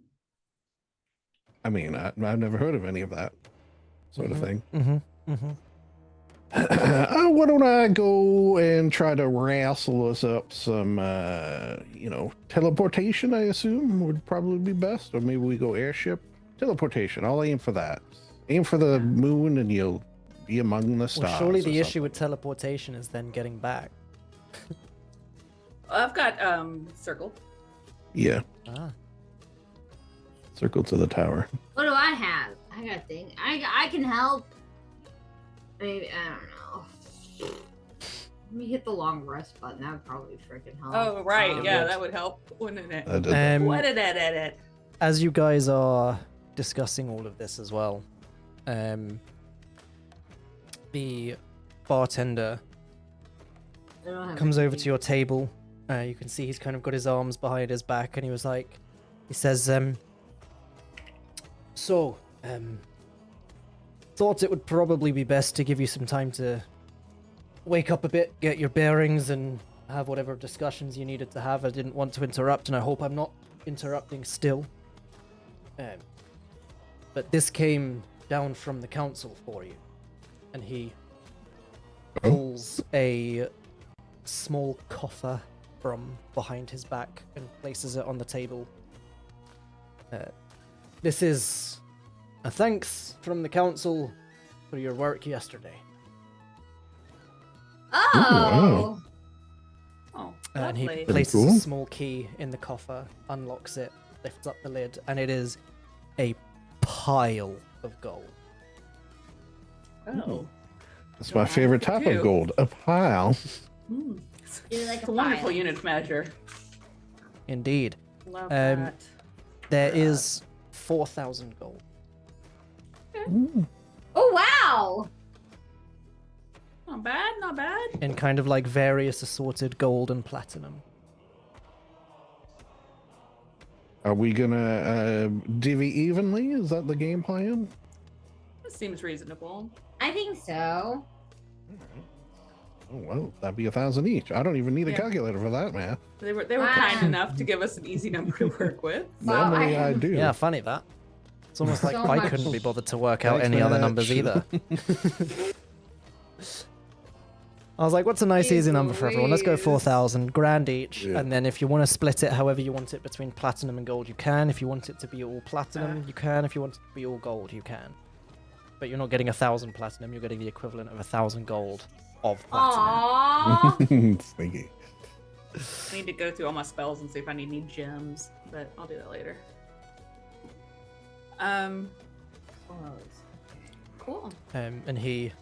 I mean, I've never heard of any of that sort of thing. Why don't I go and try to wrestle us up some, teleportation, I assume would probably be best. Or maybe we go airship. Teleportation, I'll aim for that. Aim for the moon and you'll be among the stars. Well, surely the or issue with teleportation is then getting back. I've got circle. Yeah, Ah. circle to the tower. What do I have? I got a thing. I can help. Maybe I don't know. Let me hit the long rest button. That would probably freaking help. Oh, right. Yeah, would. that would help, wouldn't it? I did that. What did it? As you guys are discussing all of this as well, the bartender I don't have comes over anything. to your table. You can see he's kind of got his arms behind his back, and he says, thought it would probably be best to give you some time to wake up a bit, get your bearings, and have whatever discussions you needed to have. I didn't want to interrupt, and I hope I'm not interrupting still. But this came down from the council for you. And he pulls a small coffer from behind his back and places it on the table. This is a thanks from the council for your work yesterday. Oh! Oh, And he lovely. places cool. a small key in the coffer, unlocks it, lifts up the lid, and it is a pile of gold. Oh. That's Don't my ask favorite it type too. of gold. A pile. Mm. You're like It's a a wonderful file. unit of measure. Indeed. Love Um, that. There Yeah. is 4,000 gold. Ooh. Oh wow! Not bad, not bad. In kind of like various assorted gold and platinum. Are we gonna divvy evenly? Is that the game plan? That seems reasonable. I think so. Oh well, that'd be 1,000 each. I don't even need a Yeah. calculator for that, man. They were kind enough to give us an easy number to work with. Wow, Normally I- I do. Yeah, funny that. It's almost like So I much. couldn't be bothered to work out Thanks any very other much. numbers either. I was like, what's a nice easy Jeez number for everyone? Let's go Louise. 4,000 grand each. Yeah. And then if you want to split it however you want it between platinum and gold, you can. If you want it to be all platinum, you can. If you want it to be all gold, you can. But you're not getting 1,000 platinum, you're getting the equivalent of 1,000 gold of platinum. Aww. Sneaky. I need to go through all my spells and see if I need any gems, but I'll do that later. Cool. And he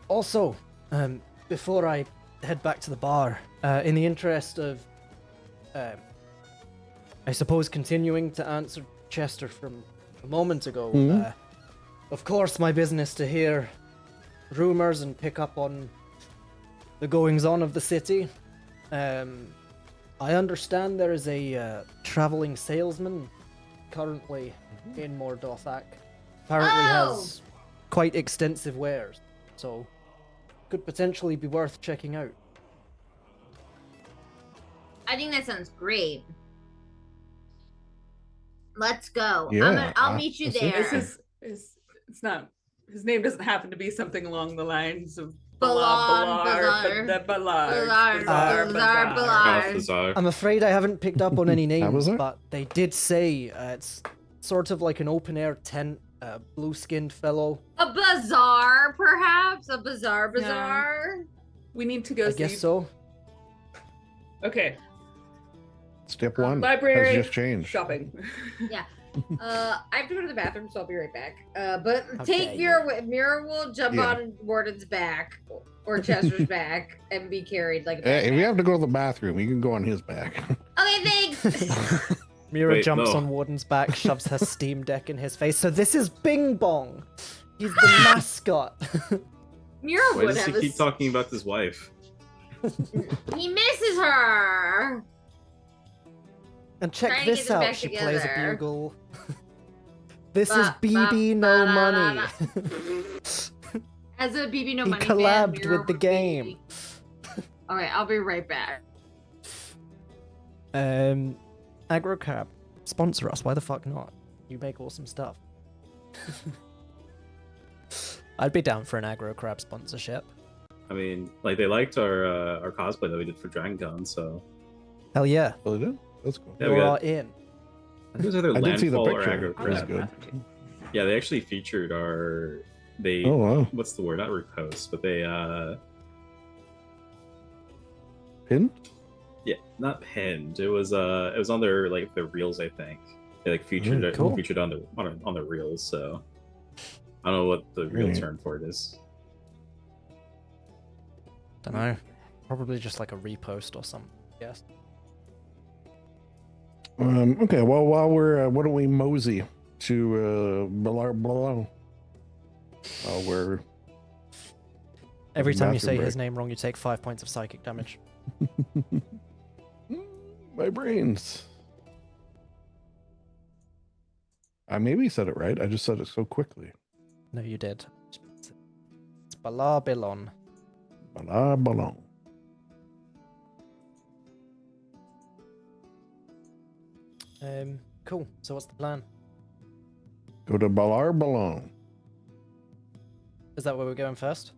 also, before I head back to the bar, in the interest of, I suppose, continuing to answer Chester from a moment ago, Mhm. of course, my business to hear rumors and pick up on the goings on of the city. I understand there is a traveling salesman currently in Mordothak. Apparently has quite extensive wares, so could potentially be worth checking out. I think that sounds great. Let's go. Yeah, I'll meet you that's it. there. It's not, his name doesn't happen to be something along the lines of Bazaar. I'm afraid I haven't picked up on any names, Bazaar? but they did say it's sort of like an open-air tent, blue-skinned fellow. A bazaar, perhaps? A bazaar? We need to go I see. guess so. Okay. Step one Library. has just changed. Shopping. I have to go to the bathroom, so I'll be right back. But How take dare Mura. Mura will jump Yeah. on Warden's back or Chester's back and be carried like a If you backpack. have to go to the bathroom, you can go on his back. Okay, thanks. Mira Wait, jumps no. on Warden's back, shoves her Steam Deck in his face. So this is Bing Bong. He's the mascot. Mura Why would does he have keep talking about his wife? He misses her. And check Trying to this get them out. back She plays a together. bugle. This is Ba, ba, BB No ba, da, Money. As a BB No He Money collabed fan, Mura with the would game. be- All right, I'll be right back. AggroCab, sponsor us. Why the fuck not? You make awesome stuff. I'd be down for an AggroCrab sponsorship. I mean, like they liked our cosplay that we did for Dragon Con, so Hell yeah. Oh, they did? That's cool. yeah, we You're got. in. I think it was either I did see the Landfall or picture. Aggro It was Crab. good. Yeah, they actually featured our. They. Oh, wow. What's the word? Not repost, but they. Pin? Yeah, not pinned. It was on their their reels, I think. They like featured it cool. featured on the reels. So I don't know what the real Right. term for it is. Don't know. Probably just like a repost or something. Yes. Okay, well, while we're, why don't we mosey to Balar Blanc? While we're Every time you bathroom say his break. name wrong, you take 5 points of psychic damage. My brains. I maybe said it right. I just said it so quickly. No, you did. It's Balar Bilon. Balar Blanc. Cool. So what's the plan? Go to Balar Blanc. Is that where we're going first?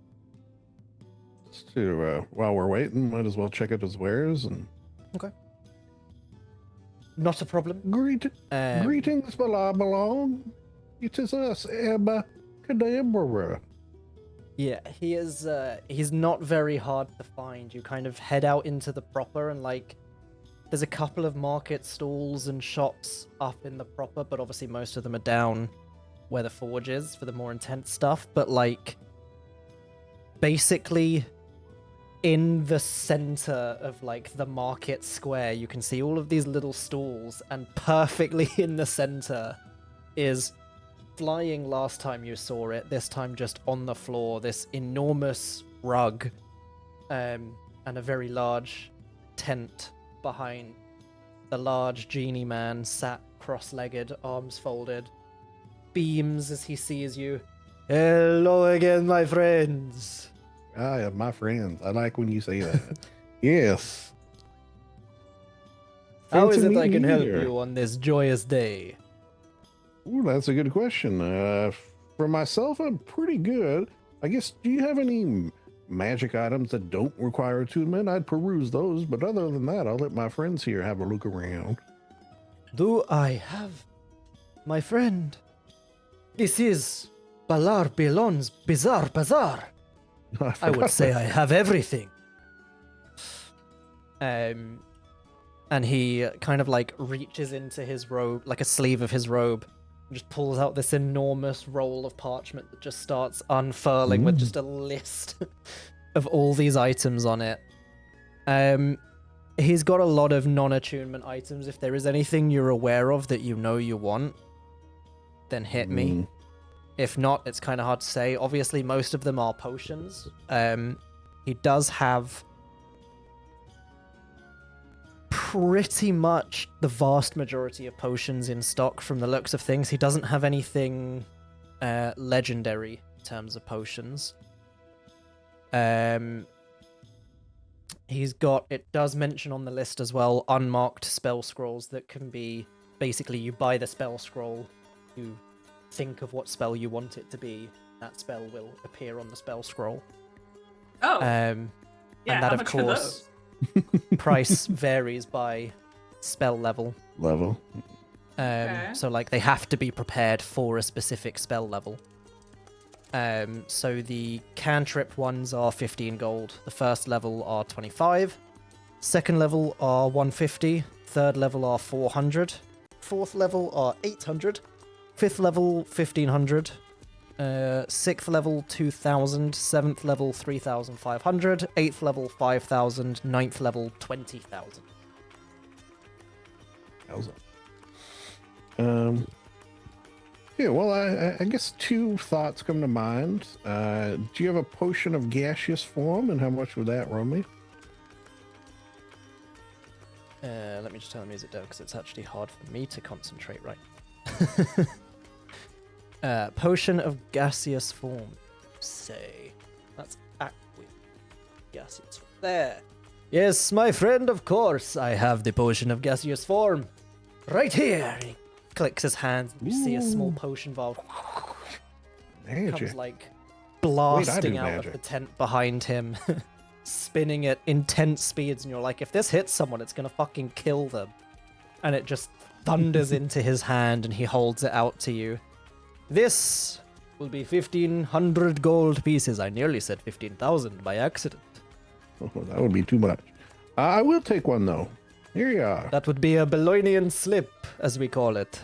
To while we're waiting, might as well check out his wares and Not a problem. greetings, Balar Blanc. It is us, ABBACADABRA. Yeah, he is. He's not very hard to find. You kind of head out into the proper, and there's a couple of market stalls and shops up in the proper, but obviously most of them are down where the forge is for the more intense stuff. But basically, in the center of the market square, you can see all of these little stalls, and perfectly in the center is, flying last time you saw it, this time just on the floor, this enormous rug, and a very large tent behind the large genie man sat cross-legged, arms folded, beams as he sees you. Hello again, my friends. Ah, yeah, my friends. I like when you say that. Yes. How is Fancy it I meeting can help here. you on this joyous day? Ooh, that's a good question. For myself, I'm pretty good. I guess, do you have any magic items that don't require attunement? I'd peruse those, but other than that, I'll let my friends here have a look around. Do I have, my friend? This is Balar Bilon's Bizarre Bazaar. I would say I have everything. And he kind of reaches into his robe, like a sleeve of his robe, and just pulls out this enormous roll of parchment that just starts unfurling with just a list of all these items on it. He's got a lot of non-attunement items. If there is anything you're aware of that you know you want, then hit me. If not, it's kind of hard to say. Obviously, most of them are potions. He does have pretty much the vast majority of potions in stock from the looks of things. He doesn't have anything legendary in terms of potions. He's got, it does mention on the list as well, unmarked spell scrolls that can be, basically you buy the spell scroll, you think of what spell you want it to be, that spell will appear on the spell scroll. Oh, Yeah, yeah. and that, how of much course, are those? price varies by spell level. Level. Okay. So, like, they have to be prepared for a specific spell level. So the cantrip ones are 15 gold. The first level are 25. Second level are 150. Third level are 400. Fourth level are 800. Fifth level, 1500. Sixth level, 2000. Seventh level, 3500. Eighth level, 5000. Ninth level, 20,000. Yeah, well, I guess two thoughts come to mind. Do you have a potion of gaseous form, and how much would that run me? Let me just turn the music down because it's actually hard for me to concentrate right. Potion of gaseous form. Say. That's aqua. Gaseous. There. Yes, my friend, of course. I have the potion of gaseous form. Right here. He clicks his hands. And you see a small potion vial Magic. comes like blasting do out magic. of the tent behind him, spinning at intense speeds, and you're like, if this hits someone, it's gonna fucking kill them. And it just thunders into his hand, and he holds it out to you. This will be 1,500 gold pieces. I nearly said 15,000 by accident. Oh, that would be too much. I will take one, though. Here you are. That would be a Beloinian slip, as we call it.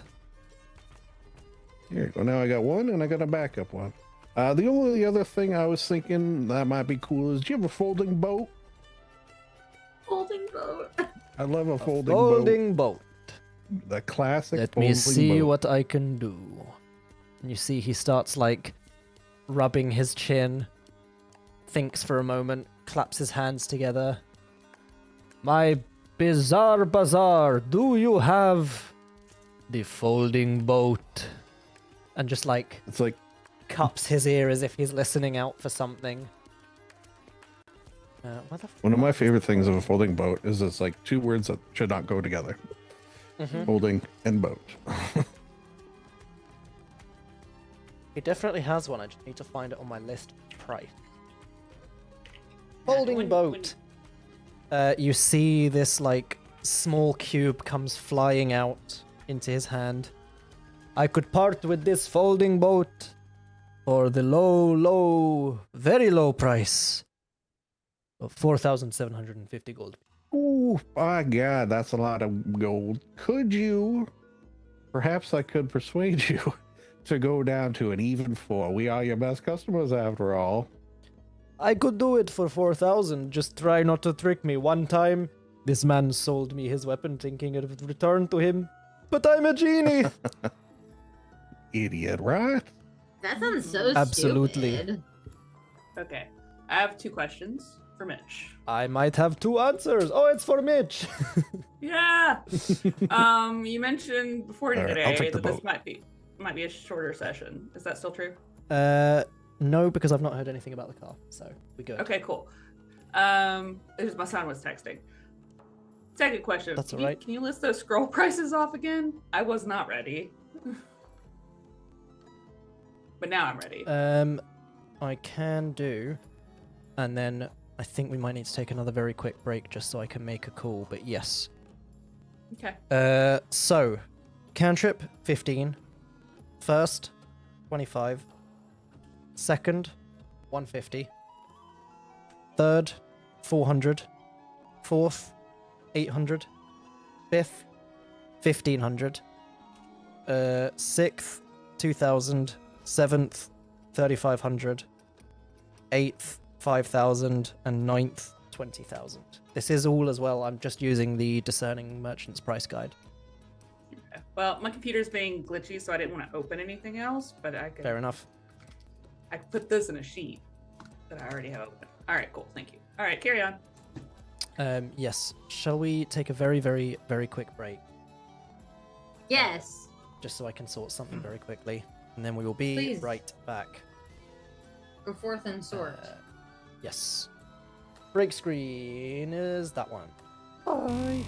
Here you go. Now I got one, and I got a backup one. The only other thing I was thinking that might be cool is, do you have a folding boat? Folding boat. I love a folding, Folding boat. boat. The classic Let folding me see boat. what I can do. And you see he starts like rubbing his chin, thinks for a moment, claps his hands together. My bizarre bazaar, do you have the folding boat? And just like It's like, cups his ear as if he's listening out for something. Where the one of my favorite things of a folding boat is it's like two words that should not go together. Mhm. Folding and boat. He definitely has one. I just need to find it on my list of price. Folding boat. You see this like small cube comes flying out into his hand. I could part with this folding boat for the low, very low price of 4,750 gold. Ooh, my God, that's a lot of gold. Could you, perhaps I could persuade you to go down to an even 4. We are your best customers after all. I could do it for 4,000. Just try not to trick me. One time, this man sold me his weapon thinking it would return to him. But I'm a genie! Idiot, right? That sounds so Absolutely. stupid. Okay. I have 2 questions for Mitch. I might have 2 answers. Oh, it's for Mitch. Yeah. You mentioned before All right, today I'll take the that this boat. might be a shorter session. Is that still true? No, because I've not heard anything about the car, so we good. Okay, cool. My son was texting. Second question. That's Can all right. Can you list those scroll prices off again? I was not ready. But now I'm ready. I can do, and then I think we might need to take another very quick break just so I can make a call, but yes. Okay. So, cantrip, 15. First, 25. Second, 150. Third, 400. Fourth, 800. Fifth, 1500. Sixth, 2000. Seventh, 3500. Eighth, 5000. And ninth, 20,000. This is all as well. I'm just using the Discerning Merchant's price guide. Okay. Well, my computer's being glitchy, so I didn't want to open anything else, but I could. Fair enough. I could put this in a sheet that I already have open. All right, cool. Thank you. All right, carry on. Yes. Shall we take a very, very, very quick break? Yes. Just so I can sort something very quickly. And then we will be Please. right back. Go forth and sort. Yes. Break screen is that one. Bye.